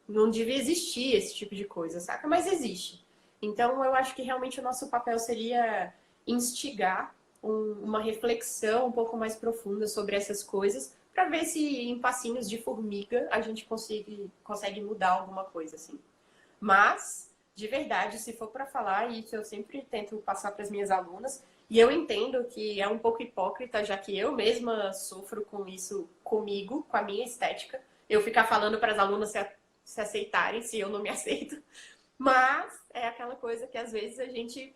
Não devia existir esse tipo de coisa, saca? Mas existe. Então, eu acho que realmente o nosso papel seria instigar uma reflexão um pouco mais profunda sobre essas coisas, para ver se em passinhos de formiga a gente consegue mudar alguma coisa, assim. Mas, de verdade, se for para falar, e isso eu sempre tento passar para as minhas alunas, e eu entendo que é um pouco hipócrita, já que eu mesma sofro com isso comigo, com a minha estética, eu ficar falando para as alunas se aceitarem, se eu não me aceito. Mas é aquela coisa que às vezes a gente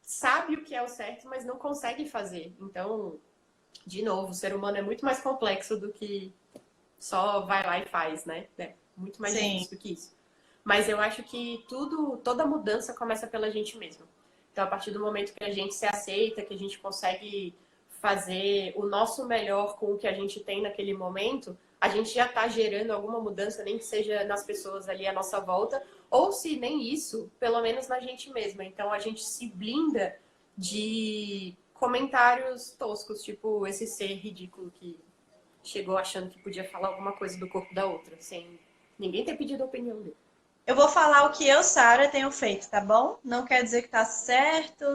sabe o que é o certo, mas não consegue fazer. Então, de novo, o ser humano é muito mais complexo do que só vai lá e faz, né? É muito mais Sim. difícil do que isso. Mas eu acho que toda mudança começa pela gente mesmo. Então, a partir do momento que a gente se aceita, que a gente consegue fazer o nosso melhor com o que a gente tem naquele momento, a gente já está gerando alguma mudança, nem que seja nas pessoas ali à nossa volta, ou se nem isso, pelo menos na gente mesma. Então, a gente se blinda de comentários toscos, tipo esse ser ridículo que chegou achando que podia falar alguma coisa do corpo da outra, sem ninguém ter pedido a opinião dele. Eu vou falar o que eu, Sara, tenho feito, tá bom? Não quer dizer que tá certo,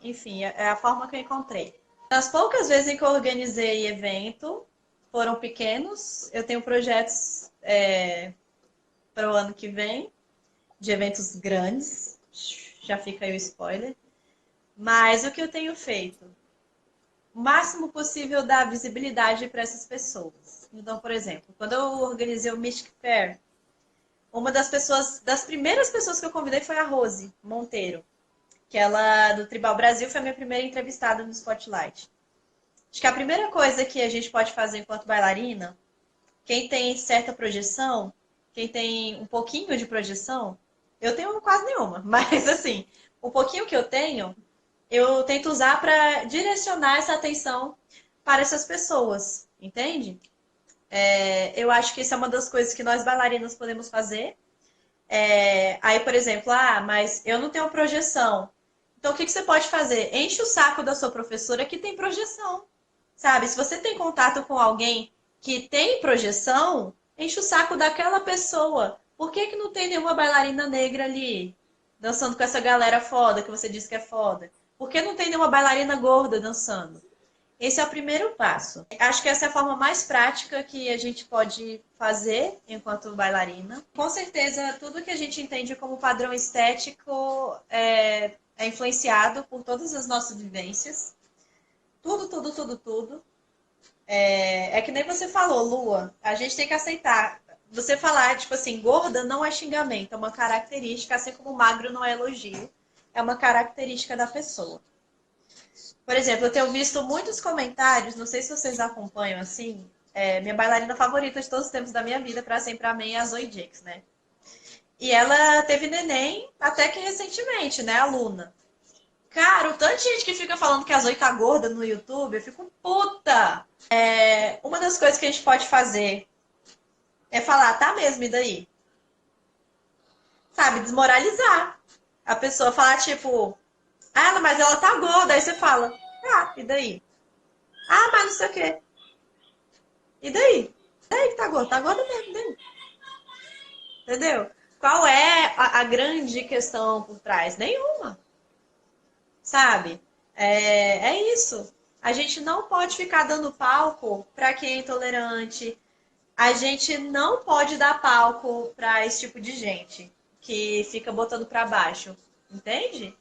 enfim, é a forma que eu encontrei. Nas poucas vezes em que eu organizei evento, foram pequenos, eu tenho projetos para o ano que vem, de eventos grandes, já fica aí o spoiler. Mas o que eu tenho feito? O máximo possível dar visibilidade para essas pessoas. Então, por exemplo, quando eu organizei o Mystic Fair, uma das primeiras pessoas que eu convidei foi a Rose Monteiro, que ela, do Tribal Brasil, foi a minha primeira entrevistada no Spotlight. Acho que a primeira coisa que a gente pode fazer enquanto bailarina, quem tem certa projeção, quem tem um pouquinho de projeção, eu tenho quase nenhuma, mas assim, o pouquinho que eu tento usar para direcionar essa atenção para essas pessoas, entende? Eu acho que isso é uma das coisas que nós bailarinas podemos fazer. Aí, por exemplo, mas eu não tenho projeção. Então, o que você pode fazer? Enche o saco da sua professora que tem projeção, sabe? Se você tem contato com alguém que tem projeção, enche o saco daquela pessoa. Por que não tem nenhuma bailarina negra ali, dançando com essa galera foda que você disse que é foda? Por que não tem nenhuma bailarina gorda dançando? Esse é o primeiro passo. Acho que essa é a forma mais prática que a gente pode fazer enquanto bailarina. Com certeza, tudo que a gente entende como padrão estético é influenciado por todas as nossas vivências. Tudo, tudo, tudo, tudo. É que nem você falou, Lua. A gente tem que aceitar. Você falar, tipo assim, gorda não é xingamento, é uma característica, assim como magro não é elogio. É uma característica da pessoa. Por exemplo, eu tenho visto muitos comentários, não sei se vocês acompanham assim, minha bailarina favorita de todos os tempos da minha vida, para sempre amém, é a Zoe Jakes, né? E ela teve neném até que recentemente, né, a Luna. Cara, o tanto de gente que fica falando que a Zoe tá gorda no YouTube, eu fico puta! Uma das coisas que a gente pode fazer é falar, tá mesmo, e daí? Sabe, desmoralizar. A pessoa falar, tipo, mas ela tá gorda, aí você fala, e daí? Mas não sei o quê. E daí? E daí que tá gorda? Tá gorda mesmo, daí. Entendeu? Qual é a grande questão por trás? Nenhuma. Sabe? É isso. A gente não pode ficar dando palco para quem é intolerante. A gente não pode dar palco para esse tipo de gente que fica botando para baixo. Entende?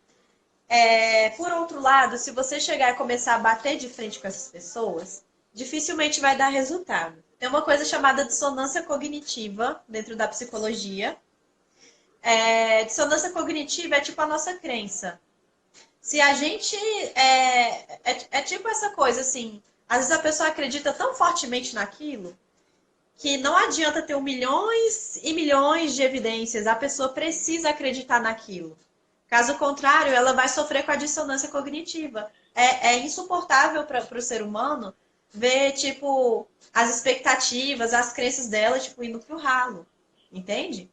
Por outro lado, se você chegar e começar a bater de frente com essas pessoas, dificilmente vai dar resultado. Tem uma coisa chamada dissonância cognitiva dentro da psicologia. Dissonância cognitiva é tipo a nossa crença. Se a gente. É tipo essa coisa assim. Às vezes a pessoa acredita tão fortemente naquilo que não adianta ter milhões e milhões de evidências. A pessoa precisa acreditar naquilo. Caso contrário, ela vai sofrer com a dissonância cognitiva. É insuportável para o ser humano ver, tipo, as expectativas, as crenças dela, tipo, indo pro ralo. Entende?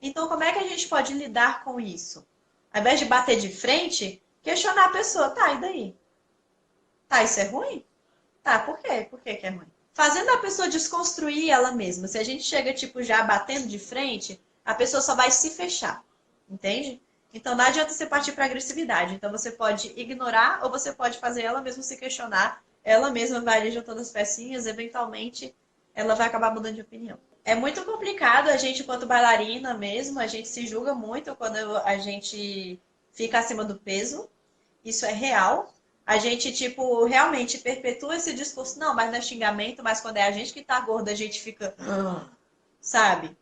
Então, como é que a gente pode lidar com isso? Ao invés de bater de frente, questionar a pessoa. Tá, e daí? Tá, isso é ruim? Tá, por quê? Por que é ruim? fazendo a pessoa desconstruir ela mesma. Se a gente chega, tipo, já batendo de frente, a pessoa só vai se fechar, entende? Então não adianta você partir para agressividade. Então você pode ignorar ou você pode fazer ela mesma se questionar. Ela mesma vai ali juntando as pecinhas, eventualmente ela vai acabar mudando de opinião. É muito complicado a gente, enquanto bailarina mesmo, a gente se julga muito quando a gente fica acima do peso. Isso é real. A gente, tipo, realmente perpetua esse discurso. Não, mas não é xingamento, mas quando é a gente que tá gorda, a gente fica, sabe?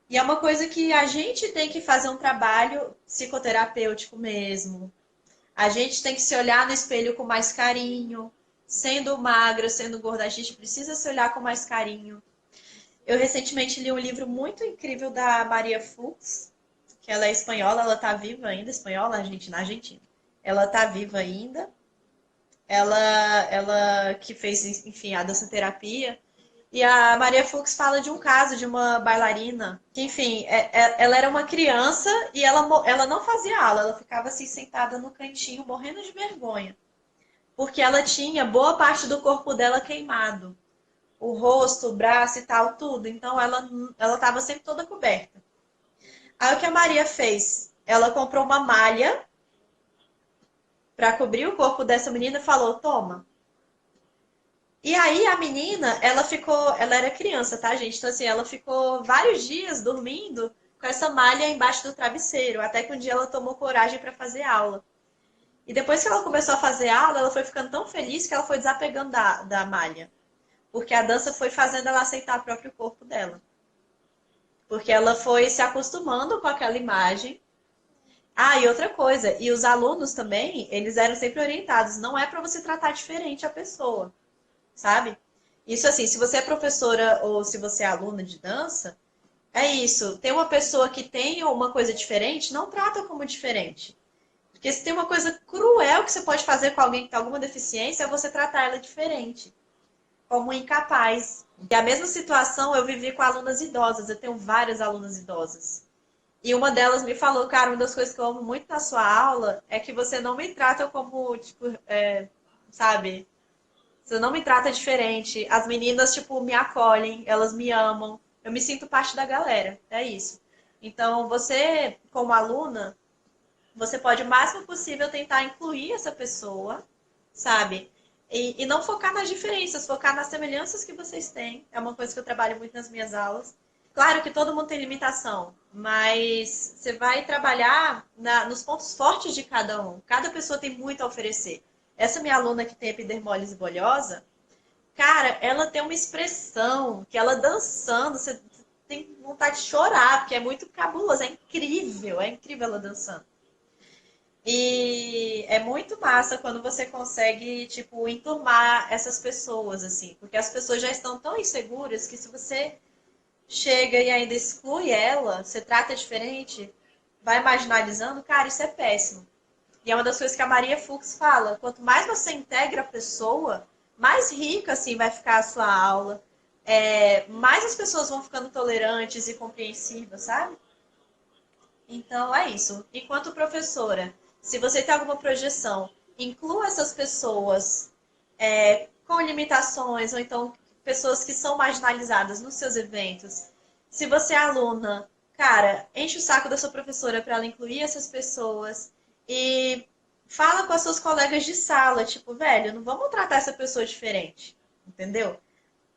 E é uma coisa que a gente tem que fazer um trabalho psicoterapêutico mesmo. A gente tem que se olhar no espelho com mais carinho. Sendo magra, sendo gorda, a gente precisa se olhar com mais carinho. Eu recentemente li um livro muito incrível da Maria Fuchs, que ela é espanhola, ela tá viva ainda, espanhola, Argentina. Ela tá viva ainda. Ela que fez, enfim, a dança terapia. E a Maria Fuchs fala de um caso de uma bailarina que, enfim, ela era uma criança e ela não fazia aula, ela ficava assim sentada no cantinho, morrendo de vergonha, porque ela tinha boa parte do corpo dela queimado, o rosto, o braço e tal, tudo. Então ela estava sempre toda coberta. Aí o que a Maria fez? Ela comprou uma malha para cobrir o corpo dessa menina e falou: toma. E aí a menina, ela era criança, tá, gente? Então assim, ela ficou vários dias dormindo com essa malha embaixo do travesseiro, até que um dia ela tomou coragem para fazer aula. E depois que ela começou a fazer aula, ela foi ficando tão feliz que ela foi desapegando da malha. Porque a dança foi fazendo ela aceitar o próprio corpo dela. Porque ela foi se acostumando com aquela imagem. Ah, e outra coisa, e os alunos também, eles eram sempre orientados, não é para você tratar diferente a pessoa, sabe? Isso assim, se você é professora ou se você é aluna de dança, é isso. Tem uma pessoa que tem uma coisa diferente, não trata como diferente. Porque se tem uma coisa cruel que você pode fazer com alguém que tem alguma deficiência, é você tratar ela diferente, como incapaz. E a mesma situação eu vivi com alunas idosas. Eu tenho várias alunas idosas. E uma delas me falou, cara, uma das coisas que eu amo muito na sua aula é que você não me trata como, tipo, sabe? Você não me trata diferente. As meninas, tipo, me acolhem, elas me amam. Eu me sinto parte da galera. É isso. Então, você, como aluna, você pode o máximo possível tentar incluir essa pessoa, sabe? E não focar nas diferenças, focar nas semelhanças que vocês têm. É uma coisa que eu trabalho muito nas minhas aulas. Claro que todo mundo tem limitação, mas você vai trabalhar nos pontos fortes de cada um. Cada pessoa tem muito a oferecer. Essa minha aluna que tem epidermólise bolhosa, cara, ela tem uma expressão que ela dançando, você tem vontade de chorar, porque é muito cabuloso, é incrível ela dançando. E é muito massa quando você consegue, tipo, enturmar essas pessoas, assim, porque as pessoas já estão tão inseguras que se você chega e ainda exclui ela, você trata diferente, vai marginalizando, cara, isso é péssimo. E é uma das coisas que a Maria Fuchs fala, quanto mais você integra a pessoa, mais rica, assim, vai ficar a sua aula, mais as pessoas vão ficando tolerantes e compreensivas, sabe? Então, é isso. Enquanto professora, se você tem alguma projeção, inclua essas pessoas com limitações, ou então pessoas que são marginalizadas nos seus eventos. Se você é aluna, cara, enche o saco da sua professora para ela incluir essas pessoas e fala com as suas colegas de sala, tipo, velho, não vamos tratar essa pessoa diferente, entendeu?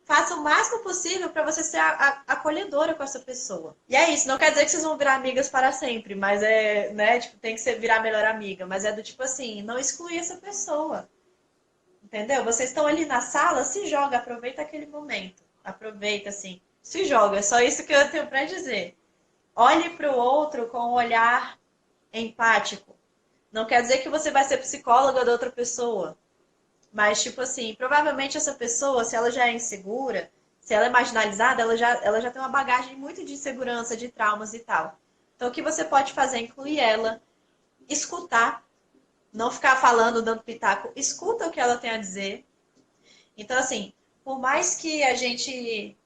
Faça o máximo possível para você ser acolhedora com essa pessoa. E é isso, não quer dizer que vocês vão virar amigas para sempre, mas né, tipo, tem que ser virar melhor amiga, mas é do tipo assim, não excluir essa pessoa. Entendeu? Vocês estão ali na sala, se joga, aproveita aquele momento. Aproveita assim, se joga, é só isso que eu tenho para dizer. Olhe para o outro com um olhar empático. Não quer dizer que você vai ser psicóloga da outra pessoa. Mas, tipo assim, provavelmente essa pessoa, se ela já é insegura, se ela é marginalizada, ela já tem uma bagagem muito de insegurança, de traumas e tal. Então, o que você pode fazer é incluir ela, escutar, não ficar falando, dando pitaco, escuta o que ela tem a dizer. Então, assim, por mais que a gente,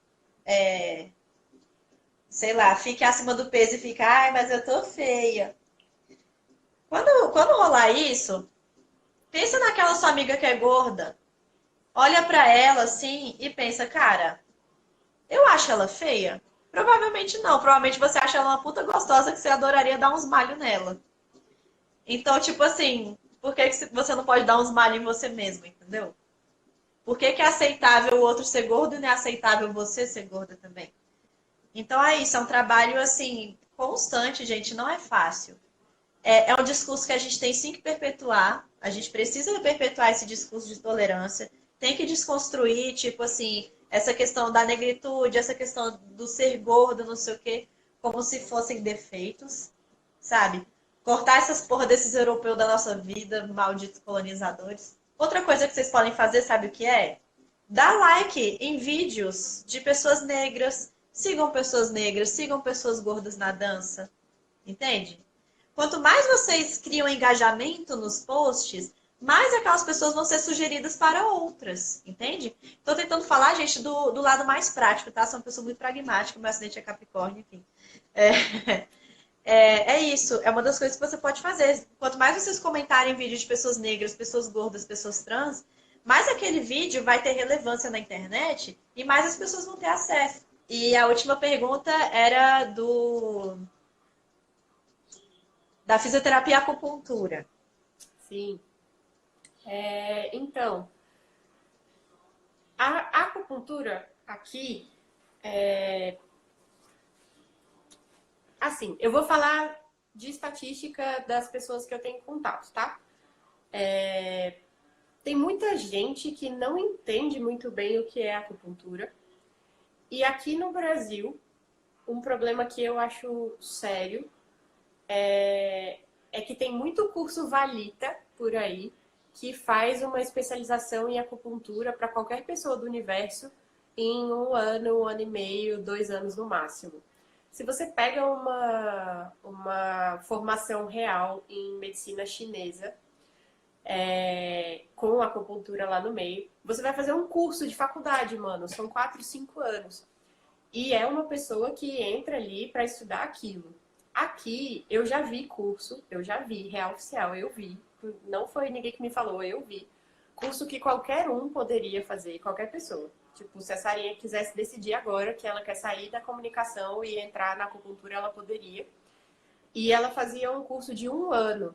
sei lá, fique acima do peso e fique, ai, mas eu tô feia. Quando rolar isso, pensa naquela sua amiga que é gorda. olha pra ela assim e pensa, cara, eu acho ela feia? Provavelmente não. Provavelmente você acha ela uma puta gostosa que você adoraria dar uns malhos nela. Então, tipo assim, por que que você não pode dar uns malhos em você mesmo, entendeu? Por que que é aceitável o outro ser gordo e não é aceitável você ser gorda também? Então é isso, é um trabalho assim, constante, gente, não é fácil. É um discurso que a gente tem sim que perpetuar. A gente precisa perpetuar esse discurso de tolerância. Tem que desconstruir, tipo assim, essa questão da negritude, essa questão do ser gordo, não sei o quê, como se fossem defeitos, sabe? Cortar essas porra desses europeus da nossa vida, malditos colonizadores. Outra coisa que vocês podem fazer, sabe o que é? Dá like em vídeos de pessoas negras. Sigam pessoas gordas na dança. Entende? Quanto mais vocês criam engajamento nos posts, mais aquelas pessoas vão ser sugeridas para outras, entende? Estou tentando falar, gente, do lado mais prático, tá? Sou uma pessoa muito pragmática, meu acidente é Capricórnio, enfim. É, é isso, é uma das coisas que você pode fazer. Quanto mais vocês comentarem vídeos de pessoas negras, pessoas gordas, pessoas trans, mais aquele vídeo vai ter relevância na internet e mais as pessoas vão ter acesso. E a última pergunta era da fisioterapia e acupuntura. Sim. Então, a acupuntura aqui, assim, eu vou falar de estatística das pessoas que eu tenho contato, tá? Tem muita gente que não entende muito bem o que é acupuntura. E aqui no Brasil, um problema que eu acho sério é que tem muito curso valita por aí que faz uma especialização em acupuntura para qualquer pessoa do universo em 1 ano e meio, 2 anos no máximo. Se você pega uma formação real em medicina chinesa, com acupuntura lá no meio, você vai fazer um curso de faculdade, mano. São 4, 5 anos. E é uma pessoa que entra ali para estudar aquilo. Aqui, eu já vi curso, eu já vi, real oficial, eu vi. Não foi ninguém que me falou, eu vi. Curso que qualquer um poderia fazer, qualquer pessoa. Tipo, se a Sarinha quisesse decidir agora que ela quer sair da comunicação e entrar na acupuntura, ela poderia. E ela fazia um curso de 1 ano.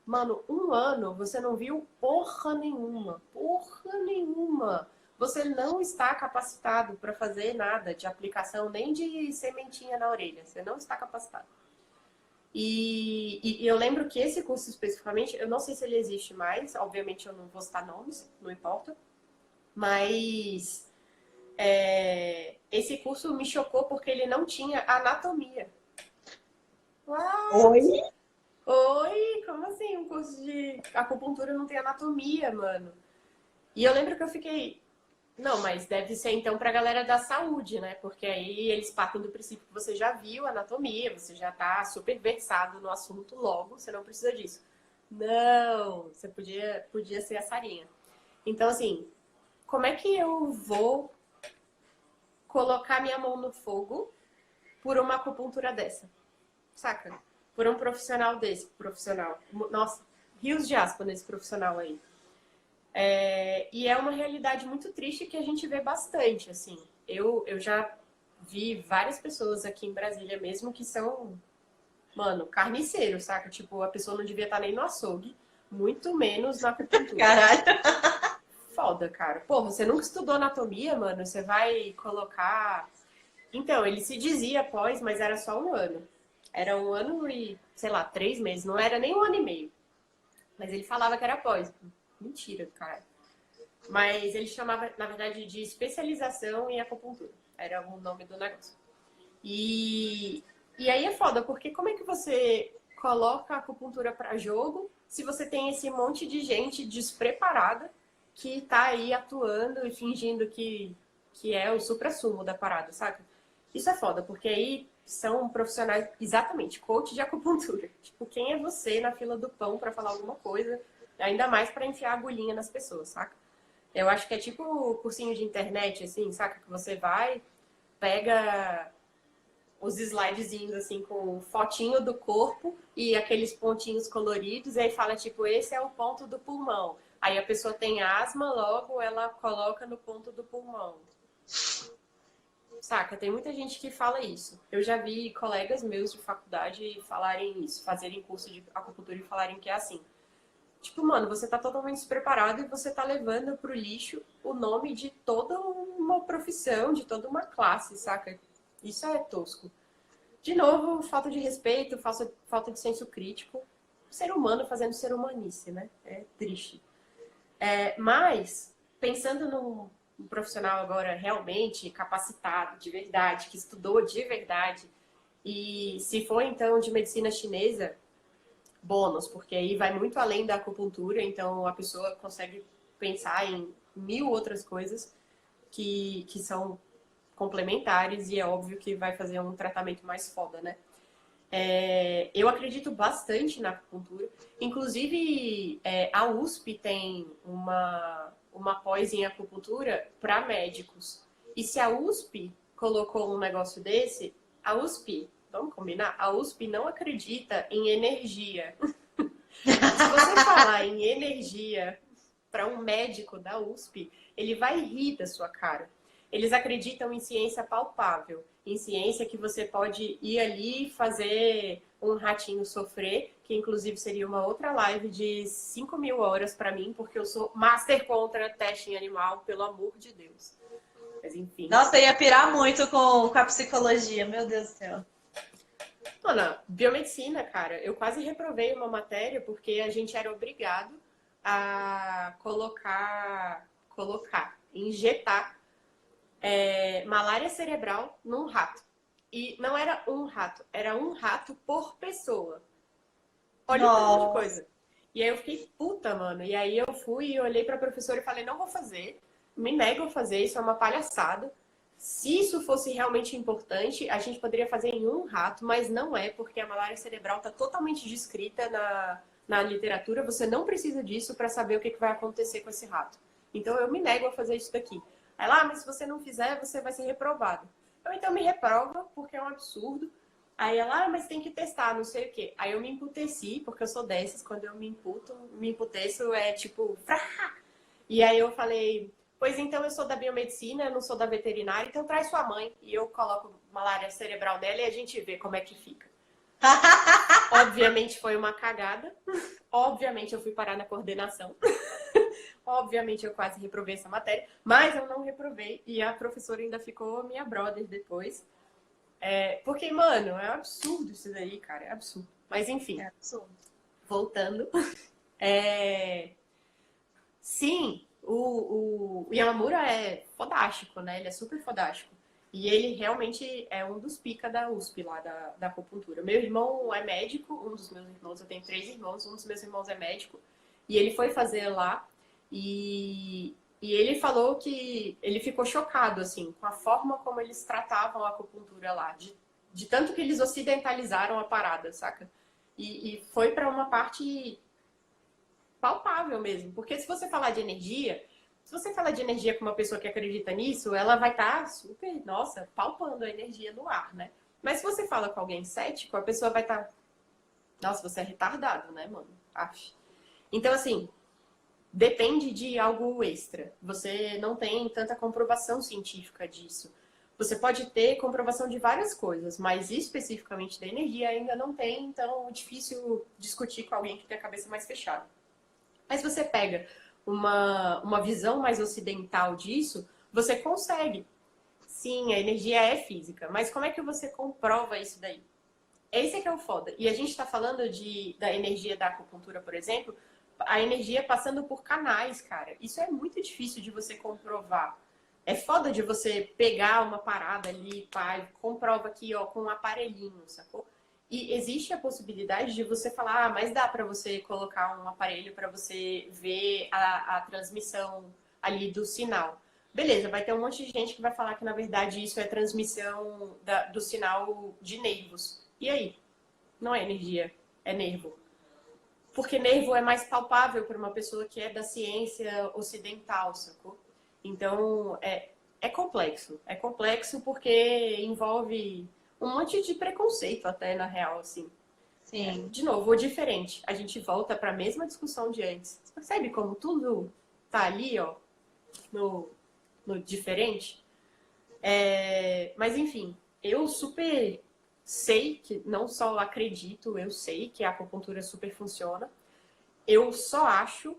Mano, 1 ano você não viu porra nenhuma. Porra nenhuma. Você não está capacitado para fazer nada de aplicação, nem de sementinha na orelha. Você não está capacitado. E eu lembro que esse curso especificamente, eu não sei se ele existe mais, obviamente eu não vou citar nomes, não importa. Mas esse curso me chocou porque ele não tinha anatomia. Oi? Oi, como assim? Um curso de acupuntura não tem anatomia, mano? E eu lembro que eu fiquei, não, mas deve ser então pra galera da saúde, né? Porque aí eles partem do princípio que você já viu anatomia, você já tá super versado no assunto, logo você não precisa disso. Não, você podia ser a Sarinha. Então, assim, como é que eu vou colocar minha mão no fogo por uma acupuntura dessa? Saca? Por um profissional desse, profissional. Nossa, rios de aspa nesse profissional aí. E é uma realidade muito triste que a gente vê bastante, assim. Eu já vi várias pessoas aqui em Brasília mesmo que são, mano, carniceiros, saca? Tipo, a pessoa não devia estar nem no açougue, muito menos na acupuntura. Caralho. Foda, cara. Pô, você nunca estudou anatomia, mano? Você vai colocar... Então, ele se dizia pós, mas era só 1 ano. Era 1 ano e, sei lá, 3 meses. Não era nem 1 ano e meio. Mas ele falava que era pós. Mentira, cara. Mas ele chamava, na verdade, de especialização em acupuntura. Era o nome do negócio. E aí é foda, porque como é que você coloca a acupuntura pra jogo se você tem esse monte de gente despreparada que tá aí atuando e fingindo que é o suprassumo da parada, saca? Isso é foda, porque aí são profissionais, exatamente, coach de acupuntura. Tipo, quem é você na fila do pão pra falar alguma coisa, ainda mais pra enfiar agulhinha nas pessoas, saca? Eu acho que é tipo cursinho de internet, assim, saca? Que você vai, pega os slidezinhos, assim, com fotinho do corpo e aqueles pontinhos coloridos, e aí fala, tipo, esse é o ponto do pulmão. Aí a pessoa tem asma, logo ela coloca no ponto do pulmão. Saca? Tem muita gente que fala isso. Eu já vi colegas meus de faculdade falarem isso, fazerem curso de acupuntura e falarem que é assim. Tipo, mano, você tá totalmente despreparado e você tá levando pro lixo o nome de toda uma profissão, de toda uma classe, saca? Isso é tosco. De novo, falta de respeito, falta de senso crítico. Ser humano fazendo ser humanice, né? É triste. Mas, pensando num profissional agora realmente capacitado, de verdade, que estudou de verdade, e se for então de medicina chinesa, bônus, porque aí vai muito além da acupuntura, então a pessoa consegue pensar em 1000 outras coisas que são complementares e é óbvio que vai fazer um tratamento mais foda, né? Eu acredito bastante na acupuntura. Inclusive, a USP tem uma pós em acupuntura para médicos. E se a USP colocou um negócio desse, a USP, vamos combinar? A USP não acredita em energia. Se você falar em energia para um médico da USP, ele vai rir da sua cara. Eles acreditam em ciência palpável, em ciência que você pode ir ali fazer um ratinho sofrer, que inclusive seria uma outra live de 5.000 horas para mim, porque eu sou master contra teste em animal, pelo amor de Deus. Mas enfim. Nossa, eu ia pirar muito com a psicologia, meu Deus do céu. Mano, biomedicina, cara, eu quase reprovei uma matéria porque a gente era obrigado a injetar malária cerebral num rato. E não era um rato, era um rato por pessoa. Olha o tanto de coisa. E aí eu fiquei puta, mano. E aí eu fui e olhei pra professora e falei, não vou fazer, me nego a fazer, isso é uma palhaçada. Se isso fosse realmente importante, a gente poderia fazer em um rato, mas não é, porque a malária cerebral está totalmente descrita na literatura. Você não precisa disso para saber o que vai acontecer com esse rato. Então eu me nego a fazer isso daqui. Aí lá, mas se você não fizer, você vai ser reprovado. Então me reprova, porque é um absurdo. Aí ela, mas tem que testar, não sei o quê. Aí eu me emputeci, porque eu sou dessas, quando eu me emputeço é tipo... E aí eu falei, pois então eu sou da biomedicina, eu não sou da veterinária, então traz sua mãe. E eu coloco malária cerebral nela e a gente vê como é que fica. Obviamente foi uma cagada. Obviamente eu fui parar na coordenação. Obviamente eu quase reprovei essa matéria, mas eu não reprovei e a professora ainda ficou minha brother depois. Porque, mano, é um absurdo isso daí, cara, é absurdo. Mas enfim, voltando. Sim, o Yamamura é fodástico, né? Ele é super fodástico. E ele realmente é um dos pica da USP lá, da acupuntura. Meu irmão é médico, um dos meus irmãos, eu tenho 3 irmãos, um dos meus irmãos é médico. E ele foi fazer lá e ele falou que ele ficou chocado, assim, com a forma como eles tratavam a acupuntura lá. De tanto que eles ocidentalizaram a parada, saca? E foi para uma parte palpável mesmo. Porque se você falar de energia, se você falar de energia com uma pessoa que acredita nisso, ela vai estar super, nossa, palpando a energia no ar, né? Mas se você fala com alguém cético, a pessoa vai estar, nossa, você é retardado, né, mano? Aff. Então, assim, depende de algo extra. Você não tem tanta comprovação científica disso. Você pode ter comprovação de várias coisas, mas especificamente da energia ainda não tem, então é difícil discutir com alguém que tem a cabeça mais fechada. Mas você pega uma visão mais ocidental disso, você consegue. Sim, a energia é física, mas como é que você comprova isso daí? Esse é que é o foda. E a gente está falando da energia da acupuntura, por exemplo, a energia passando por canais, cara. Isso é muito difícil de você comprovar. É foda de você pegar uma parada ali, pá, comprova aqui, ó, com um aparelhinho, sacou? E existe a possibilidade de você falar, mas dá para você colocar um aparelho para você ver a transmissão ali do sinal. Beleza, vai ter um monte de gente que vai falar que, na verdade, isso é transmissão do sinal de nervos. E aí? Não é energia, é nervo. Porque nervo é mais palpável para uma pessoa que é da ciência ocidental, sacou? Então, é complexo. É complexo porque envolve um monte de preconceito até, na real, assim. Sim. De novo, o diferente. A gente volta para a mesma discussão de antes. Você percebe como tudo tá ali, ó, no diferente? Mas enfim, eu super sei que, não só acredito, eu sei que a acupuntura super funciona. Eu só acho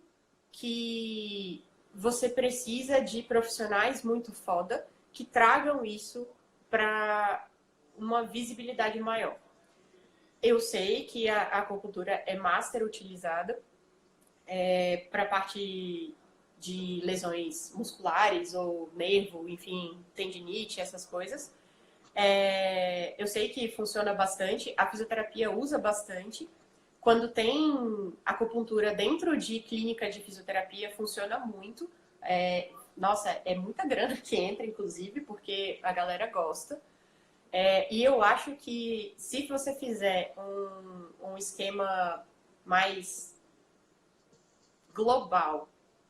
que você precisa de profissionais muito foda que tragam isso para uma visibilidade maior. Eu sei que a acupuntura é master utilizada para parte de lesões musculares ou nervo, enfim, tendinite, essas coisas. Eu sei que funciona bastante, a fisioterapia usa bastante. Quando tem acupuntura dentro de clínica de fisioterapia, funciona muito. Nossa, é muita grana que entra, inclusive, porque a galera gosta. E eu acho que se você fizer um esquema mais global,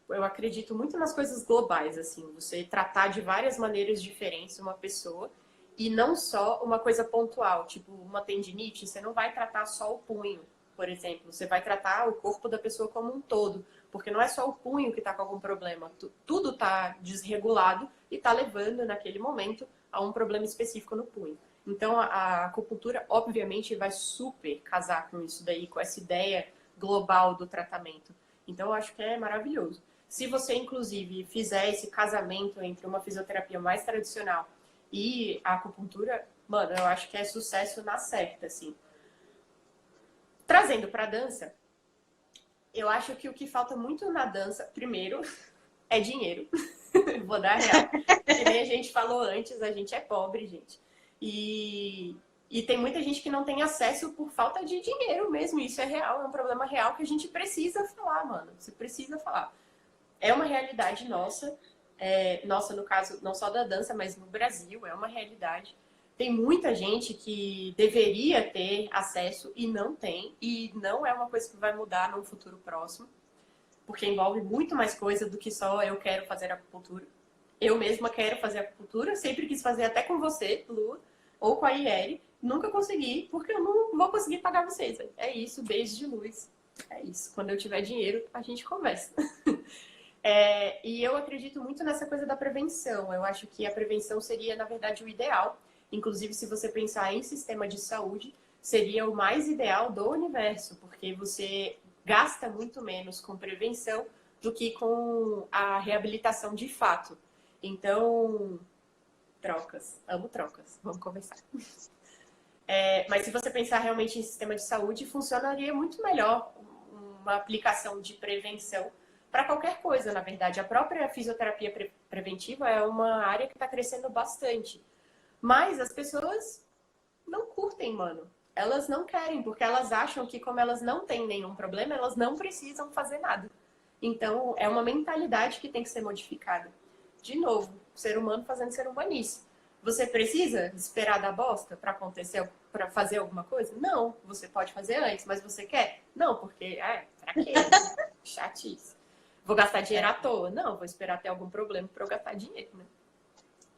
eu acredito muito nas coisas globais, assim, você tratar de várias maneiras diferentes uma pessoa e não só uma coisa pontual, tipo uma tendinite, você não vai tratar só o punho, por exemplo, você vai tratar o corpo da pessoa como um todo, porque não é só o punho que está com algum problema, tudo está desregulado e está levando naquele momento a um problema específico no punho. Então a acupuntura, obviamente, vai super casar com isso daí, com essa ideia global do tratamento. Então eu acho que é maravilhoso. Se você, inclusive, fizer esse casamento entre uma fisioterapia mais tradicional e a acupuntura, mano, eu acho que é sucesso na certa, assim. Trazendo pra dança, eu acho que o que falta muito na dança, primeiro, é dinheiro. Vou dar real. Que nem a gente falou antes, a gente é pobre, gente. E tem muita gente que não tem acesso por falta de dinheiro mesmo. Isso é real, é um problema real que a gente precisa falar, mano. Você precisa falar. É uma realidade nossa, nossa, no caso, não só da dança, mas no Brasil, é uma realidade. Tem muita gente que deveria ter acesso e não tem, e não é uma coisa que vai mudar num futuro próximo, porque envolve muito mais coisa do que só eu quero fazer acupuntura. Eu mesma quero fazer acupuntura, sempre quis fazer até com você, Lu, ou com a Ieri, nunca consegui, porque eu não vou conseguir pagar vocês. É isso, beijo de luz. É isso. Quando eu tiver dinheiro, a gente conversa. E eu acredito muito nessa coisa da prevenção. Eu acho que a prevenção seria, na verdade, o ideal. Inclusive, se você pensar em sistema de saúde, seria o mais ideal do universo, porque você gasta muito menos com prevenção do que com a reabilitação de fato. Então, trocas. Amo trocas. Vamos conversar. Mas se você pensar realmente em sistema de saúde, funcionaria muito melhor uma aplicação de prevenção para qualquer coisa, na verdade. A própria fisioterapia preventiva é uma área que está crescendo bastante. Mas as pessoas não curtem, mano. Elas não querem, porque elas acham que como elas não têm nenhum problema, elas não precisam fazer nada. Então, é uma mentalidade que tem que ser modificada. De novo, ser humano fazendo ser humanice. Você precisa esperar dar bosta para acontecer, para fazer alguma coisa? Não, você pode fazer antes, mas você quer? Não, porque, pra quê? Chatice. Vou gastar dinheiro à toa? Não, vou esperar ter algum problema para eu gastar dinheiro, né?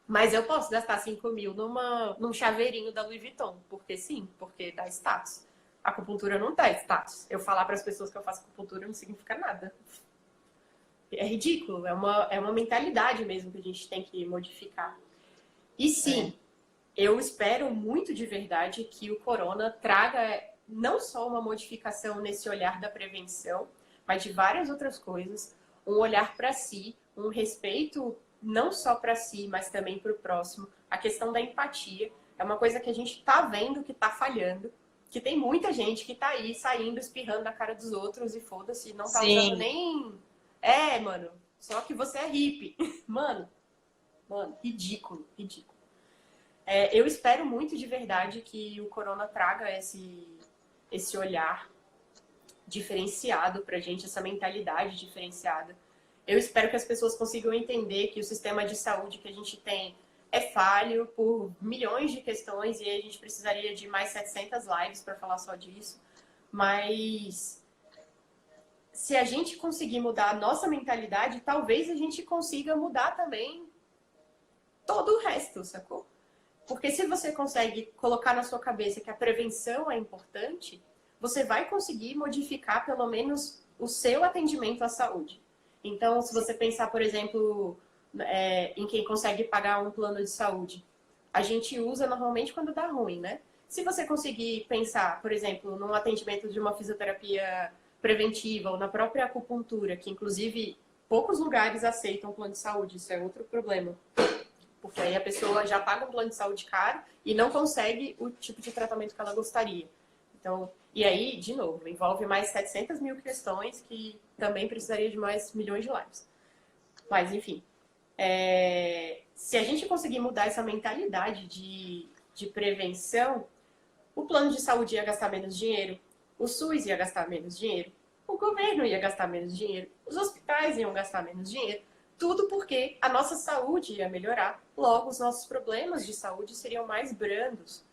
Mas eu posso gastar 5 mil num chaveirinho da Louis Vuitton, porque sim, porque dá status. A acupuntura não dá status. Eu falar para as pessoas que eu faço acupuntura não significa nada. É ridículo, é uma mentalidade mesmo que a gente tem que modificar. E sim, eu espero muito de verdade que o corona traga não só uma modificação nesse olhar da prevenção, mas de várias outras coisas, um olhar para si, um respeito não só para si, mas também para o próximo. A questão da empatia é uma coisa que a gente está vendo que está falhando, que tem muita gente que está aí saindo, espirrando na cara dos outros e foda-se, não tá usando nem... mano, só que você é hippie. Mano, ridículo, ridículo. Eu espero muito de verdade que o corona traga esse olhar diferenciado pra gente, essa mentalidade diferenciada. Eu espero que as pessoas consigam entender que o sistema de saúde que a gente tem é falho por milhões de questões e a gente precisaria de mais 700 lives para falar só disso. Mas se a gente conseguir mudar a nossa mentalidade, talvez a gente consiga mudar também todo o resto, sacou? Porque se você consegue colocar na sua cabeça que a prevenção é importante, você vai conseguir modificar pelo menos o seu atendimento à saúde. Então, se você pensar, por exemplo, em quem consegue pagar um plano de saúde, a gente usa normalmente quando dá ruim, né? Se você conseguir pensar, por exemplo, num atendimento de uma fisioterapia preventiva ou na própria acupuntura, que inclusive poucos lugares aceitam plano de saúde, isso é outro problema. Porque aí a pessoa já paga um plano de saúde caro e não consegue o tipo de tratamento que ela gostaria. Então, e aí, de novo, envolve mais 700 mil questões que também precisaria de mais milhões de lives. Mas, enfim, se a gente conseguir mudar essa mentalidade de prevenção, o plano de saúde ia gastar menos dinheiro, o SUS ia gastar menos dinheiro, o governo ia gastar menos dinheiro, os hospitais iam gastar menos dinheiro, tudo porque a nossa saúde ia melhorar, logo os nossos problemas de saúde seriam mais brandos.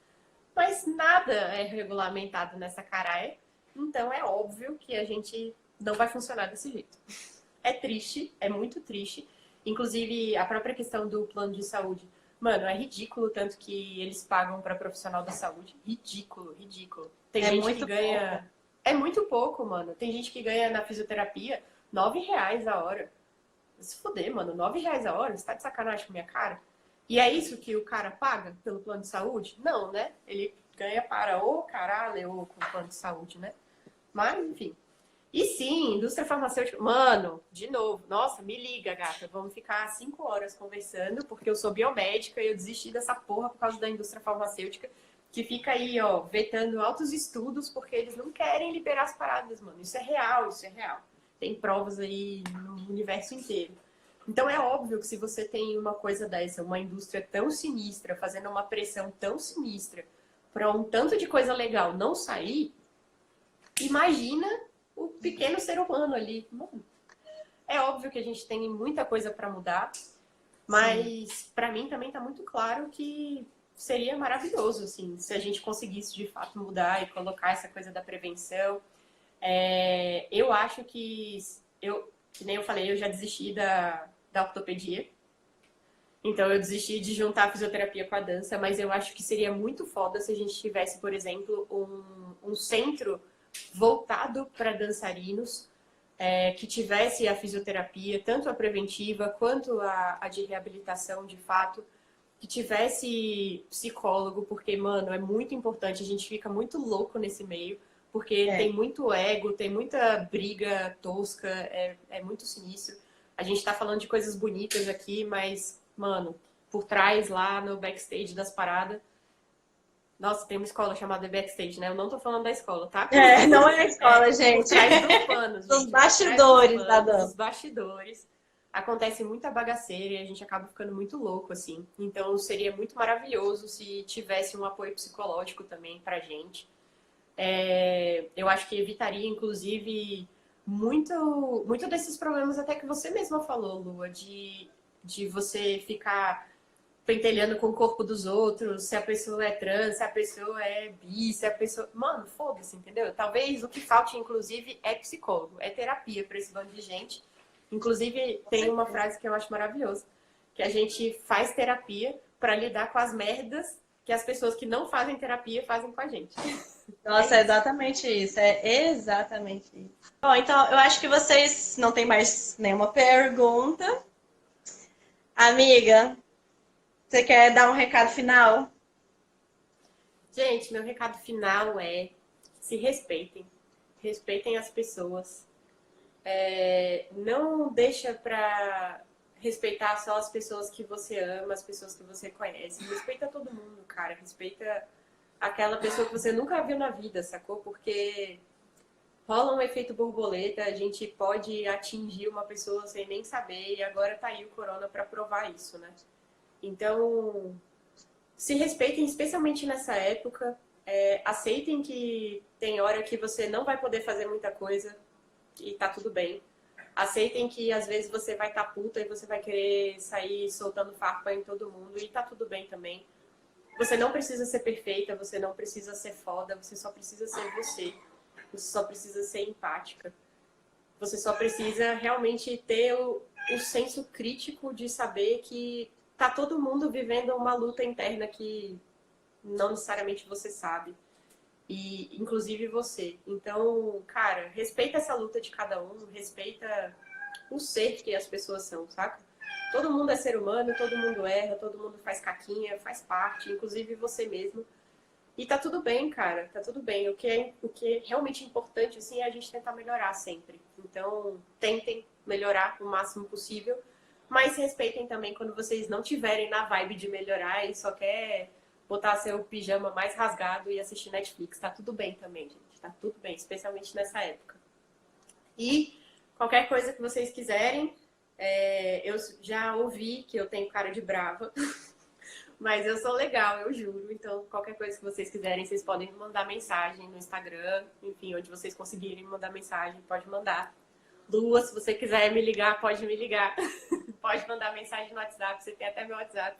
Mas nada é regulamentado nessa caralho, então é óbvio que a gente não vai funcionar desse jeito. É triste, é muito triste. Inclusive, a própria questão do plano de saúde. Mano, é ridículo tanto que eles pagam para profissional da saúde. Ridículo, ridículo. Tem gente que ganha... Pouco. É muito pouco, mano. Tem gente que ganha na fisioterapia R$9 a hora. Se fuder, mano. R$9 a hora? Você tá de sacanagem com a minha cara? E é isso que o cara paga pelo plano de saúde? Não, né? Ele ganha para o caralho ou com o plano de saúde, né? Mas, enfim. E sim, indústria farmacêutica. Mano, de novo. Nossa, me liga, gata. Vamos ficar 5 horas conversando, porque eu sou biomédica e eu desisti dessa porra por causa da indústria farmacêutica, que fica aí, ó, vetando altos estudos, porque eles não querem liberar as paradas, mano. Isso é real, isso é real. Tem provas aí no universo inteiro. Então é óbvio que se você tem uma coisa dessa, uma indústria tão sinistra, fazendo uma pressão tão sinistra para um tanto de coisa legal não sair, imagina o pequeno ser humano ali. Mano, é óbvio que a gente tem muita coisa para mudar, mas para mim também tá muito claro que seria maravilhoso, assim, se a gente conseguisse de fato mudar e colocar essa coisa da prevenção. Eu acho que nem eu falei, eu já desisti da ortopedia. Então eu desisti de juntar a fisioterapia com a dança, mas eu acho que seria muito foda se a gente tivesse, por exemplo, um centro voltado para dançarinos, que tivesse a fisioterapia, tanto a preventiva quanto a de reabilitação de fato, que tivesse psicólogo, porque, mano, é muito importante, a gente fica muito louco nesse meio, porque tem muito ego, tem muita briga tosca, é muito sinistro. A gente tá falando de coisas bonitas aqui, mas, mano, por trás, lá no backstage das paradas... Nossa, tem uma escola chamada Backstage, né? Eu não tô falando da escola, tá? Não é a escola, gente. Por trás dos panos, dos bastidores da dança. Dos bastidores. Acontece muita bagaceira e a gente acaba ficando muito louco, assim. Então, seria muito maravilhoso se tivesse um apoio psicológico também pra gente. Eu acho que evitaria, inclusive, muito desses problemas até que você mesma falou, Lua, de você ficar pentelhando com o corpo dos outros, se a pessoa é trans, se a pessoa é bi, se a pessoa... Mano, foda-se, entendeu? Talvez o que falte, inclusive, é psicólogo, é terapia pra esse bando de gente. Inclusive, tem uma frase que eu acho maravilhosa, que a gente faz terapia pra lidar com as merdas que as pessoas que não fazem terapia fazem com a gente. Nossa, é exatamente isso. É exatamente isso. Bom, então eu acho que vocês não têm mais nenhuma pergunta. Amiga, você quer dar um recado final? Gente, meu recado final é: se respeitem. Respeitem as pessoas. Não deixa pra respeitar só as pessoas que você ama, as pessoas que você conhece. Respeita todo mundo, cara. Respeita aquela pessoa que você nunca viu na vida, sacou? Porque rola um efeito borboleta, a gente pode atingir uma pessoa sem nem saber, e agora tá aí o corona pra provar isso, né? Então, se respeitem, especialmente nessa época. Aceitem que tem hora que você não vai poder fazer muita coisa e tá tudo bem. Aceitem que às vezes você vai estar puta e você vai querer sair soltando farpa em todo mundo e tá tudo bem também. Você não precisa ser perfeita, você não precisa ser foda, você só precisa ser você. Você só precisa ser empática. Você só precisa realmente ter o senso crítico de saber que tá todo mundo vivendo uma luta interna que não necessariamente você sabe. e inclusive você. Então, cara, respeita essa luta de cada um, respeita o ser que as pessoas são, saca? Todo mundo é ser humano, todo mundo erra, todo mundo faz caquinha, faz parte, inclusive você mesmo. E tá tudo bem, cara, tá tudo bem. O que é realmente importante, assim, é a gente tentar melhorar sempre. Então, tentem melhorar o máximo possível, mas respeitem também quando vocês não tiverem na vibe de melhorar e só quer botar seu pijama mais rasgado e assistir Netflix. Tá tudo bem também, gente. Tá tudo bem, especialmente nessa época. E qualquer coisa que vocês quiserem, eu já ouvi que eu tenho cara de brava, mas eu sou legal, eu juro. Então, qualquer coisa que vocês quiserem, vocês podem me mandar mensagem no Instagram, enfim, onde vocês conseguirem me mandar mensagem, pode mandar. Lua, se você quiser me ligar, pode me ligar. Pode mandar mensagem no WhatsApp, você tem até meu WhatsApp.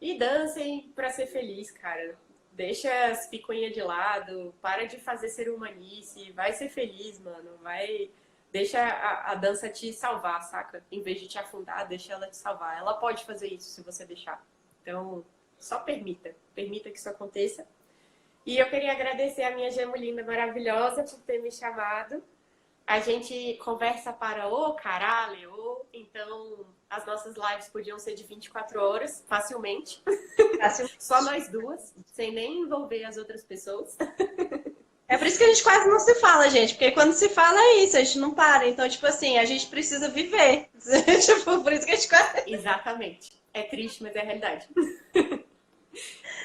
E dancem pra ser feliz, cara. Deixa as picuinhas de lado, para de fazer ser humanice, vai ser feliz, mano. Deixa a dança te salvar, saca? Em vez de te afundar, deixa ela te salvar. Ela pode fazer isso se você deixar. Então, só permita que isso aconteça. E eu queria agradecer a minha gemulina maravilhosa por ter me chamado. A gente conversa para o caralho, então as nossas lives podiam ser de 24 horas, facilmente. Só nós duas, sem nem envolver as outras pessoas. É por isso que a gente quase não se fala, gente, porque quando se fala é isso, a gente não para. Então, tipo assim, a gente precisa viver. Tipo, por isso que a gente quase... Exatamente. É triste, mas é a realidade.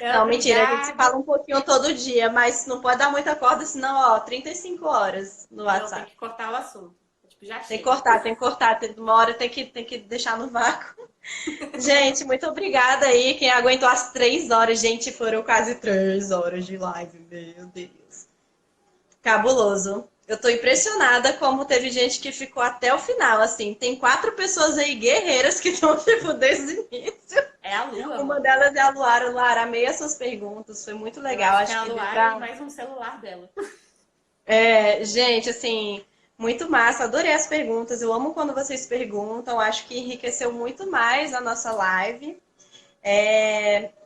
Não, mentira, a gente se fala um pouquinho todo dia, mas não pode dar muita corda, senão, 35 horas no WhatsApp. Não, tem que cortar o assunto. Tipo, já tem que cortar. Uma hora tem que deixar no vácuo. Gente, muito obrigada aí. Quem aguentou as 3 horas, gente, foram quase 3 horas de live, meu Deus. Cabuloso. Eu tô impressionada como teve gente que ficou até o final, assim. Tem 4 pessoas aí guerreiras que estão, tipo, desde o início. É a Lua. Uma delas é a Luara. Luara, amei as suas perguntas, foi muito legal. Acho que a Luara é mais um celular dela. Gente, assim, muito massa. Adorei as perguntas. Eu amo quando vocês perguntam. Acho que enriqueceu muito mais a nossa live.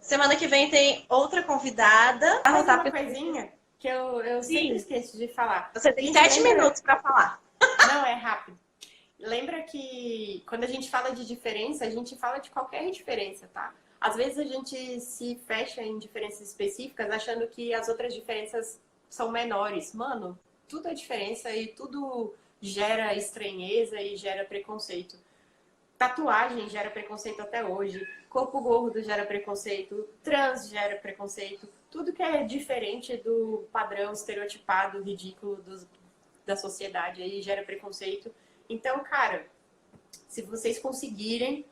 Semana que vem tem outra convidada. Mais uma coisinha que eu sempre esqueço de falar. Você tem 7 minutos para falar. Não, é rápido. Lembra que quando a gente fala de diferença, a gente fala de qualquer diferença, tá? Às vezes a gente se fecha em diferenças específicas achando que as outras diferenças são menores. Mano, tudo é diferença e tudo gera estranheza e gera preconceito. Tatuagem gera preconceito até hoje. Corpo gordo gera preconceito. Trans gera preconceito. Tudo que é diferente do padrão estereotipado, ridículo da sociedade aí gera preconceito. Então, cara, se vocês conseguirem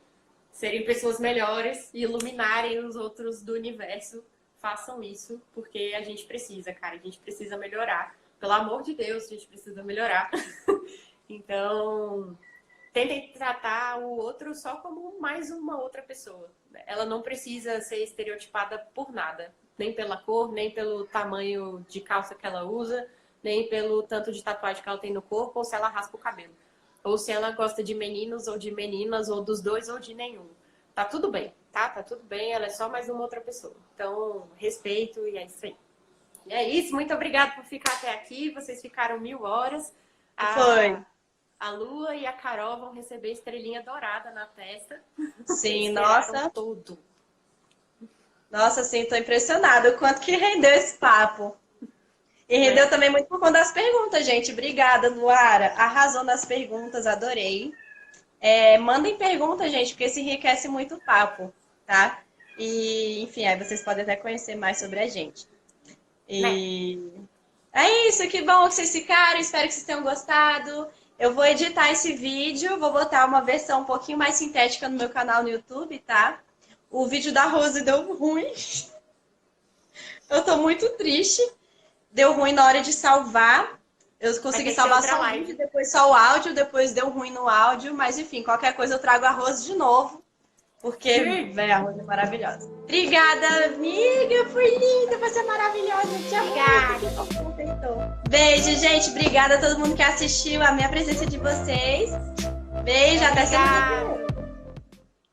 serem pessoas melhores e iluminarem os outros do universo, façam isso, porque a gente precisa, cara. A gente precisa melhorar. Pelo amor de Deus, a gente precisa melhorar. Então, tentem tratar o outro só como mais uma outra pessoa. Ela não precisa ser estereotipada por nada. Nem pela cor, nem pelo tamanho de calça que ela usa, nem pelo tanto de tatuagem que ela tem no corpo, ou se ela raspa o cabelo. Ou se ela gosta de meninos ou de meninas, ou dos dois ou de nenhum. Tá tudo bem, tá? Tá tudo bem, ela é só mais uma outra pessoa. Então, respeito e é isso aí. E é isso, muito obrigada por ficar até aqui. Vocês ficaram 1000 horas. Foi. A Lua e a Carol vão receber estrelinha dourada na testa. Sim, nossa. Tudo. Nossa, sim, tô impressionada o quanto que rendeu esse papo. E rendeu também muito por conta das perguntas, gente. Obrigada, Luara. Arrasou nas perguntas, adorei. Mandem perguntas, gente, porque isso enriquece muito o papo, tá? E, enfim, aí vocês podem até conhecer mais sobre a gente. E é isso, que bom que vocês ficaram. Espero que vocês tenham gostado. Eu vou editar esse vídeo, vou botar uma versão um pouquinho mais sintética no meu canal no YouTube, tá? O vídeo da Rose deu ruim. Eu tô muito triste. Deu ruim na hora de salvar. Eu consegui salvar só o vídeo, depois só o áudio, depois deu ruim no áudio. Mas enfim, qualquer coisa eu trago a Rose de novo. Porque, a Rose é maravilhosa. Obrigada, amiga. Foi linda, você é maravilhosa. Te amo. Obrigada. Beijo, gente. Obrigada a todo mundo que assistiu a minha presença de vocês. Beijo, até semana que vem.